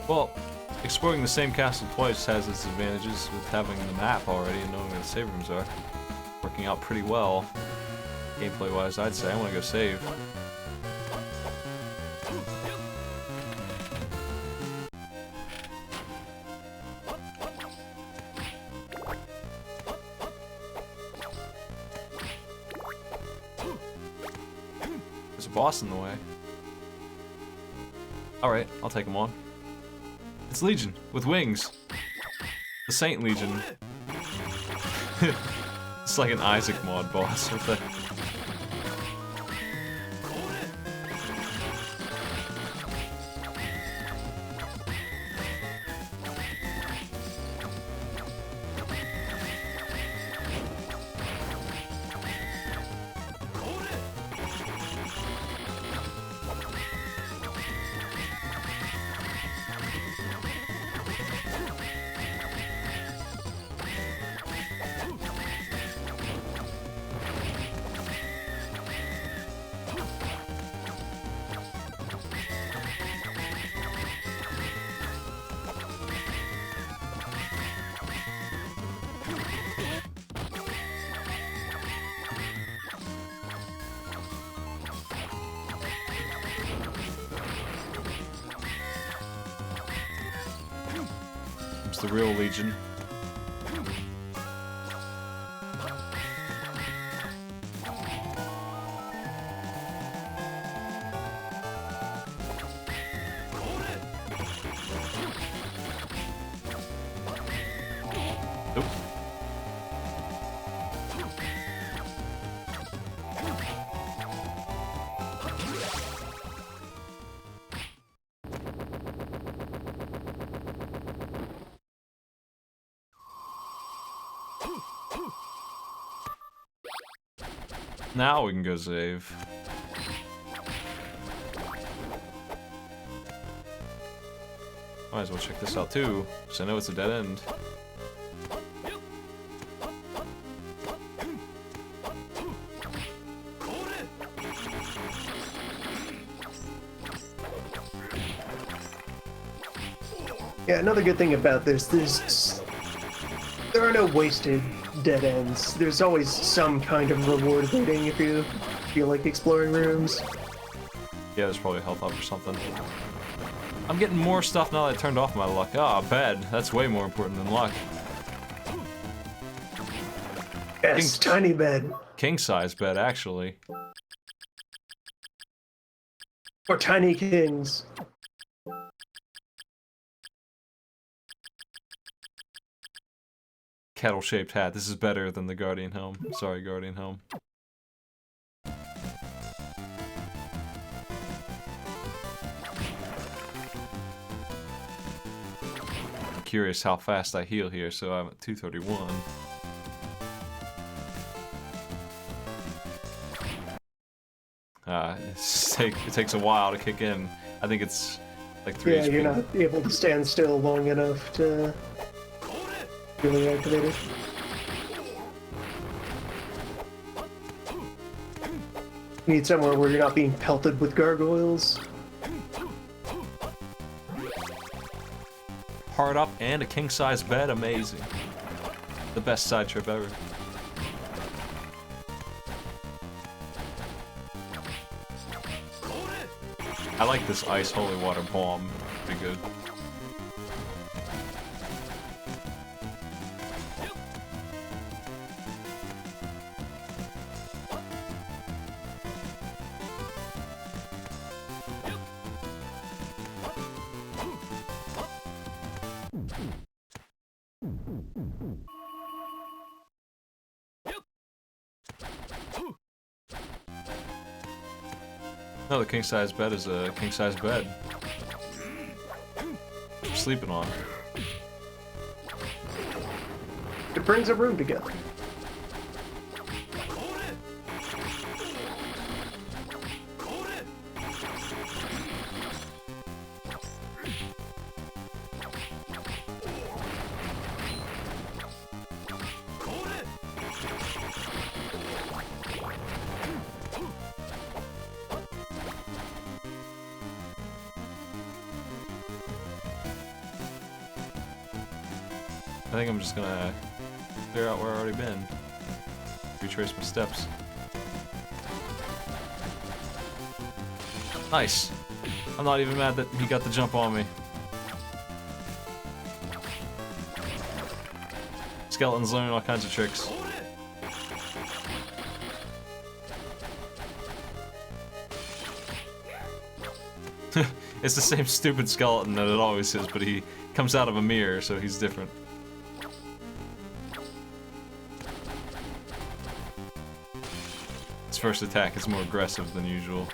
Well, exploring the same castle twice has its advantages with having the map already and knowing where the save rooms are. Working out pretty well, gameplay-wise, I'd say. I want to go save. There's a boss in the way. Alright, I'll take him on. It's Legion, with wings. The Saint Legion. It's like an Isaac mod boss with a... the real Legion. Nope. Now we can go save. Might as well check this out too, because I know it's a dead end. Yeah, another good thing about this, there are no wasted dead ends. There's always some kind of reward waiting if you feel like exploring rooms. Yeah, there's probably a health up or something. I'm getting more stuff now that I turned off my luck. Ah, bed. That's way more important than luck. Yes, tiny bed. King-size bed, actually. Or tiny kings. Kettle-shaped hat. This is better than the Guardian Helm. Sorry, Guardian Helm. I'm curious how fast I heal here, so I'm at 231. It takes a while to kick in. I think it's like 3 Yeah, HP. you're not able to stand still long enough to really activate it. You need somewhere where you're not being pelted with gargoyles. Hard up and a king-size bed, amazing. The best side trip ever. I like this ice holy water bomb. Pretty good. No, the king-size bed is a king-size bed. You're sleeping on. It brings a room together. I think I'm just gonna clear out where I've already been. Retrace my steps. Nice. I'm not even mad that he got the jump on me. Skeletons learning all kinds of tricks. It's the same stupid skeleton that it always is, but he comes out of a mirror, so he's different. His first attack is more aggressive than usual.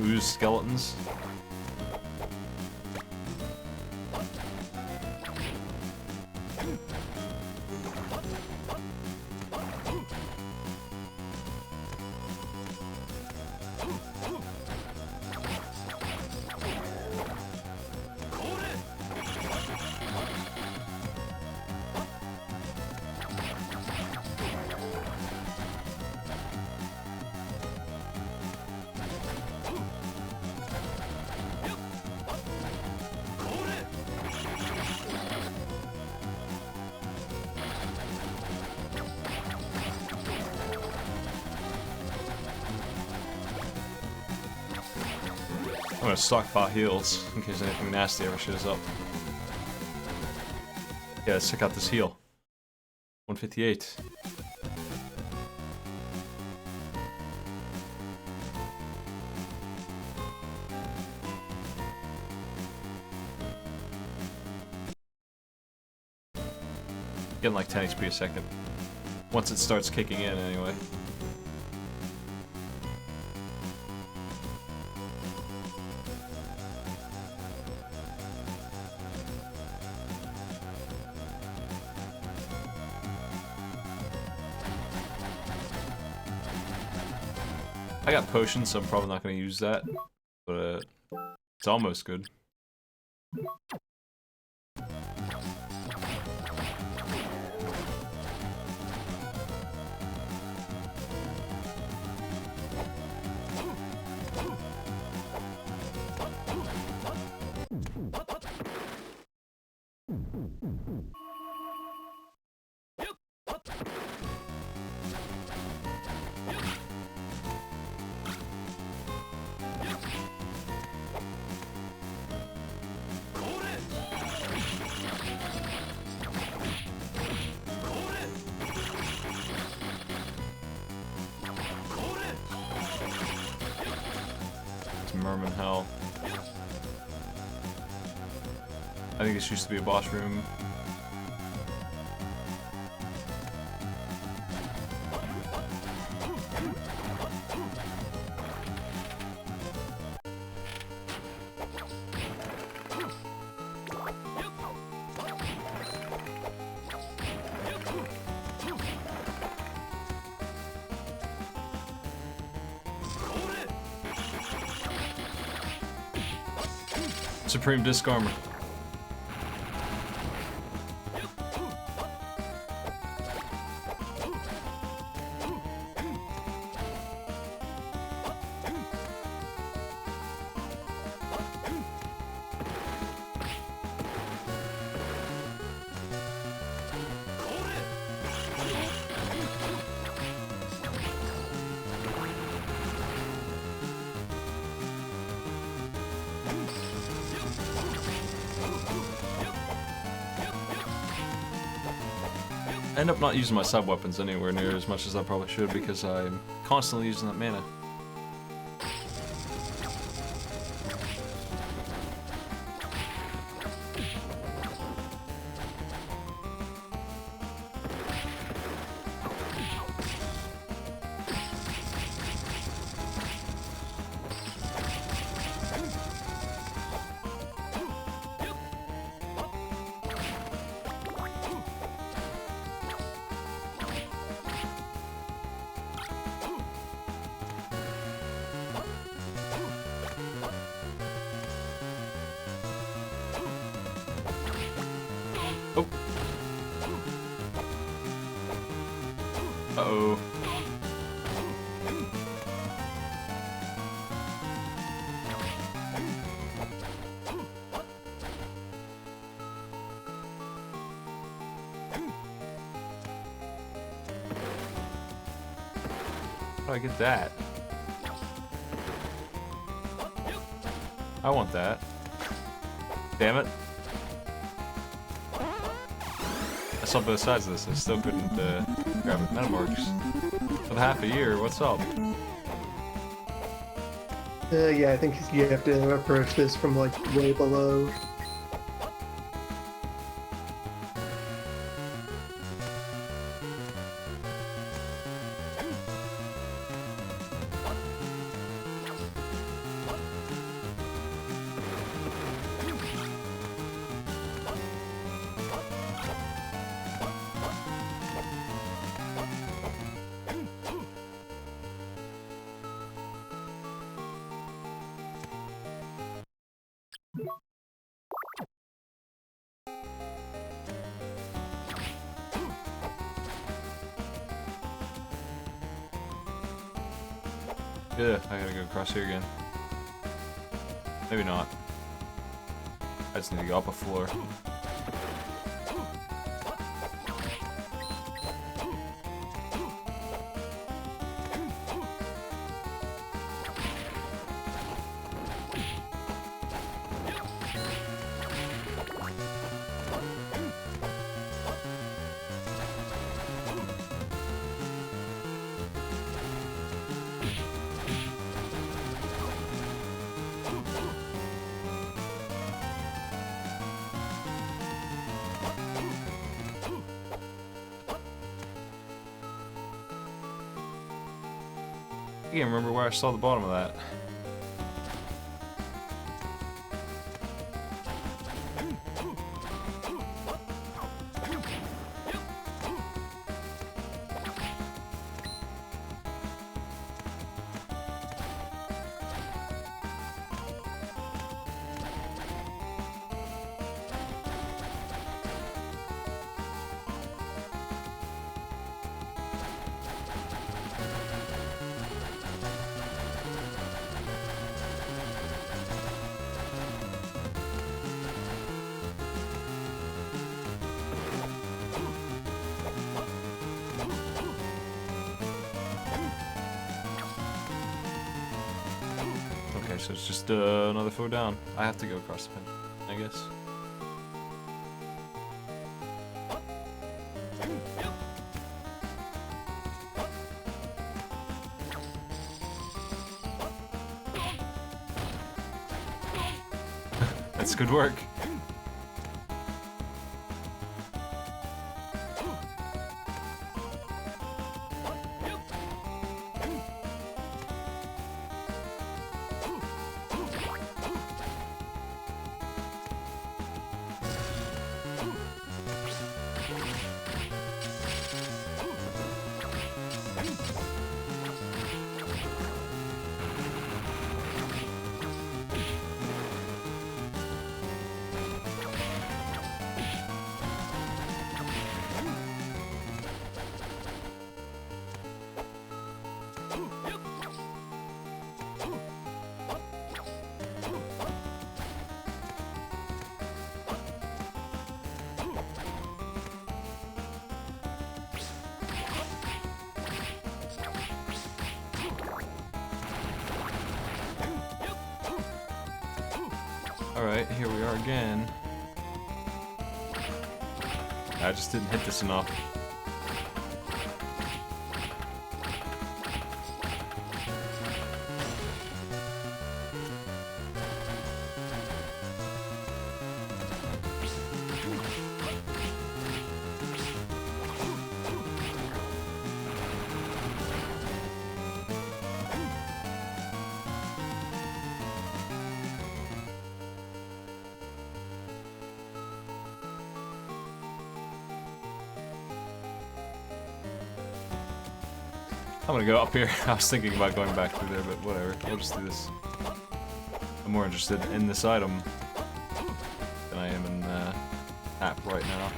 Ooze skeletons. I'm gonna stockpile heals in case anything nasty ever shows up. Yeah, let's check out this heal. 158. Getting like 10 HP a second. Once it starts kicking in, anyway. I got potions, so I'm probably not going to use that, but it's almost good. Merman Hell. I think this used to be a boss room. Supreme Disc Armor. I end up not using my sub-weapons anywhere near as much as I probably should because I'm constantly using that mana. Oh. Uh-oh. How do I get that? I want that. Damn it. I saw both sides of this. I still couldn't grab it. Metamarks. For half a year, what's up? Yeah, I think you have to approach this from like way below. Yeah, I gotta go across here again. Maybe not. I just need to go up a floor. I can't remember where I saw the bottom of that. Okay, so it's just another floor down. I have to go across the pin, I guess. That's good work. Alright, here we are again. I just didn't hit this enough. I'm gonna go up here. I was thinking about going back through there, but whatever. We'll just do this. I'm more interested in this item than I am in the app right now.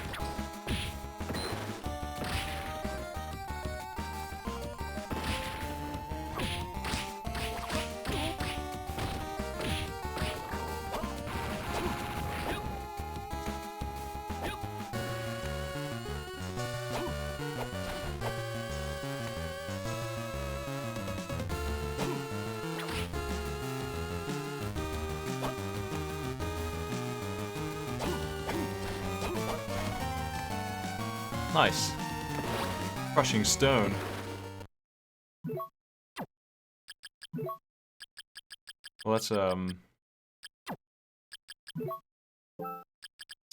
Nice. Crushing stone. Well, that's, it's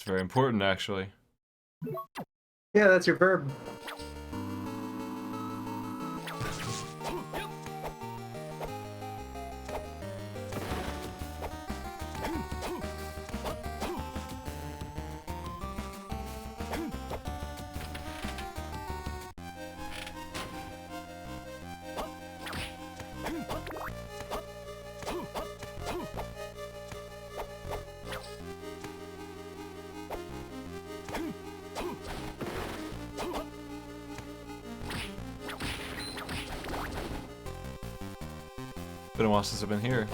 very important, actually. Yeah, that's your verb. Been a while since I've been here.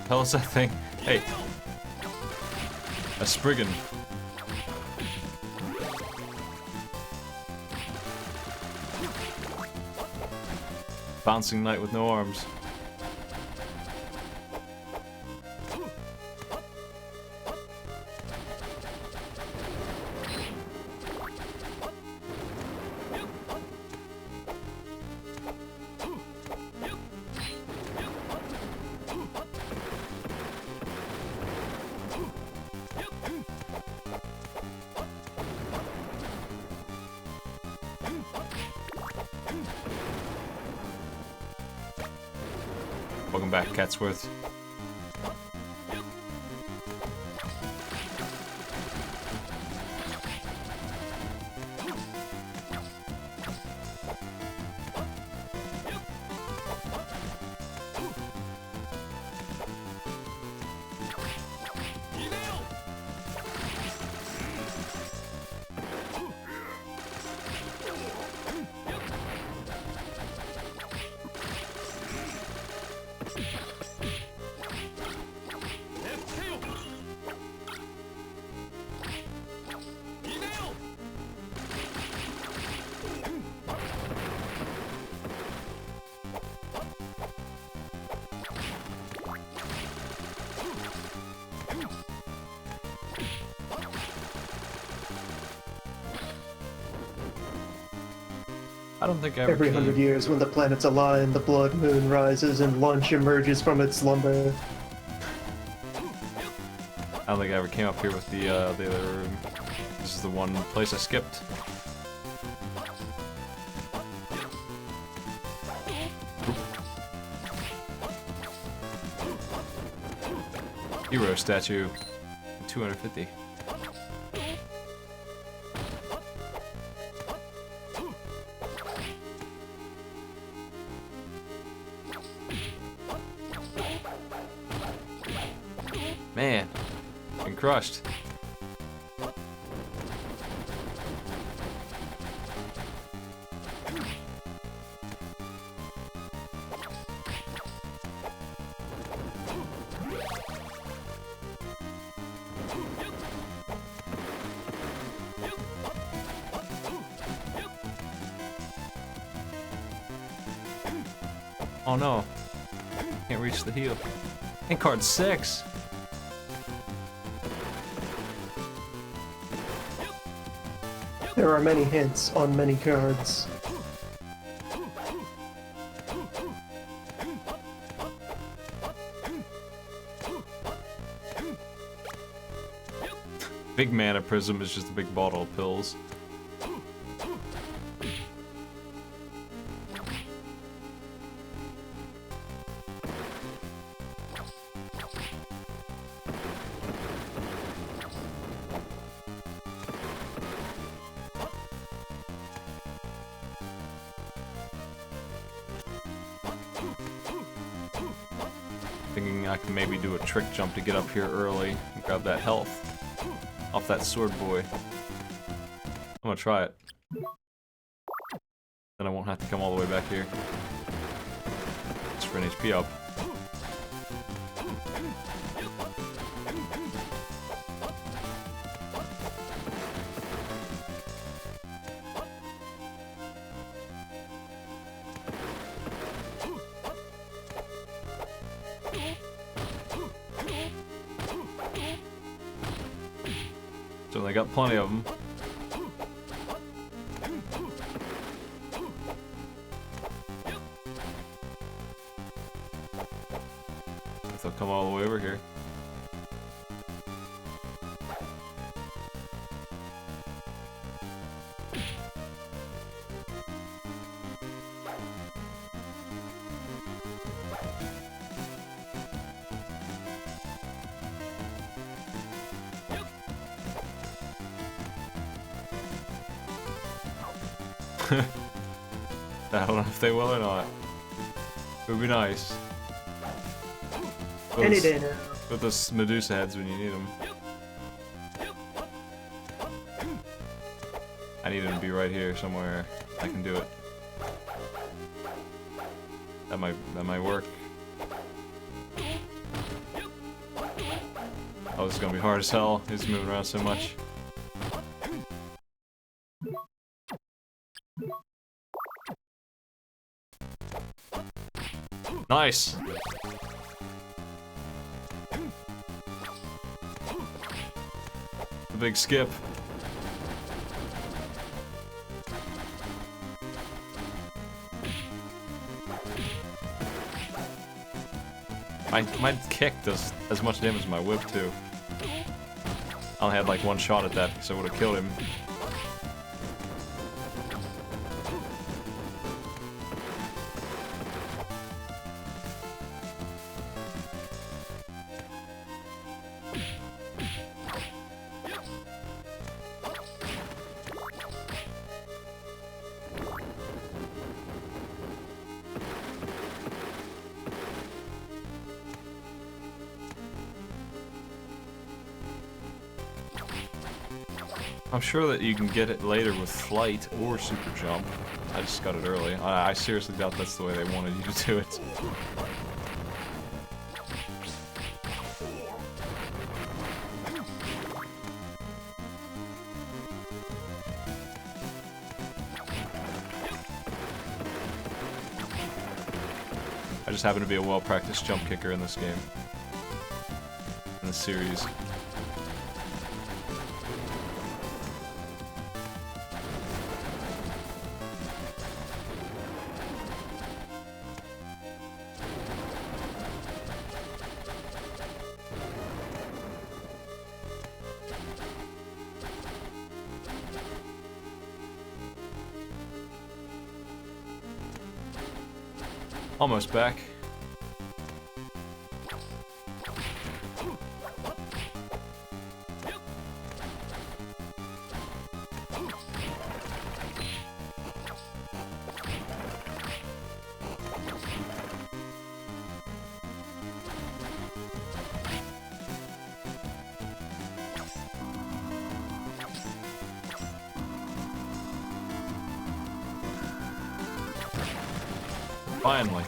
Hell is that thing? Hey. A Spriggan. Bouncing knight with no arms. Welcome back, Catsworth. I don't think I ever Every came. 100 years, when the planets align, the blood moon rises and lunch emerges from its slumber. I don't think I ever came up here with the other room. This is the one place I skipped. Hero statue, 250. Man, been crushed. Oh no, can't reach the heel. And card 6. There are many hints on many cards. Big mana prism is just a big bottle of pills. Thinking I can maybe do a trick jump to get up here early and grab that health off that sword boy. I'm gonna try it. Then I won't have to come all the way back here. Just for an HP up. So they got plenty of them. If they'll come all the way over here. I don't know if they will or not. It would be nice. Any day now. Put those Medusa heads when you need them. I need them to be right here somewhere. I can do it. That might work. Oh, this is gonna be hard as hell. He's moving around so much. Nice! The big skip. My kick does as much damage as my whip too. I only had like one shot at that, so I would have killed him. I'm sure that you can get it later with flight or super jump. I just got it early. I seriously doubt that's the way they wanted you to do it. I just happen to be a well-practiced jump kicker in this game. In this series. Almost back. Finally.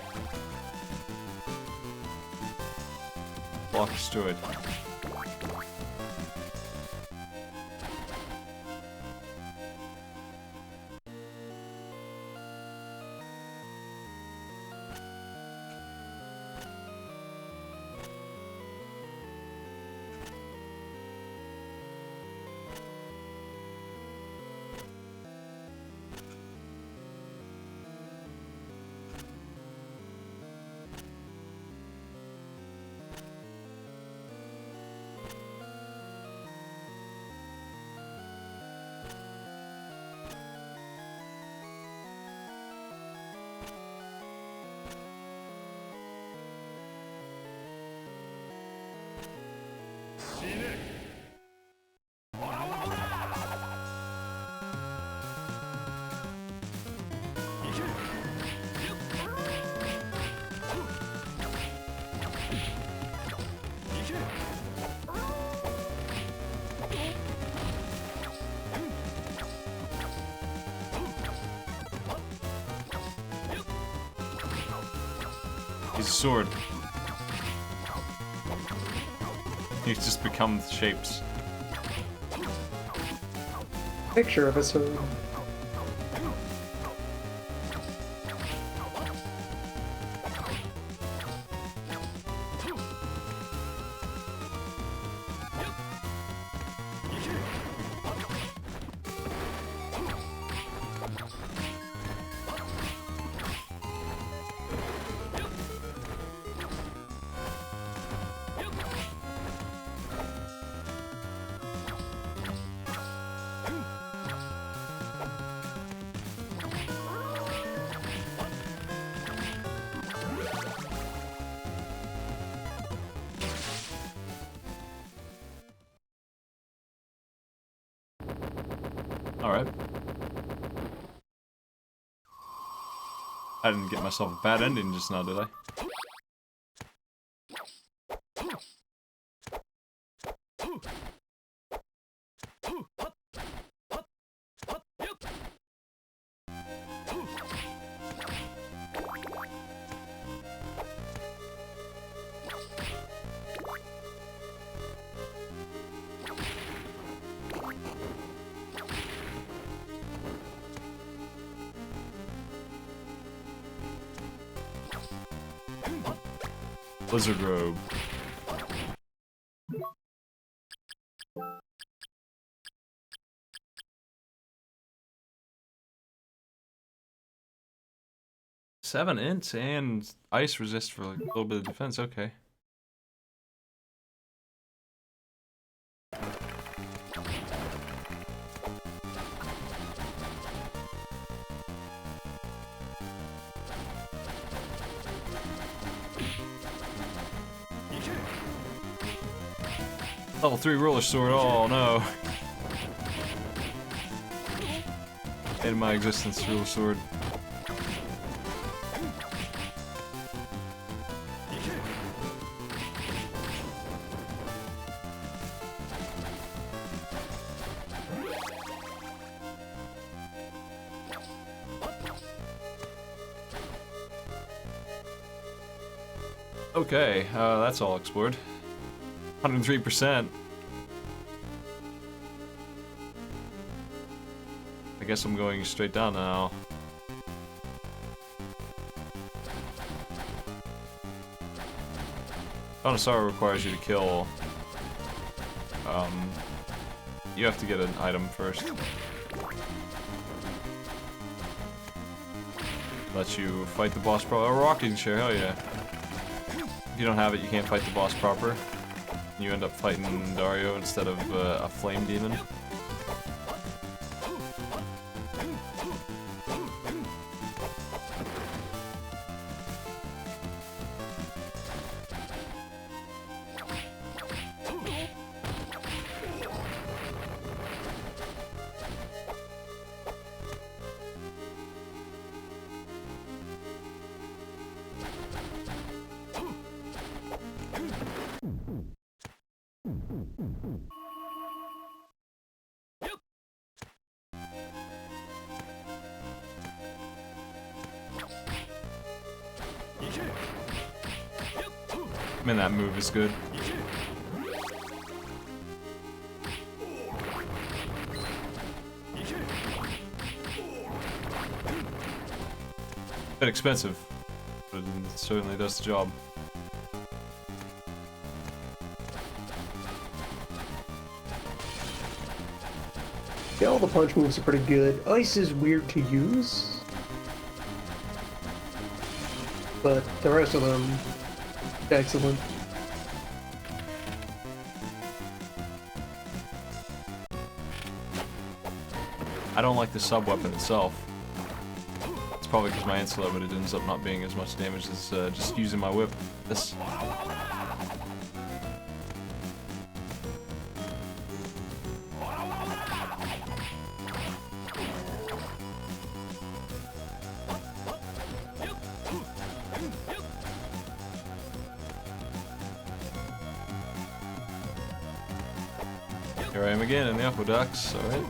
Block destroyed. He's a sword. He's just become shapes. Picture of a sword. Alright. I didn't get myself a bad ending just now, did I? Blizzard robe. Seven int and ice resist for like a little bit of defense, okay. Level 3 ruler sword, oh no. In my existence, ruler sword. Okay, that's all explored. 103%. I guess I'm going straight down now. Onisara requires you to kill. You have to get an item first. Let you fight the boss proper. A rocking chair, hell yeah. If you don't have it, you can't fight the boss proper. You end up fighting Dario instead of a flame demon. Man, that move is good. Bit expensive, but it certainly does the job. Yeah, all the punch moves are pretty good. Ice is weird to use, but the rest of them, excellent. I don't like the sub-weapon itself. It's probably because my insular, but it ends up not being as much damage as just using my whip. This. Here I am again in the aqueducts, alright.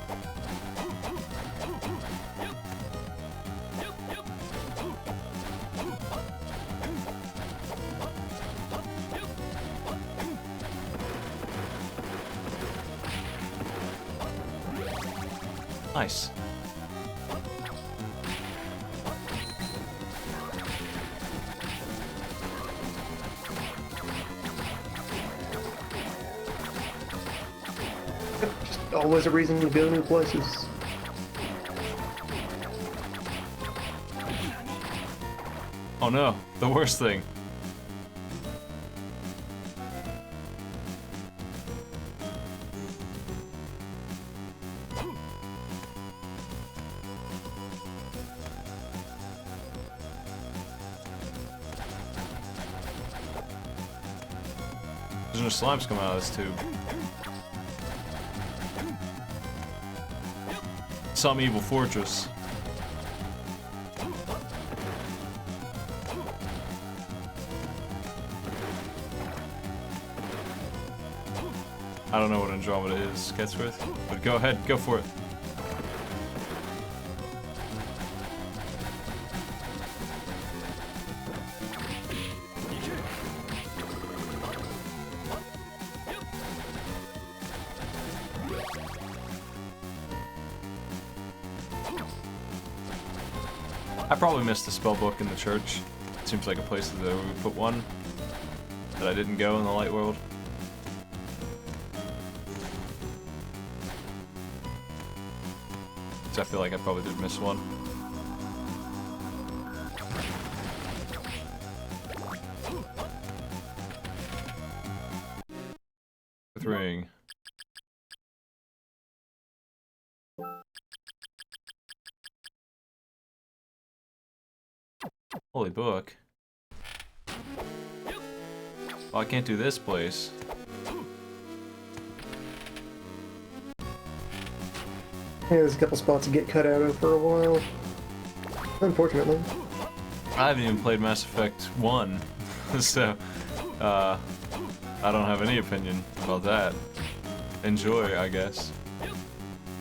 Nice. Just always a reason to go new places. Oh no, the worst thing. There's no slimes coming out of this tube. Some evil fortress. I don't know what Andromeda is, Ketsworth, but go ahead, go for it. I probably missed the spell book in the church. It seems like a place that we would put one that I didn't go in the light world. So I feel like I probably did miss one. With ring. Holy book. Oh, I can't do this place. Yeah, there's a couple spots to get cut out of for a while. Unfortunately. I haven't even played Mass Effect 1, so I don't have any opinion about that. Enjoy, I guess.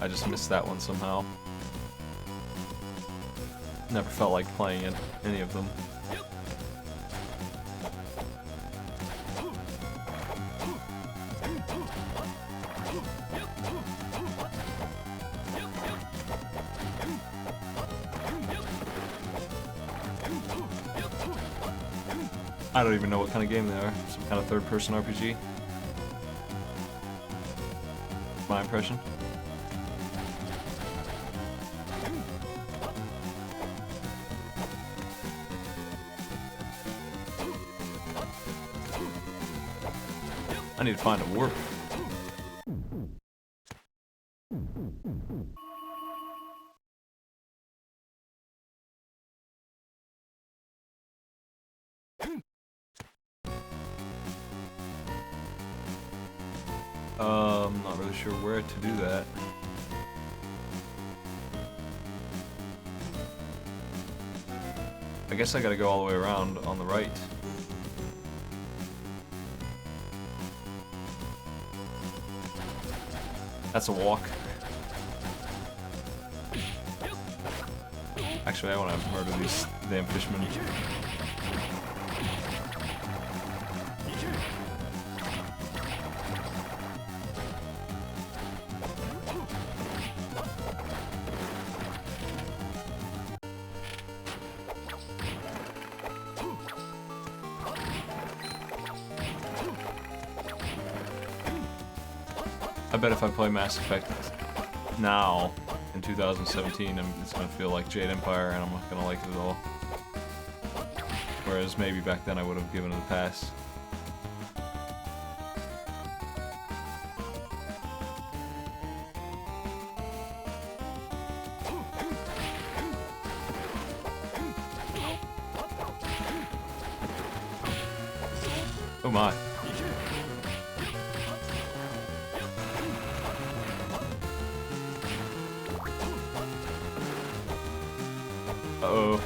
I just missed that one somehow. Never felt like playing it, any of them. I don't even know what kind of game they are. Some kind of third-person RPG. My impression. I need to find a warp. I'm not really sure where to do that. I guess I gotta go all the way around on the right. That's a walk. Actually, I want to murder these damn fishmen. I bet if I play Mass Effect now, in 2017, it's gonna feel like Jade Empire, and I'm not gonna like it at all. Whereas maybe back then I would have given it a pass. Oh my. Uh-oh.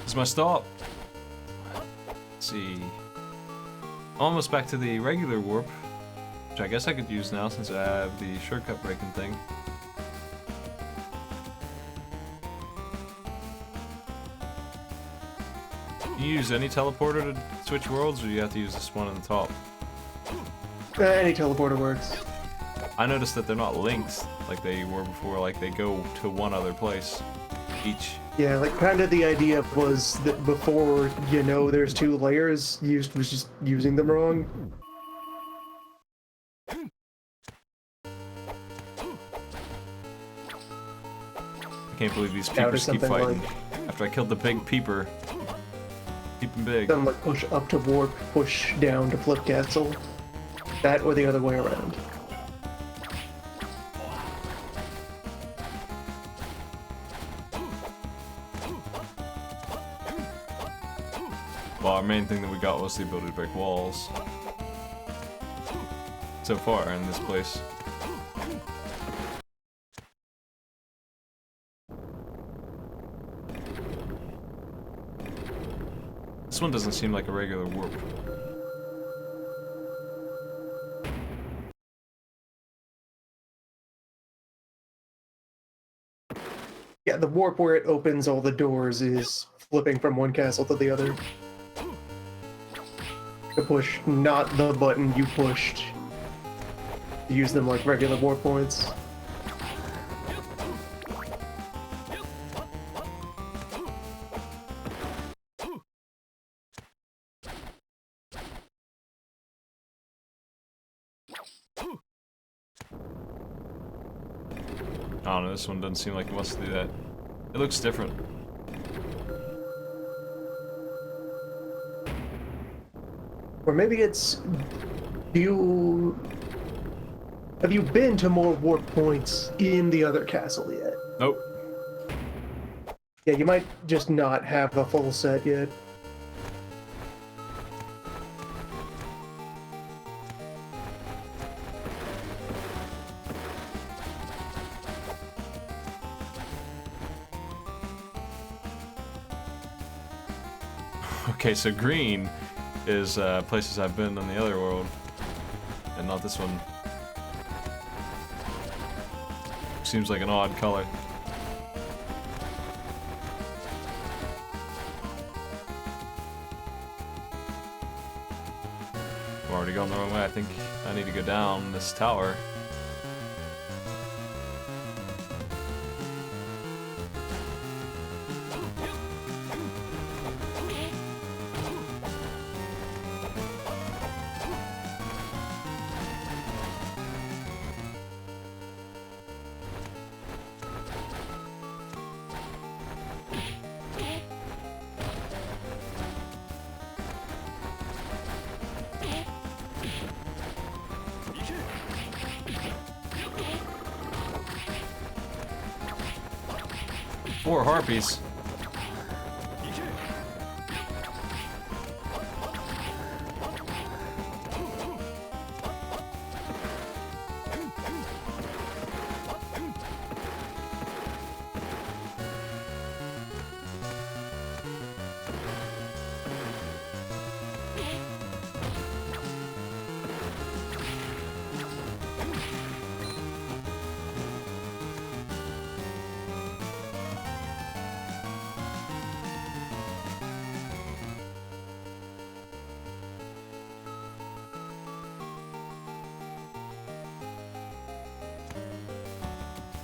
This is my stop. Let's see. Almost back to the regular warp, which I guess I could use now since I have the shortcut breaking thing. You use any teleporter to switch worlds, or you have to use this one on the top? Any teleporter works. I noticed that they're not linked like they were before, like they go to one other place each. Yeah, like kind of the idea was that before, you know, there's two layers, you was just using them wrong. I can't believe these peepers keep fighting. Like, After I killed the big peeper. Keeping big. something like push up to warp, push down to flip castle. That or the other way around. Well, our main thing that we got was the ability to break walls. So far in this place. This one doesn't seem like a regular warp. Yeah, the warp where it opens all the doors is flipping from one castle to the other. To push not the button you pushed. Use them like regular warp points. I don't know, this one doesn't seem like it wants to do that. It looks different. Or maybe it's... Have you been to more warp points in the other castle yet? Nope. Yeah, you might just not have the full set yet. Okay, so green is places I've been in the other world, and not this one. Seems like an odd color. I'm already going the wrong way. I think I need to go down this tower. 4 harpies.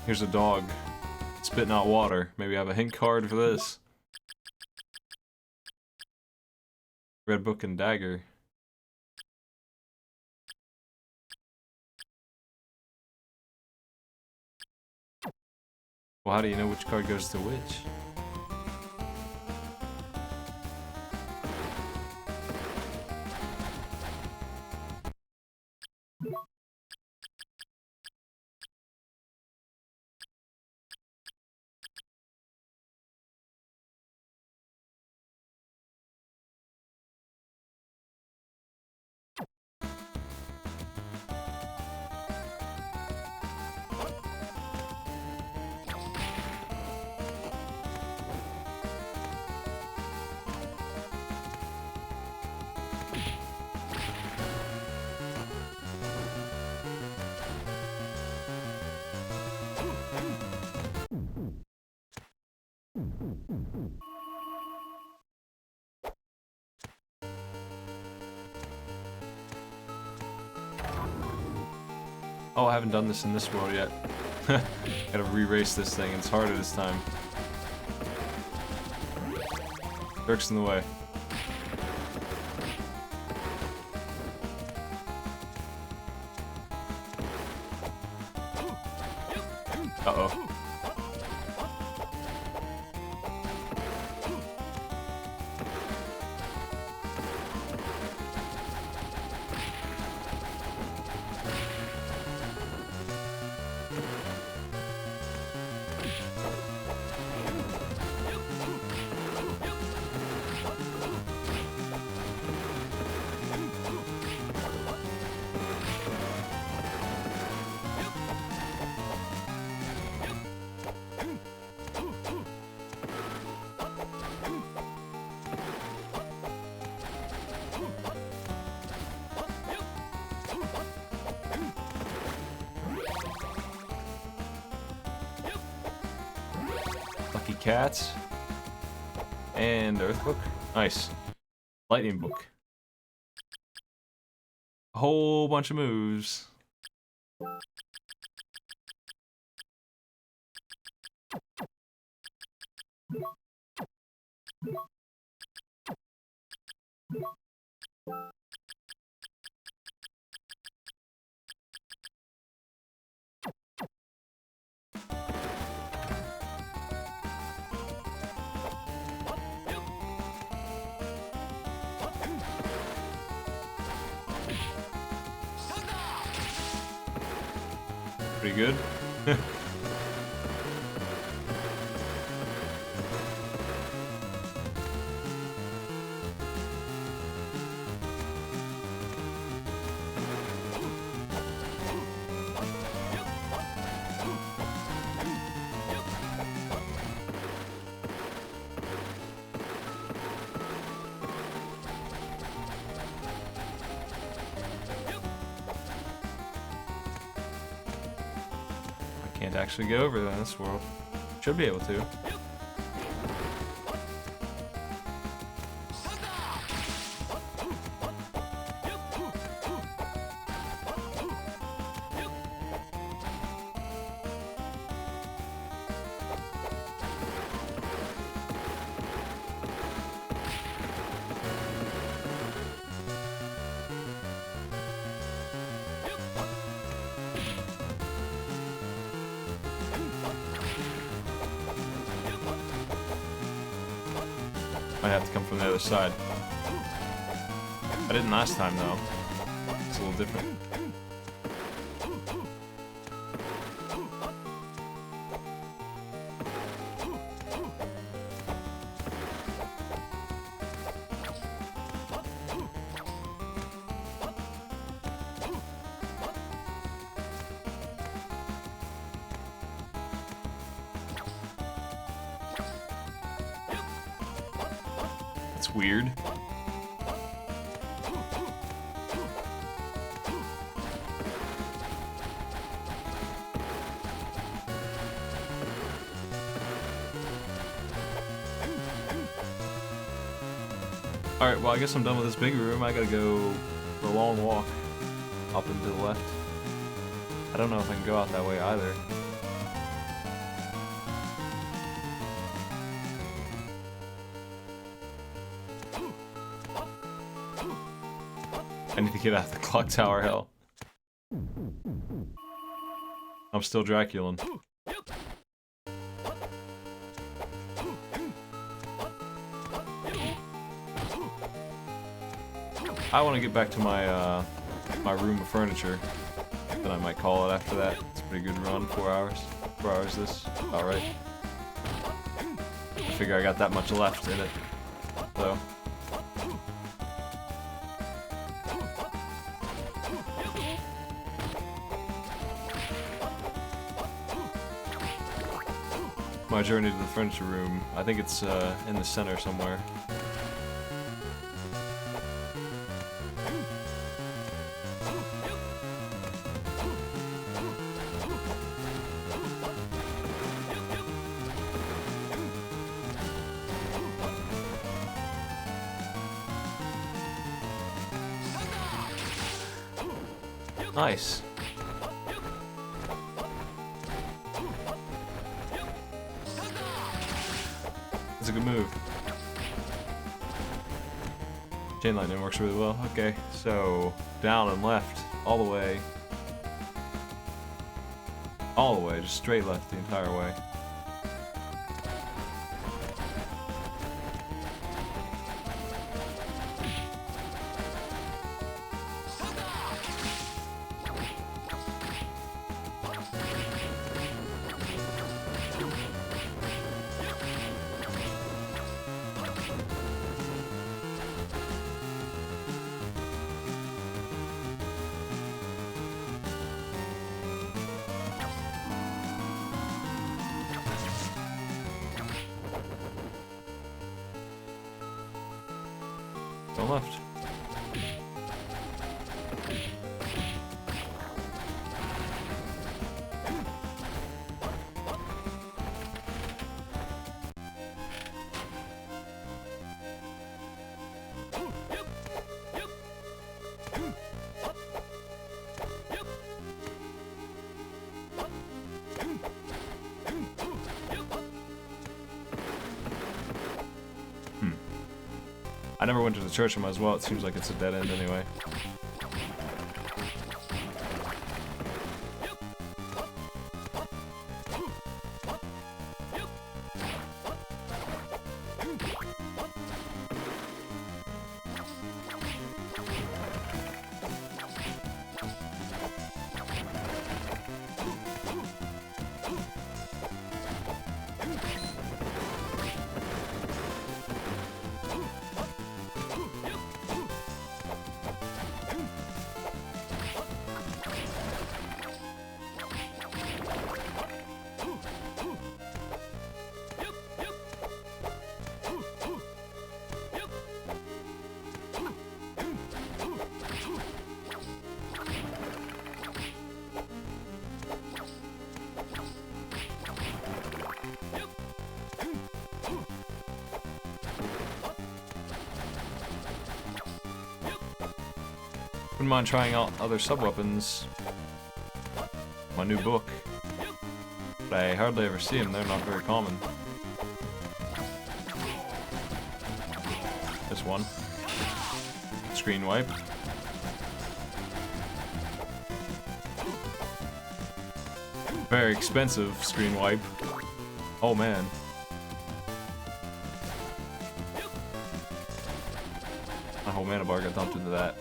Here's a dog. Spitting out water. Maybe I have a hint card for this. Red book and dagger. Well, how do you know which card goes to which? Oh, I haven't done this in this world yet. Gotta re-race this thing, it's harder this time. Jerk's in the way. Uh-oh. Lucky cats. And Earth book. Nice. Lightning book. A whole bunch of moves. Pretty good. Can't actually go over in this world. Should be able to. Might have to come from the other side. I didn't last time though. It's a little different. That's weird. Alright, well I guess I'm done with this big room. I gotta go for a long walk up and to the left. I don't know if I can go out that way either. I need to get out of the clock tower hell. I'm still Draculan. I want to get back to my my room of furniture. Then I might call it after that. It's a pretty good run, 4 hours. 4 hours this. Alright. I figure I got that much left in it. So. My journey to the furniture room. I think it's in the center somewhere. Nice. That's a good move. Chain lightning works really well. Okay, so down and left, all the way. All the way, just straight left the entire way. Don't left. I never went to the church, I might as well. It seems like it's a dead end anyway. Wouldn't mind trying out other sub-weapons. My new book. But I hardly ever see them, they're not very common. This one. Screen wipe. Very expensive screen wipe. Oh man. My whole mana bar got dumped into that.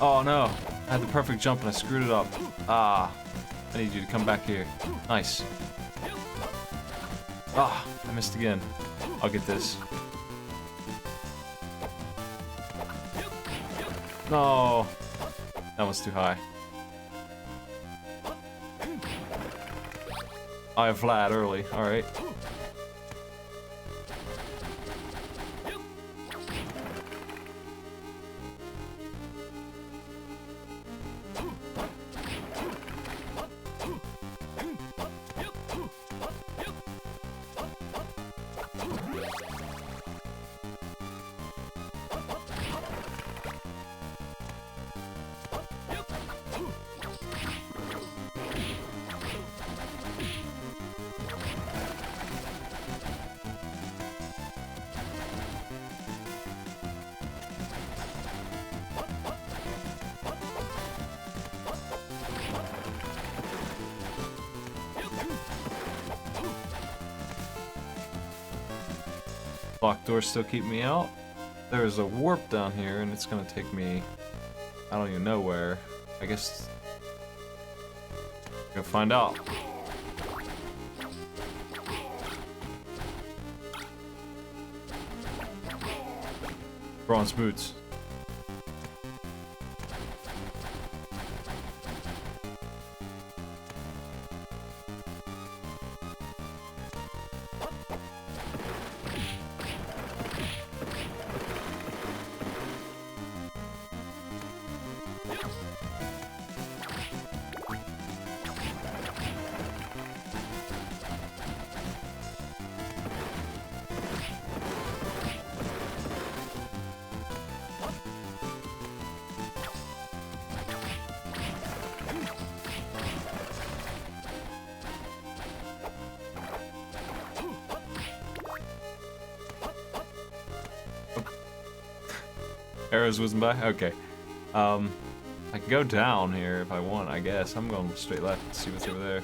Oh no, I had the perfect jump and I screwed it up. Ah, I need you to come back here. Nice. Ah, I missed again. I'll get this. No, that was too high. I have Vlad early, alright. Locked doors still keep me out. There's a warp down here, and it's gonna take me... I don't even know where. I guess... Go find out. Bronze boots. Arrows whizzing by? Okay. I can go down here if I want, I guess. I'm going straight left to see what's over there.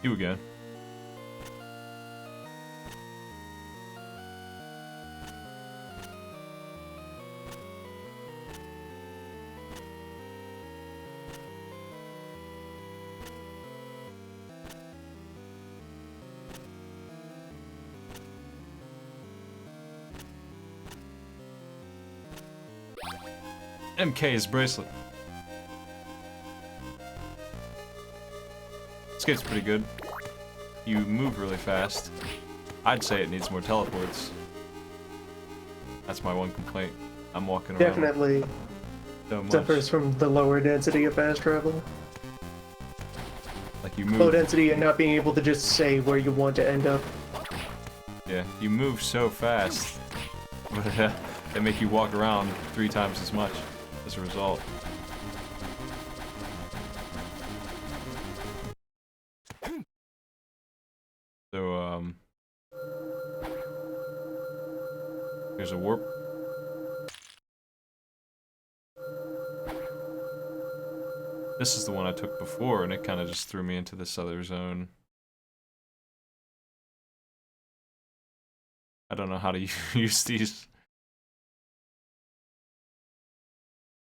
You again. MK's bracelet. This game's pretty good. You move really fast. I'd say it needs more teleports. That's my one complaint. I'm walking around. Definitely So much. suffers from the lower density of fast travel. Like you move. Low density and not being able to just say where you want to end up. Yeah, you move so fast, but they make you walk around 3 times as much as a result. So, here's a warp. This is the one I took before, and it kind of just threw me into this other zone. I don't know how to use these.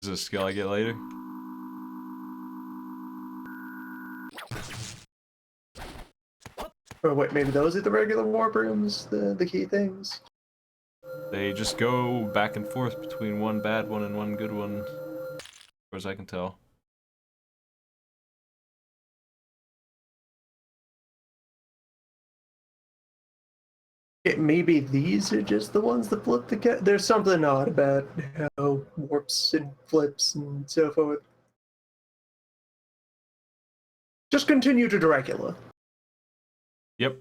Is this a skill I get later? Or wait, maybe those are the regular warp rooms, the key things? They just go back and forth between one bad one and one good one, as far as I can tell. Maybe these are just the ones that flip the cat. There's something odd about how warps and flips and so forth. Just continue to Dracula. Yep.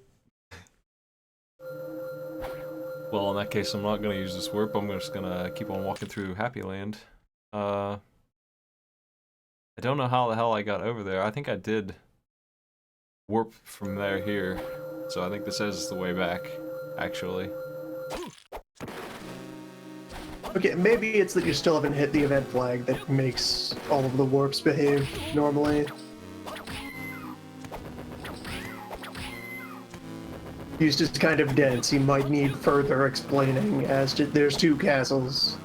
Well, in that case, I'm not gonna use this warp. I'm just gonna keep on walking through Happy Land. I don't know how the hell I got over there. I think I did warp from there here. So I think this is the way back, actually. Okay, maybe it's that you still haven't hit the event flag that makes all of the warps behave normally. He's just kind of dense. He might need further explaining as to there's 2 castles.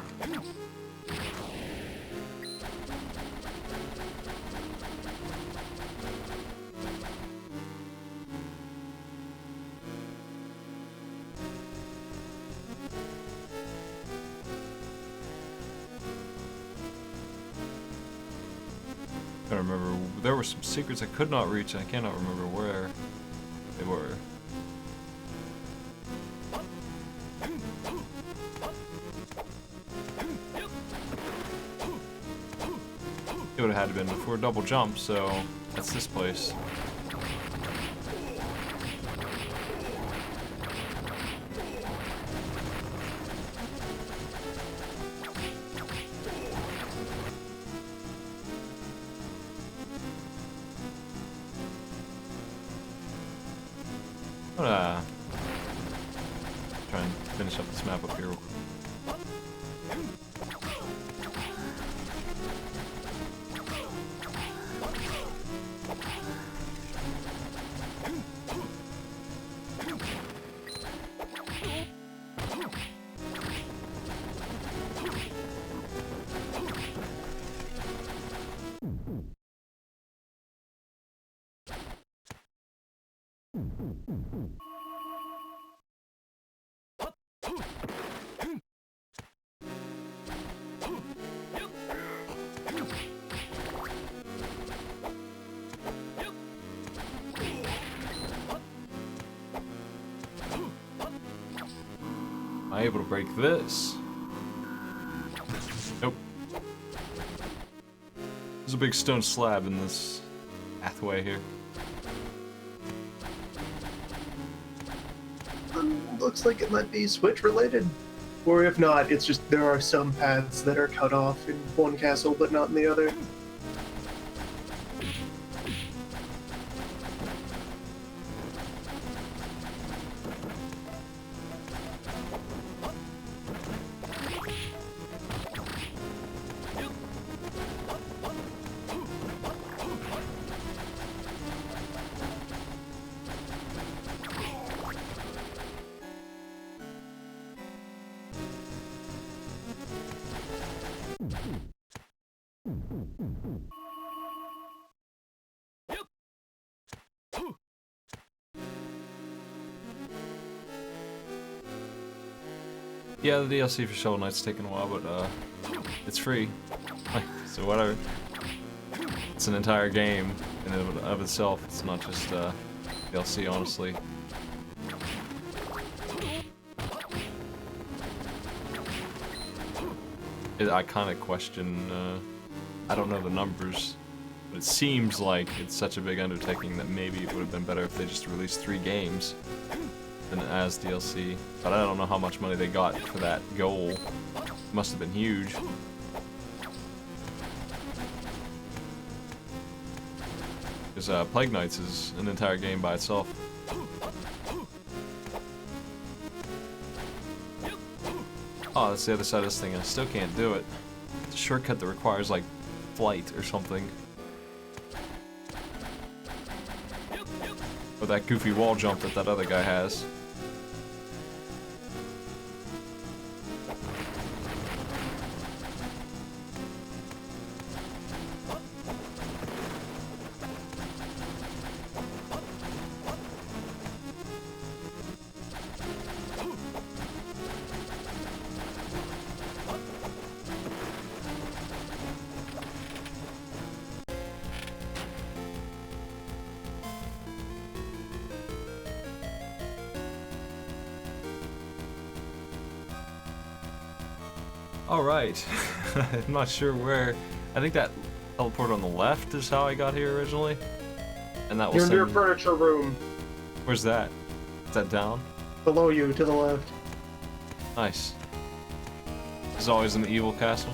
I don't remember. There were some secrets I could not reach, and I cannot remember where they were. It would have had to been before double jump, so that's this place. I'm gonna try and finish up this map up here real quick. Am I able to break this? Nope. There's a big stone slab in this pathway here. Looks like it might be Switch related. Or if not, it's just there are some paths that are cut off in one castle but not in the other. Yeah, the DLC for Shovel Knight's taking a while, but it's free. So whatever. It's an entire game in and of itself. It's not just DLC, honestly. I kind of question. I don't know the numbers, but it seems like it's such a big undertaking that maybe it would have been better if they just released 3 games than as DLC. But I don't know how much money they got for that goal. It must have been huge. Because Plague Knights is an entire game by itself. Oh, that's the other side of this thing. I still can't do it. It's a shortcut that requires, like, flight or something. Or that goofy wall jump that that other guy has. Alright. I'm not sure where. I think that teleport on the left is how I got here originally. And that was You're in your furniture room. Where's that? Is that down? Below you, to the left. Nice. There's always an evil castle.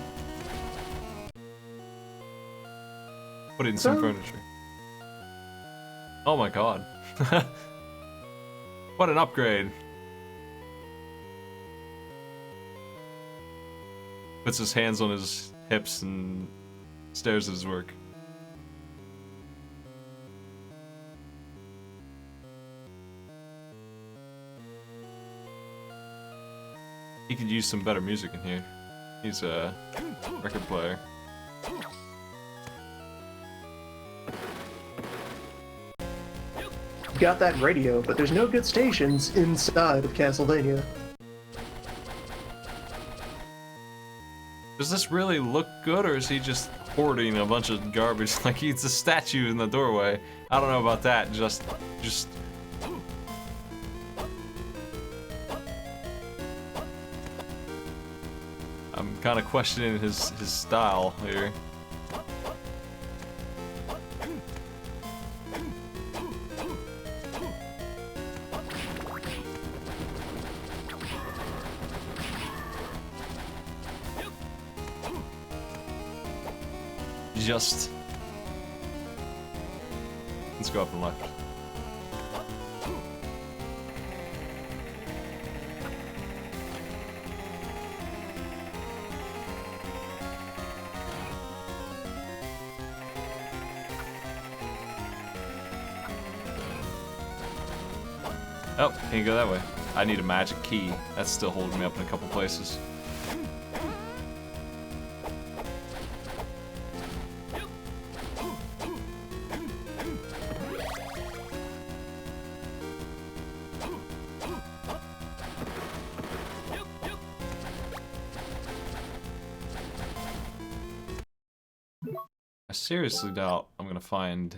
Put in some furniture. Oh my god. What an upgrade. Puts his hands on his hips and stares at his work. He could use some better music in here. He's a record player. Got that radio, but there's no good stations inside of Castlevania. Does this really look good, or is he just hoarding a bunch of garbage? Like, he's a statue in the doorway. I don't know about that. Just. I'm kind of questioning his style here. Let's go up and left. Oh, can't go that way. I need a magic key. That's still holding me up in a couple places. I seriously doubt I'm gonna find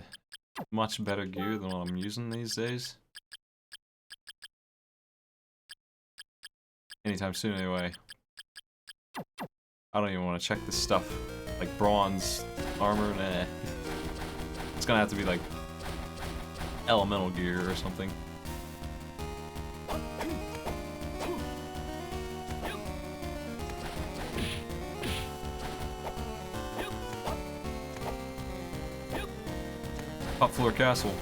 much better gear than what I'm using these days. Anytime soon, anyway. I don't even want to check this stuff. Like bronze armor, nah. It's gonna have to be like elemental gear or something. Top floor castle.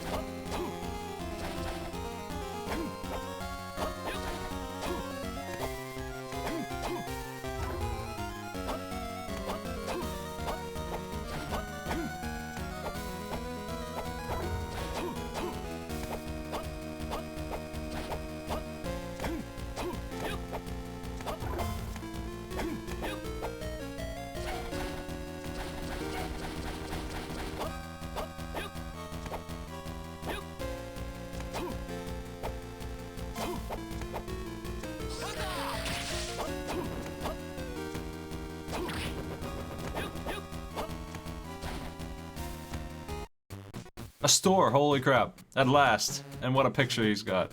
A store, holy crap. At last. And what a picture he's got.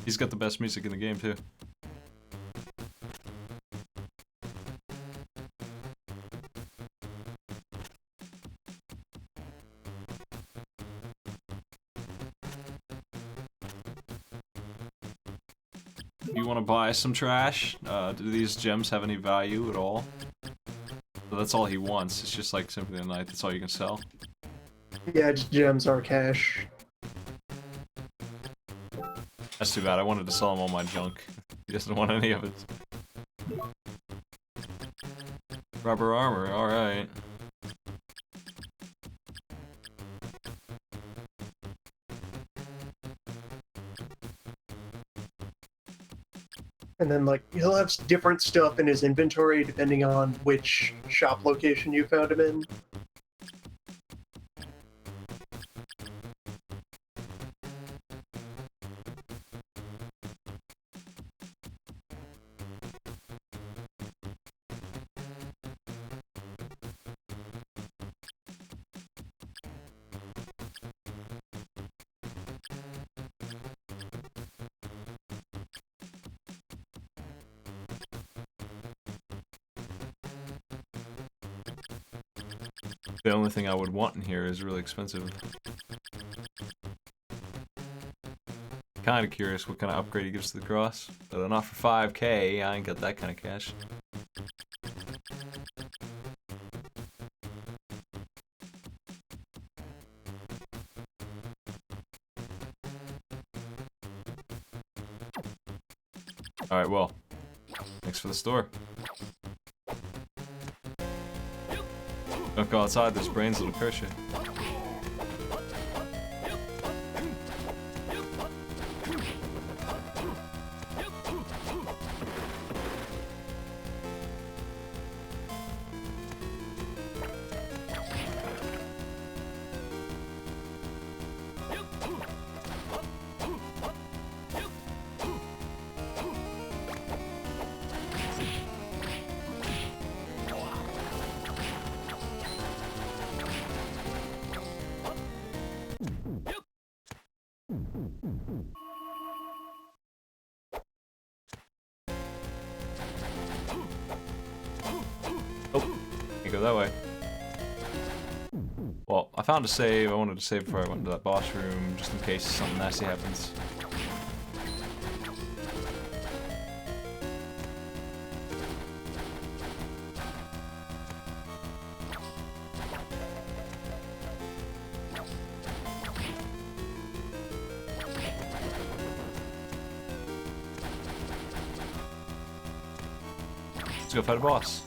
He's got the best music in the game too. You want to buy some trash? Do these gems have any value at all? So that's all he wants. It's just like Symphony of the Night. That's all you can sell. Yeah, just gems are cash. That's too bad. I wanted to sell him all my junk. He doesn't want any of it. Rubber armor. All right. And then, like, he'll have different stuff in his inventory depending on which shop location you found him in. The only thing I would want in here is really expensive. Kinda curious what kind of upgrade he gives to the cross. But not for 5K, I ain't got that kind of cash. Alright, well. Thanks for the store. Don't go outside, there's brains that'll curse you. Oh, can't go that way. Well, I found a save. I wanted to save before I went into that boss room, just in case something nasty happens. Let's go fight a boss.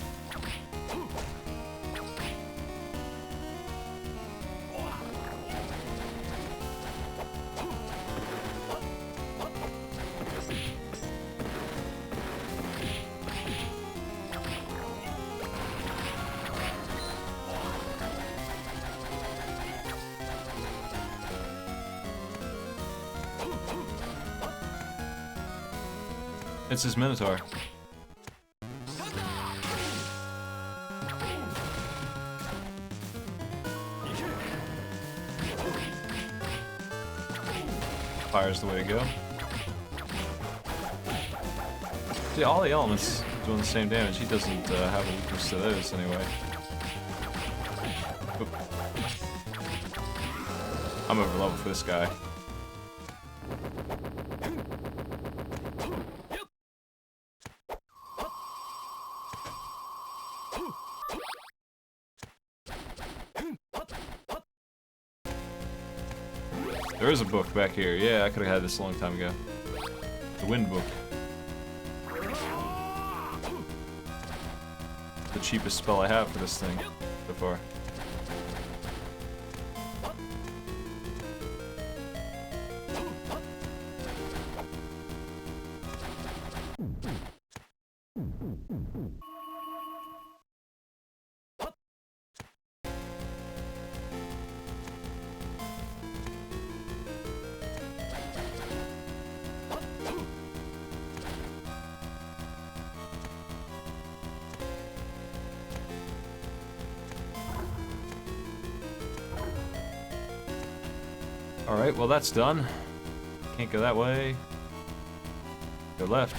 It's his Minotaur. Fire's the way to go. See, all the elements doing the same damage. He doesn't have a weakness to those anyway. Oop. I'm over level for this guy. There is a book back here. Yeah, I could have had this a long time ago. The Wind Book. The cheapest spell I have for this thing so far. Alright, well that's done. Can't go that way. Go left.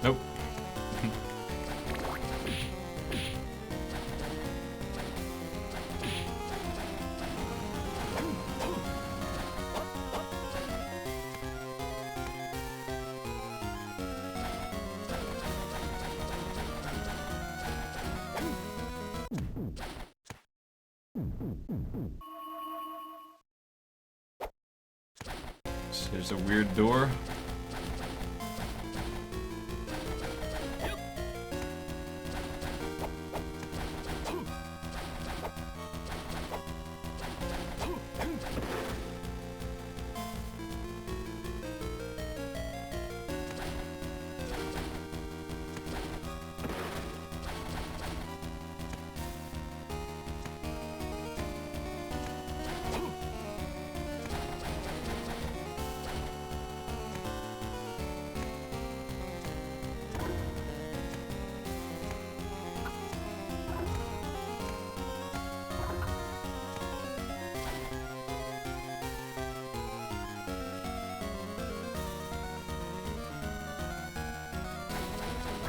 Nope. There's a weird door.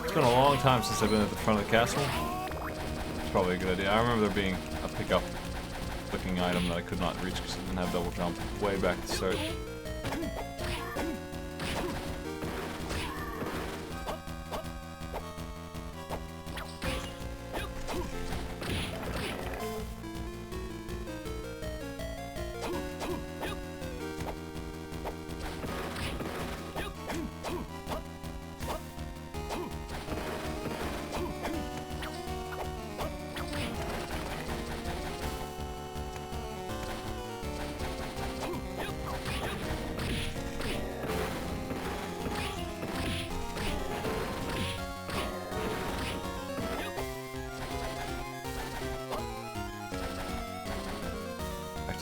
It's been a long time since I've been at the front of the castle. It's probably a good idea. I remember there being a pickup looking item that I could not reach because it didn't have double jump way back at the start.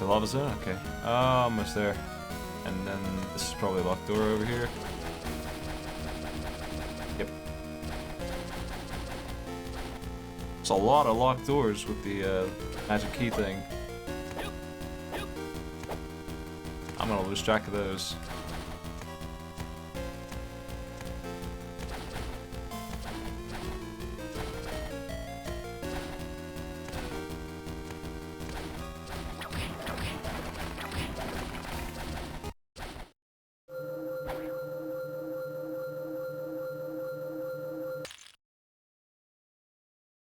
lava zone? Okay. Almost there. And then this is probably a locked door over here. Yep. It's a lot of locked doors with the magic key thing. I'm gonna lose track of those.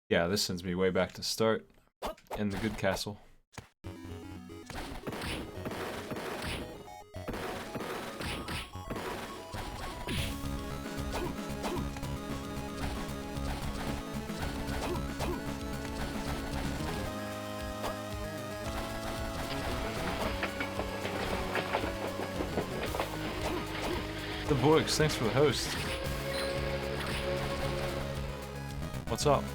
Yeah, this sends me way back to start in the good castle. The Boix, thanks for the host. What's up?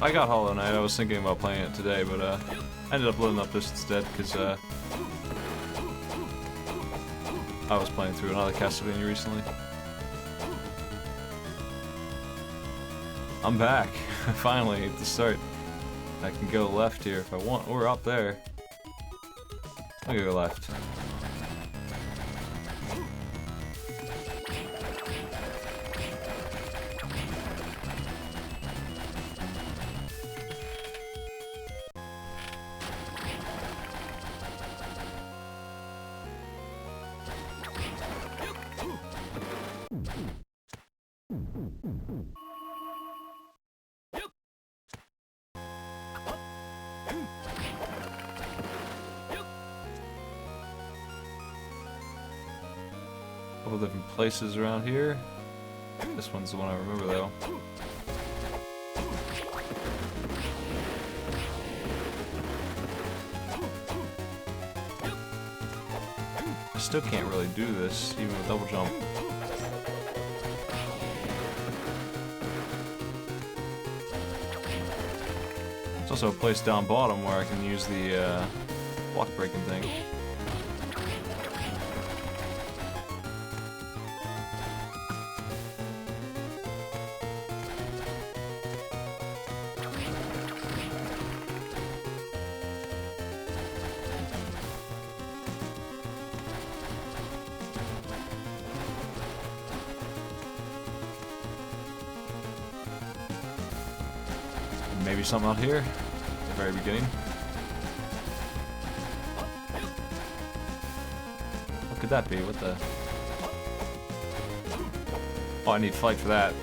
I got Hollow Knight. I was thinking about playing it today, but I ended up loading up this instead because I was playing through another Castlevania recently. I'm back, finally, at the start. I can go left here if I want, or up there. I'm gonna go left. Couple different places around here. This one's the one I remember though. I still can't really do this, even with double jump. There's also a place down bottom where I can use the block breaking thing. Maybe something out here, at the very beginning. What could that be? What the? Oh, I need flight for that.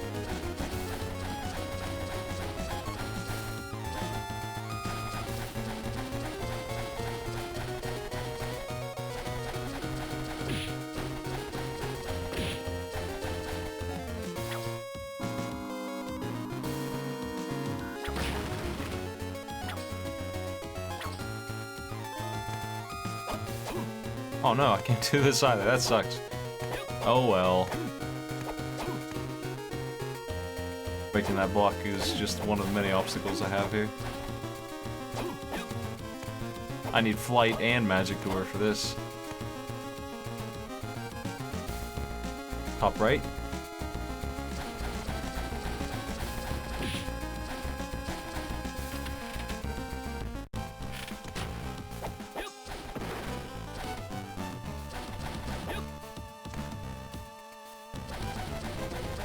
Oh no, I can't do this either. That sucks. Oh well. Breaking that block is just one of the many obstacles I have here. I need flight and magic door for this. Top right.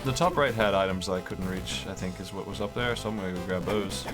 The top right had items that I couldn't reach, I think is what was up there, so I'm gonna go grab those.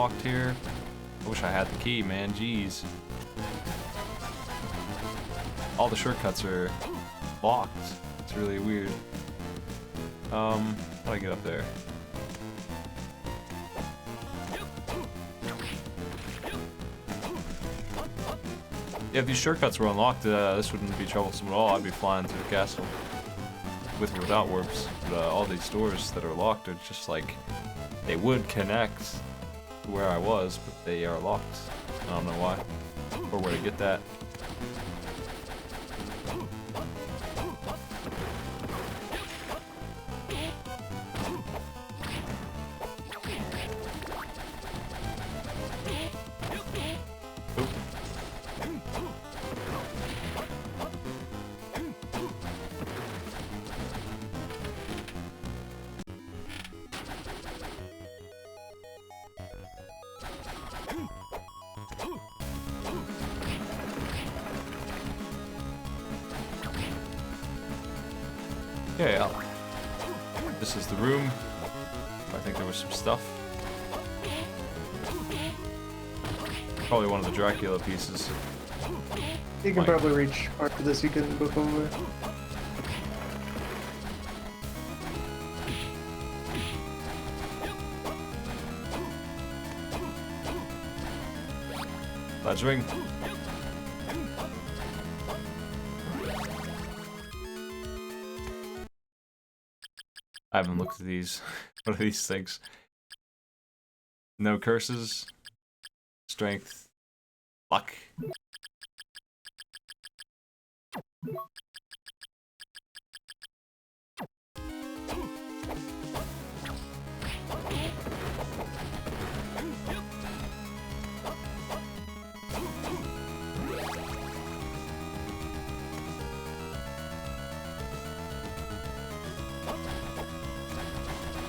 locked here. I wish I had the key, man. Jeez. All the shortcuts are locked. It's really weird. How do I get up there? Yeah, if these shortcuts were unlocked, this wouldn't be troublesome at all. I'd be flying through the castle with or without warps. But all these doors that are locked are just like, they would connect to where I was, but they are locked. I don't know why or where to get that. Yeah, this is the room. I think there was some stuff. Probably one of the Dracula pieces. You can probably reach part of this you couldn't before. Ledge ring. I haven't looked at these. What are these things? No curses. Strength. Luck.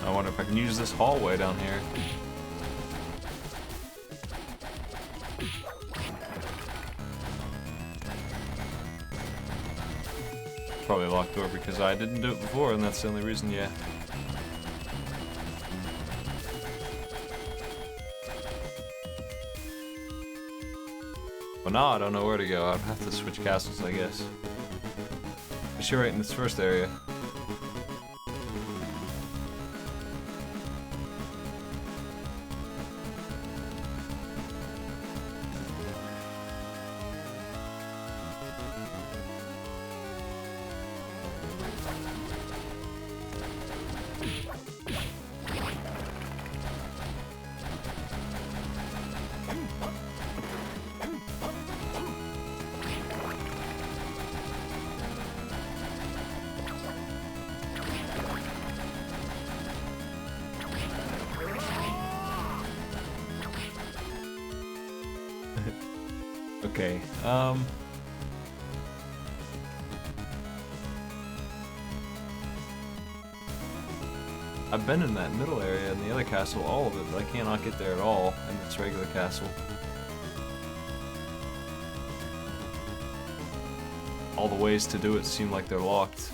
I wonder if I can use this hallway down here. Probably a locked door because I didn't do it before, and that's the only reason, yeah. Well, now I don't know where to go. I'd have to switch castles, I guess. But you're right in this first area. Okay, I've been in that middle area in the other castle, all of it, but I cannot get there at all in this regular castle. All the ways to do it seem like they're locked.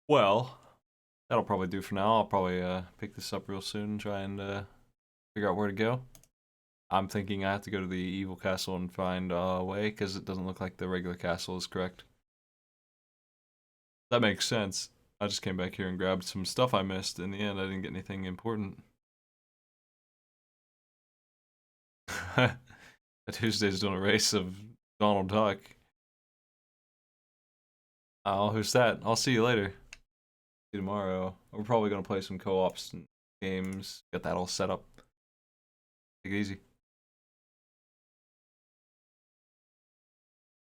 Well, that'll probably do for now. I'll probably pick this up real soon and try and figure out where to go. I'm thinking I have to go to the evil castle and find a way, because it doesn't look like the regular castle is correct. That makes sense. I just came back here and grabbed some stuff I missed. In the end, I didn't get anything important. Tuesday's doing a race of Donald Duck. Oh, who's that? I'll see you later. See you tomorrow. We're probably going to play some co-ops and games. Get that all set up. Take it easy.